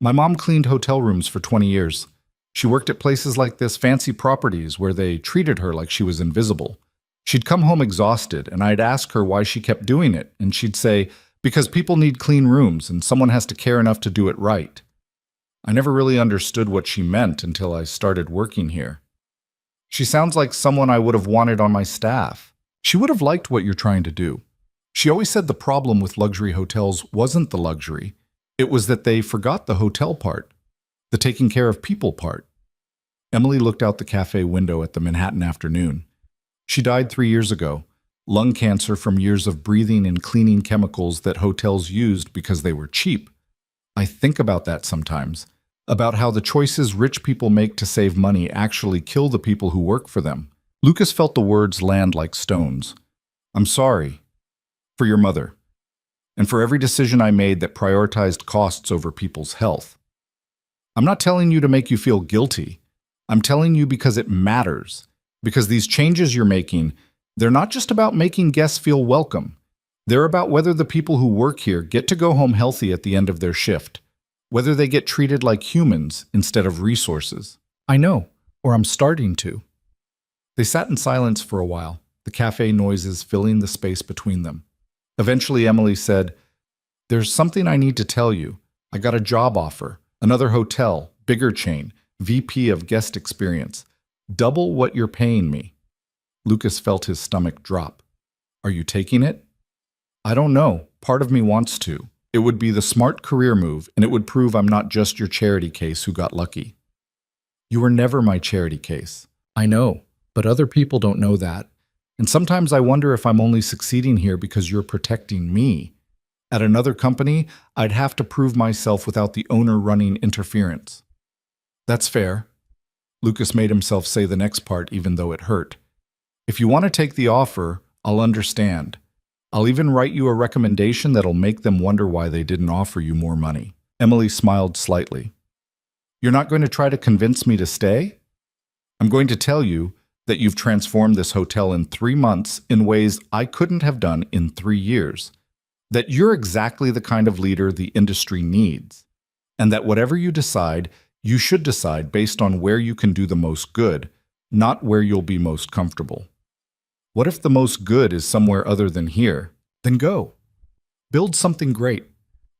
"My mom cleaned hotel rooms for 20 years. She worked at places like this, fancy properties where they treated her like she was invisible. She'd come home exhausted, and I'd ask her why she kept doing it, and she'd say, because people need clean rooms and someone has to care enough to do it right. I never really understood what she meant until I started working here. She sounds like someone I would have wanted on my staff. She would have liked what you're trying to do. She always said the problem with luxury hotels wasn't the luxury. It was that they forgot the hotel part, the taking care of people part." Emily looked out the cafe window at the Manhattan afternoon. She died 3 years ago, lung cancer from years of breathing and cleaning chemicals that hotels used because they were cheap. I think about that sometimes, about how the choices rich people make to save money actually kill the people who work for them. Lucas felt the words land like stones. "I'm sorry for your mother, and for every decision I made that prioritized costs over people's health. I'm not telling you to make you feel guilty. I'm telling you because it matters. Because these changes you're making, they're not just about making guests feel welcome. They're about whether the people who work here get to go home healthy at the end of their shift, whether they get treated like humans instead of resources." "I know, or I'm starting to." They sat in silence for a while, the cafe noises filling the space between them. Eventually, Emily said, "There's something I need to tell you. I got a job offer, another hotel, bigger chain, VP of guest experience. Double what you're paying me." Lucas felt his stomach drop. "Are you taking it?" "I don't know. Part of me wants to. It would be the smart career move, and it would prove I'm not just your charity case who got lucky." "You were never my charity case." "I know, but other people don't know that. And sometimes I wonder if I'm only succeeding here because you're protecting me. At another company, I'd have to prove myself without the owner running interference." "That's fair." Lucas made himself say the next part even though it hurt. "If you want to take the offer, I'll understand. I'll even write you a recommendation that'll make them wonder why they didn't offer you more money." Emily smiled slightly. "You're not going to try to convince me to stay? I'm going to tell you that you've transformed this hotel in 3 months in ways I couldn't have done in 3 years. That you're exactly the kind of leader the industry needs. And that whatever you decide, you should decide based on where you can do the most good, not where you'll be most comfortable. What if the most good is somewhere other than here? Then go. Build something great.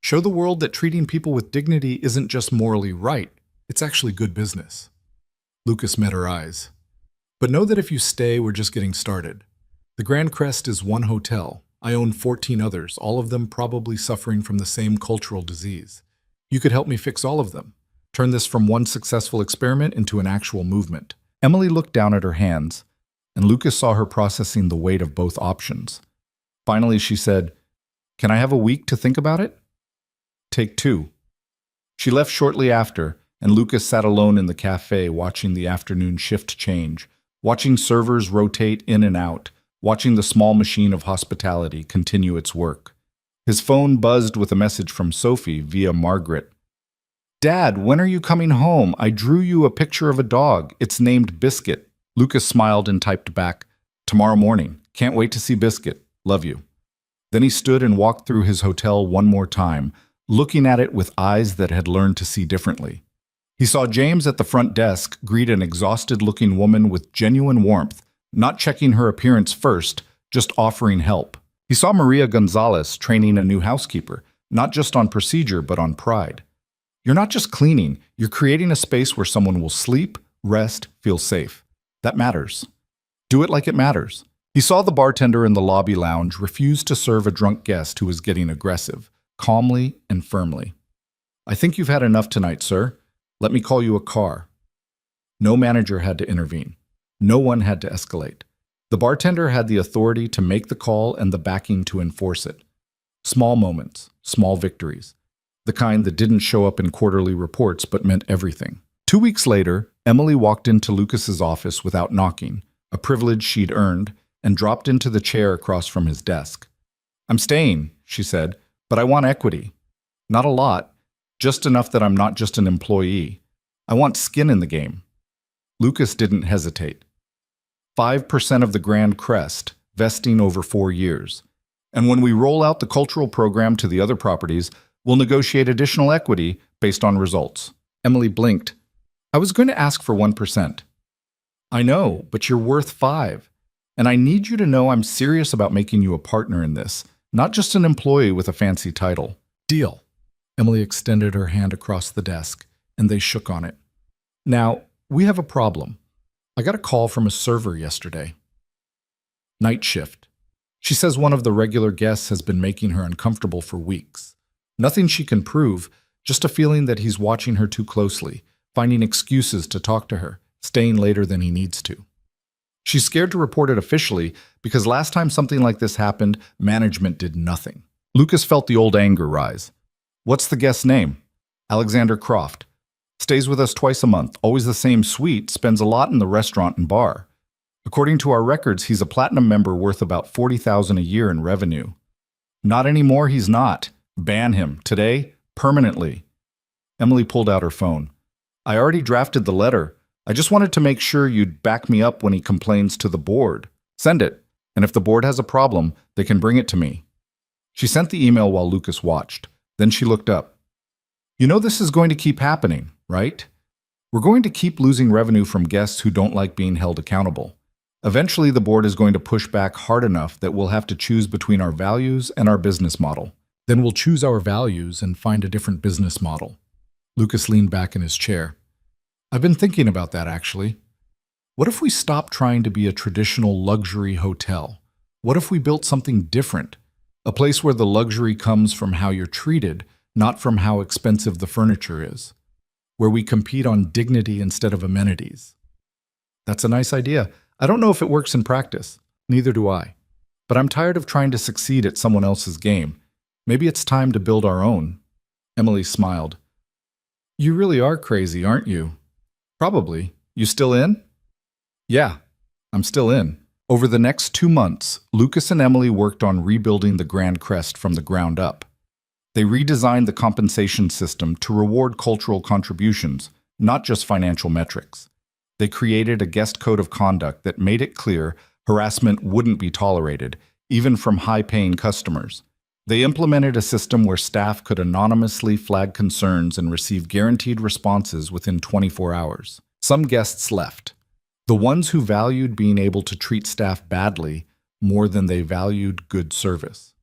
Show the world that treating people with dignity isn't just morally right, it's actually good business." Lucas met her eyes. "But know that if you stay, we're just getting started. The Grand Crest is one hotel. I own 14 others, all of them probably suffering from the same cultural disease. You could help me fix all of them. Turn this from one successful experiment into an actual movement." Emily looked down at her hands, and Lucas saw her processing the weight of both options. Finally, she said, "Can I have a week to think about it?" "Take 2. She left shortly after, and Lucas sat alone in the cafe watching the afternoon shift change, watching servers rotate in and out, watching the small machine of hospitality continue its work. His phone buzzed with a message from Sophie via Margaret. "Dad, when are you coming home? I drew you a picture of a dog. It's named Biscuit." Lucas smiled and typed back, "Tomorrow morning. Can't wait to see Biscuit. Love you." Then he stood and walked through his hotel one more time, looking at it with eyes that had learned to see differently. He saw James at the front desk greet an exhausted-looking woman with genuine warmth, not checking her appearance first, just offering help. He saw Maria Gonzalez training a new housekeeper, not just on procedure but on pride. You're not just cleaning, you're creating a space where someone will sleep, rest, feel safe. That matters. Do it like it matters. He saw the bartender in the lobby lounge refuse to serve a drunk guest who was getting aggressive, calmly and firmly. "I think you've had enough tonight, sir. Let me call you a car." No manager had to intervene. No one had to escalate. The bartender had the authority to make the call and the backing to enforce it. Small moments, small victories. The kind that didn't show up in quarterly reports but meant everything. 2 weeks later, Emily walked into Lucas's office without knocking, a privilege she'd earned, and dropped into the chair across from his desk. "I'm staying," she said, "but I want equity. Not a lot, just enough that I'm not just an employee. I want skin in the game." Lucas didn't hesitate. 5% of the Grand Crest, vesting over 4 years. And when we roll out the cultural program to the other properties, we'll negotiate additional equity based on results." Emily blinked. "I was going to ask for 1%. "I know, but you're worth 5. And I need you to know I'm serious about making you a partner in this, not just an employee with a fancy title." "Deal." Emily extended her hand across the desk, and they shook on it. "Now, we have a problem. I got a call from a server yesterday. Night shift. She says one of the regular guests has been making her uncomfortable for weeks. Nothing she can prove, just a feeling that he's watching her too closely, finding excuses to talk to her, staying later than he needs to. She's scared to report it officially because last time something like this happened, management did nothing." Lucas felt the old anger rise. "What's the guest's name?" "Alexander Croft. Stays with us twice a month, always the same suite, spends a lot in the restaurant and bar. According to our records, he's a platinum member worth about $40,000 a year in revenue." "Not anymore, he's not. Ban him. Today, permanently." Emily pulled out her phone. "I already drafted the letter. I just wanted to make sure you'd back me up when he complains to the board. Send it, and if the board has a problem, they can bring it to me." She sent the email while Lucas watched. Then she looked up. "You know this is going to keep happening, right? We're going to keep losing revenue from guests who don't like being held accountable. Eventually, the board is going to push back hard enough that we'll have to choose between our values and our business model. Then we'll choose our values and find a different business model." Lucas leaned back in his chair. "I've been thinking about that, actually. What if we stopped trying to be a traditional luxury hotel? What if we built something different? A place where the luxury comes from how you're treated, not from how expensive the furniture is. Where we compete on dignity instead of amenities." "That's a nice idea. I don't know if it works in practice. Neither do I. But I'm tired of trying to succeed at someone else's game. Maybe it's time to build our own." Emily smiled. "You really are crazy, aren't you?" "Probably. You still in?" "Yeah, I'm still in." Over the next 2 months, Lucas and Emily worked on rebuilding the Grand Crest from the ground up. They redesigned the compensation system to reward cultural contributions, not just financial metrics. They created a guest code of conduct that made it clear harassment wouldn't be tolerated, even from high-paying customers. They implemented a system where staff could anonymously flag concerns and receive guaranteed responses within 24 hours. Some guests left. The ones who valued being able to treat staff badly more than they valued good service.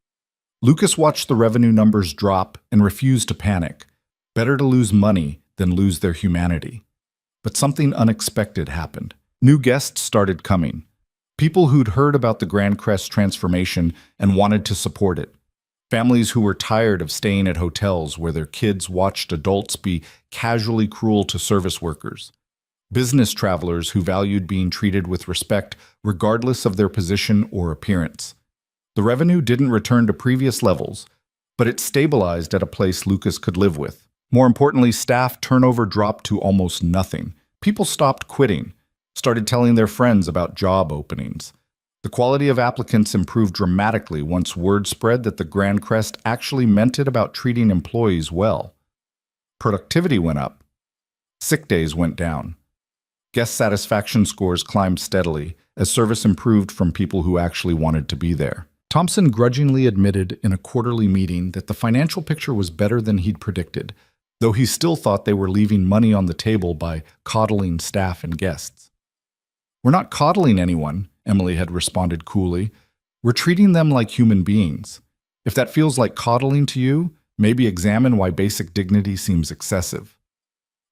Lucas watched the revenue numbers drop and refused to panic. Better to lose money than lose their humanity. But something unexpected happened. New guests started coming. People who'd heard about the Grand Crest transformation and wanted to support it. Families who were tired of staying at hotels where their kids watched adults be casually cruel to service workers. Business travelers who valued being treated with respect regardless of their position or appearance. The revenue didn't return to previous levels, but it stabilized at a place Lucas could live with. More importantly, staff turnover dropped to almost nothing. People stopped quitting, started telling their friends about job openings. The quality of applicants improved dramatically once word spread that the Grand Crest actually meant it about treating employees well. Productivity went up. Sick days went down. Guest satisfaction scores climbed steadily as service improved from people who actually wanted to be there. Thompson grudgingly admitted in a quarterly meeting that the financial picture was better than he'd predicted, though he still thought they were leaving money on the table by coddling staff and guests. "We're not coddling anyone," Emily had responded coolly. "We're treating them like human beings. If that feels like coddling to you, maybe examine why basic dignity seems excessive."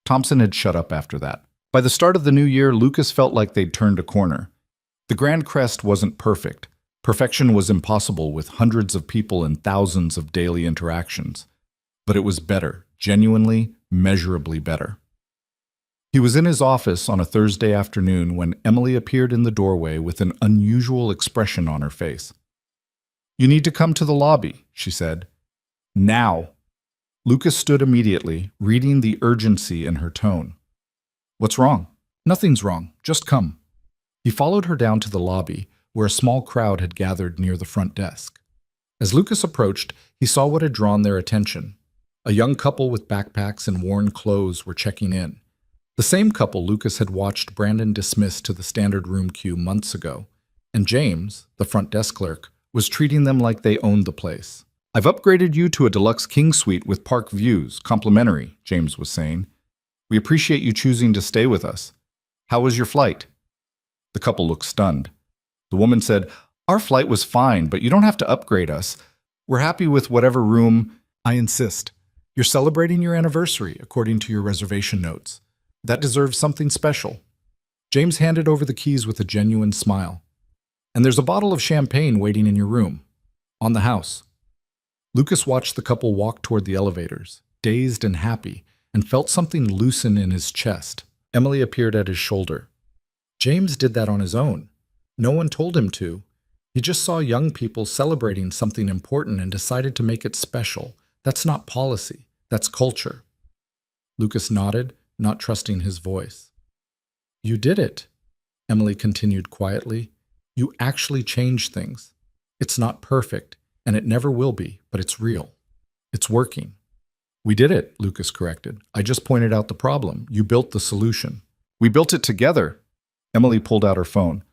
Thompson had shut up after that. By the start of the new year, Lucas felt like they'd turned a corner. The Grand Crest wasn't perfect. Perfection was impossible with hundreds of people and thousands of daily interactions. But it was better, genuinely, measurably better. He was in his office on a Thursday afternoon when Emily appeared in the doorway with an unusual expression on her face. "You need to come to the lobby," she said. "Now." Lucas stood immediately, reading the urgency in her tone. "What's wrong?" "Nothing's wrong. Just come." He followed her down to the lobby, where a small crowd had gathered near the front desk. As Lucas approached, he saw what had drawn their attention. A young couple with backpacks and worn clothes were checking in. The same couple Lucas had watched Brandon dismiss to the standard room queue months ago, and James, the front desk clerk, was treating them like they owned the place. "I've upgraded you to a deluxe king suite with park views, complimentary," James was saying. "We appreciate you choosing to stay with us. How was your flight?" The couple looked stunned. The woman said, "Our flight was fine, but you don't have to upgrade us. We're happy with whatever room." "I insist. You're celebrating your anniversary, according to your reservation notes. That deserves something special." James handed over the keys with a genuine smile. "And there's a bottle of champagne waiting in your room. On the house." Lucas watched the couple walk toward the elevators, dazed and happy, and felt something loosen in his chest. Emily appeared at his shoulder. James did that on his own. No one told him to. He just saw young people celebrating something important and decided to make it special. That's not policy. That's culture. Lucas nodded, not trusting his voice. "You did it," Emily continued quietly. "You actually changed things. It's not perfect, and it never will be, but it's real. It's working." "We did it," Lucas corrected. "I just pointed out the problem. You built the solution." "We built it together." Emily pulled out her phone.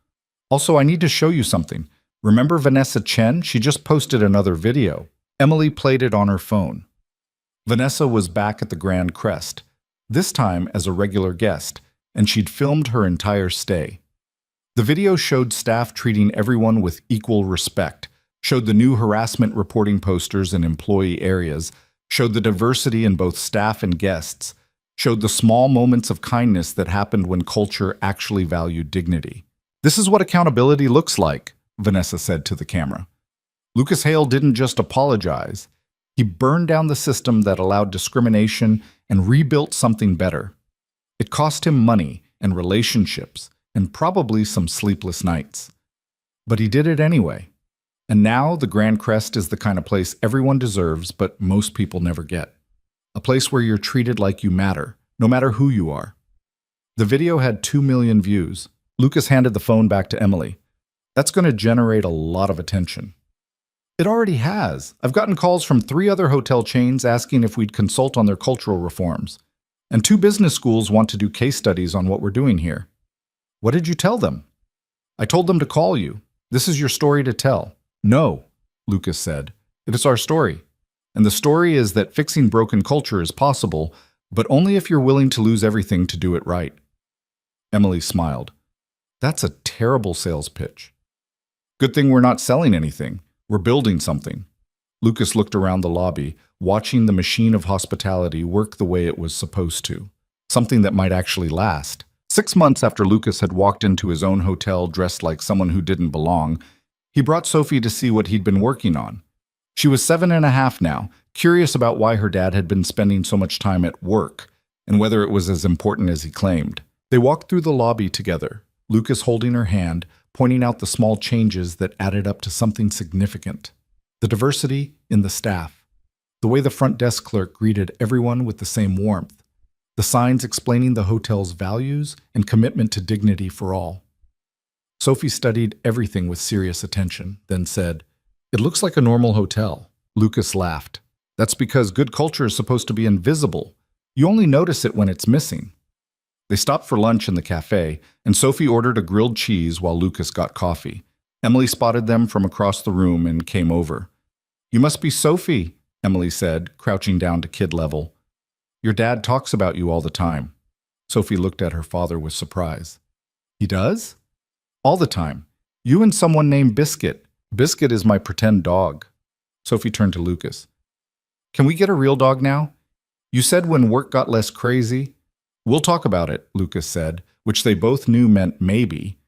"Also, I need to show you something. Remember Vanessa Chen? She just posted another video." Emily played it on her phone. Vanessa was back at the Grand Crest, this time as a regular guest, and she'd filmed her entire stay. The video showed staff treating everyone with equal respect, showed the new harassment reporting posters in employee areas, showed the diversity in both staff and guests, showed the small moments of kindness that happened when culture actually valued dignity. "This is what accountability looks like," Vanessa said to the camera. Lucas Hale didn't just apologize. He burned down the system that allowed discrimination and rebuilt something better. It cost him money and relationships and probably some sleepless nights. But he did it anyway. And now the Grand Crest is the kind of place everyone deserves, but most people never get. A place where you're treated like you matter, no matter who you are. The video had 2 million views. Lucas handed the phone back to Emily. "That's going to generate a lot of attention." "It already has. I've gotten calls from 3 other hotel chains asking if we'd consult on their cultural reforms. And 2 business schools want to do case studies on what we're doing here." "What did you tell them?" "I told them to call you. This is your story to tell." "No," Lucas said. "It is our story. And the story is that fixing broken culture is possible, but only if you're willing to lose everything to do it right." Emily smiled. "That's a terrible sales pitch." "Good thing we're not selling anything. We're building something." Lucas looked around the lobby, watching the machine of hospitality work the way it was supposed to. Something that might actually last. 6 months after Lucas had walked into his own hotel dressed like someone who didn't belong, he brought Sophie to see what he'd been working on. She was 7.5 now, curious about why her dad had been spending so much time at work, and whether it was as important as he claimed. They walked through the lobby together, Lucas holding her hand, pointing out the small changes that added up to something significant. The diversity in the staff. The way the front desk clerk greeted everyone with the same warmth. The signs explaining the hotel's values and commitment to dignity for all. Sophie studied everything with serious attention, then said, "It looks like a normal hotel." Lucas laughed. "That's because good culture is supposed to be invisible. You only notice it when it's missing." They stopped for lunch in the cafe, and Sophie ordered a grilled cheese while Lucas got coffee. Emily spotted them from across the room and came over. "You must be Sophie," Emily said, crouching down to kid level. "Your dad talks about you all the time." Sophie looked at her father with surprise. "He does?" "All the time. You and someone named Biscuit. Biscuit is my pretend dog." Sophie turned to Lucas. "Can we get a real dog now? You said when work got less crazy." "We'll talk about it," Lucas said, which they both knew meant maybe.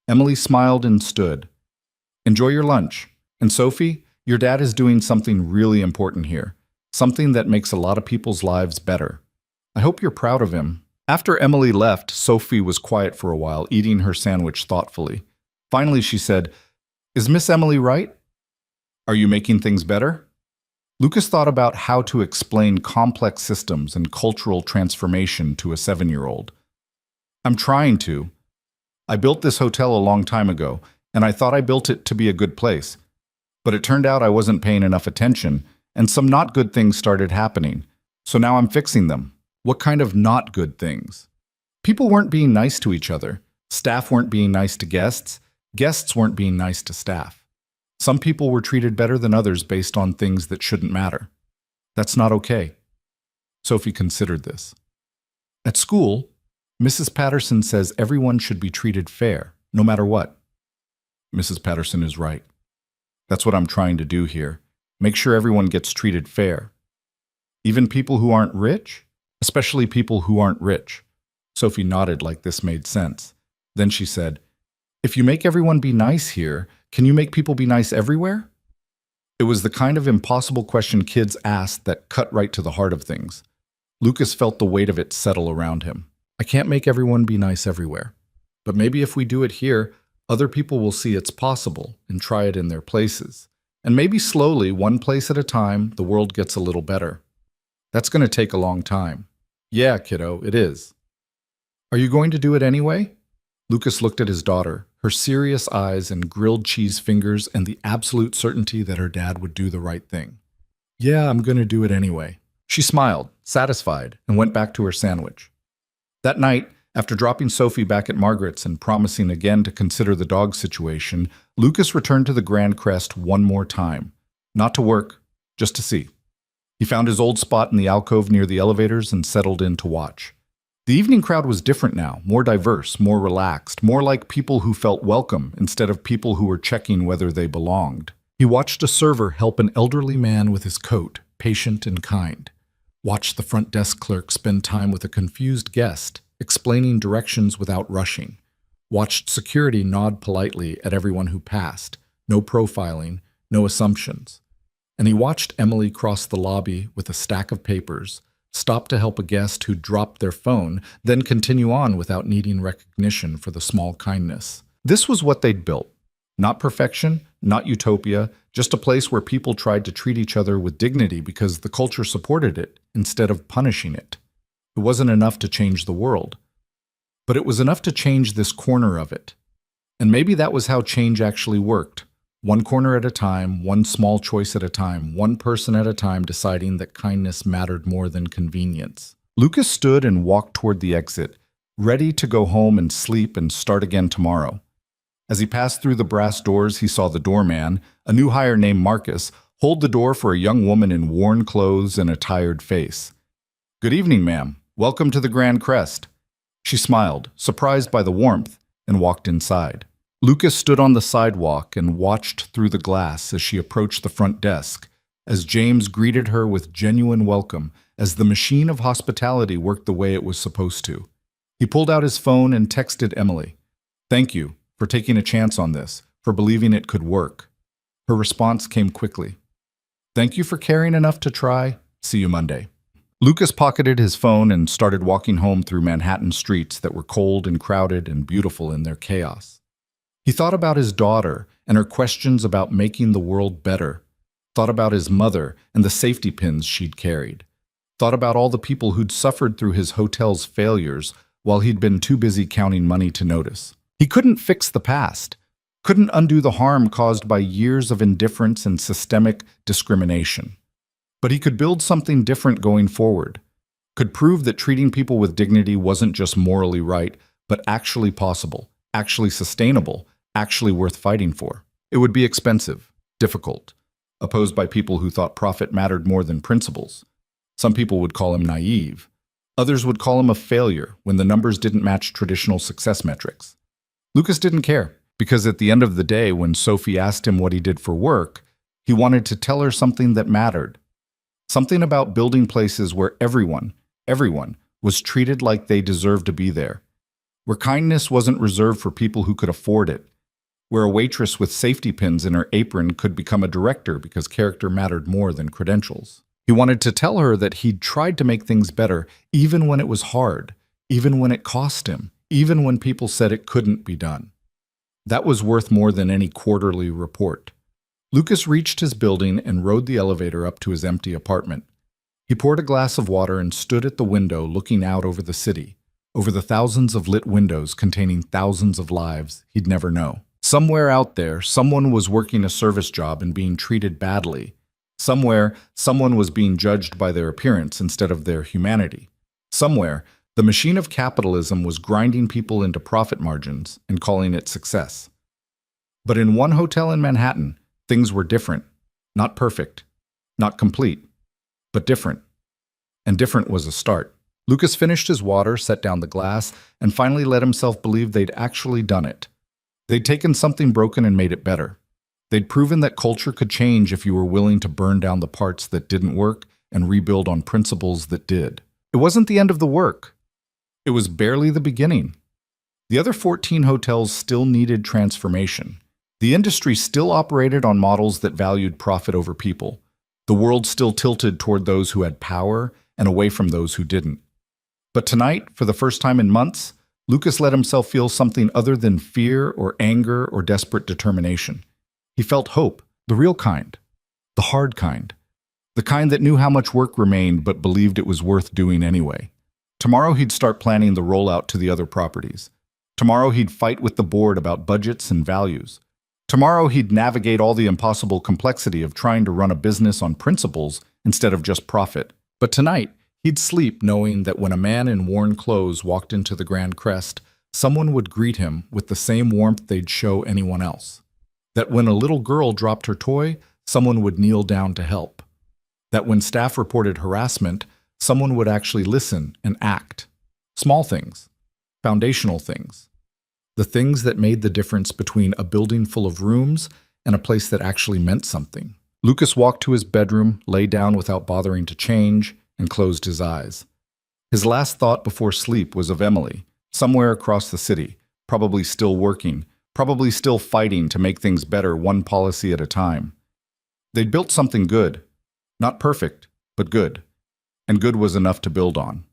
Emily smiled and stood. "Enjoy your lunch. And Sophie, your dad is doing something really important here. Something that makes a lot of people's lives better. I hope you're proud of him." After Emily left, Sophie was quiet for a while, eating her sandwich thoughtfully. Finally, she said, "Is Miss Emily right? Are you making things better?" Lucas thought about how to explain complex systems and cultural transformation to a 7-year-old. "I'm trying to. I built this hotel a long time ago, and I thought I built it to be a good place. But it turned out I wasn't paying enough attention, and some not good things started happening. So now I'm fixing them." "What kind of not good things?" People weren't being nice to each other. Staff weren't being nice to guests. Guests weren't being nice to staff. Some people were treated better than others based on things that shouldn't matter. That's not okay. Sophie considered this. At school, Mrs. Patterson says everyone should be treated fair, no matter what. Mrs. Patterson is right. That's what I'm trying to do here. Make sure everyone gets treated fair. Even people who aren't rich? Especially people who aren't rich. Sophie nodded like this made sense. Then she said, "If you make everyone be nice here, can you make people be nice everywhere?" It was the kind of impossible question kids asked that cut right to the heart of things. Lucas felt the weight of it settle around him. I can't make everyone be nice everywhere. But maybe if we do it here, other people will see it's possible and try it in their places. And maybe slowly, one place at a time, the world gets a little better. That's going to take a long time. Yeah, kiddo, it is. Are you going to do it anyway? Lucas looked at his daughter, her serious eyes and grilled cheese fingers and the absolute certainty that her dad would do the right thing. Yeah, I'm going to do it anyway. She smiled, satisfied, and went back to her sandwich. That night, after dropping Sophie back at Margaret's and promising again to consider the dog situation, Lucas returned to the Grand Crest one more time. Not to work, just to see. He found his old spot in the alcove near the elevators and settled in to watch. The evening crowd was different now, more diverse, more relaxed, more like people who felt welcome instead of people who were checking whether they belonged. He watched a server help an elderly man with his coat, patient and kind. Watched the front desk clerk spend time with a confused guest, explaining directions without rushing. Watched security nod politely at everyone who passed, no profiling, no assumptions. And he watched Emily cross the lobby with a stack of papers, stop to help a guest who dropped their phone, then continue on without needing recognition for the small kindness. This was what they'd built. Not perfection, not utopia, just a place where people tried to treat each other with dignity because the culture supported it instead of punishing it. It wasn't enough to change the world, but it was enough to change this corner of it. And maybe that was how change actually worked. One corner at a time, one small choice at a time, one person at a time deciding that kindness mattered more than convenience. Lucas stood and walked toward the exit, ready to go home and sleep and start again tomorrow. As he passed through the brass doors, he saw the doorman, a new hire named Marcus, hold the door for a young woman in worn clothes and a tired face. "Good evening, ma'am. Welcome to the Grand Crest." She smiled, surprised by the warmth, and walked inside. Lucas stood on the sidewalk and watched through the glass as she approached the front desk, as James greeted her with genuine welcome, as the machine of hospitality worked the way it was supposed to. He pulled out his phone and texted Emily, "Thank you for taking a chance on this, for believing it could work." Her response came quickly. "Thank you for caring enough to try. See you Monday." Lucas pocketed his phone and started walking home through Manhattan streets that were cold and crowded and beautiful in their chaos. He thought about his daughter and her questions about making the world better, thought about his mother and the safety pins she'd carried, thought about all the people who'd suffered through his hotel's failures while he'd been too busy counting money to notice. He couldn't fix the past, couldn't undo the harm caused by years of indifference and systemic discrimination. But he could build something different going forward, could prove that treating people with dignity wasn't just morally right, but actually possible, actually sustainable, actually worth fighting for. It would be expensive, difficult, opposed by people who thought profit mattered more than principles. Some people would call him naive. Others would call him a failure when the numbers didn't match traditional success metrics. Lucas didn't care, because at the end of the day, when Sophie asked him what he did for work, he wanted to tell her something that mattered. Something about building places where everyone was treated like they deserved to be there. Where kindness wasn't reserved for people who could afford it. Where a waitress with safety pins in her apron could become a director because character mattered more than credentials. He wanted to tell her that he'd tried to make things better, even when it was hard, even when it cost him, even when people said it couldn't be done. That was worth more than any quarterly report. Lucas reached his building and rode the elevator up to his empty apartment. He poured a glass of water and stood at the window looking out over the city, over the thousands of lit windows containing thousands of lives he'd never know. Somewhere out there, someone was working a service job and being treated badly. Somewhere, someone was being judged by their appearance instead of their humanity. Somewhere, The machine of capitalism was grinding people into profit margins and calling it success. But in one hotel in Manhattan, things were different. Not perfect, not complete, but different. And different was a start. Lucas finished his water, set down the glass, and finally let himself believe they'd actually done it. They'd taken something broken and made it better. They'd proven that culture could change if you were willing to burn down the parts that didn't work and rebuild on principles that did. It wasn't the end of the work. It was barely the beginning. The other 14 hotels still needed transformation. The industry still operated on models that valued profit over people. The world still tilted toward those who had power and away from those who didn't. But tonight, for the first time in months, Lucas let himself feel something other than fear or anger or desperate determination. He felt hope, the real kind, the hard kind, the kind that knew how much work remained but believed it was worth doing anyway. Tomorrow he'd start planning the rollout to the other properties. Tomorrow he'd fight with the board about budgets and values. Tomorrow he'd navigate all the impossible complexity of trying to run a business on principles instead of just profit. But tonight, he'd sleep knowing that when a man in worn clothes walked into the Grand Crest, someone would greet him with the same warmth they'd show anyone else. That when a little girl dropped her toy, someone would kneel down to help. That when staff reported harassment, someone would actually listen and act. Small things, foundational things. The things that made the difference between a building full of rooms and a place that actually meant something. Lucas walked to his bedroom, lay down without bothering to change, and closed his eyes. His last thought before sleep was of Emily, somewhere across the city, probably still working, probably still fighting to make things better one policy at a time. They'd built something good. Not perfect, but good. And good was enough to build on.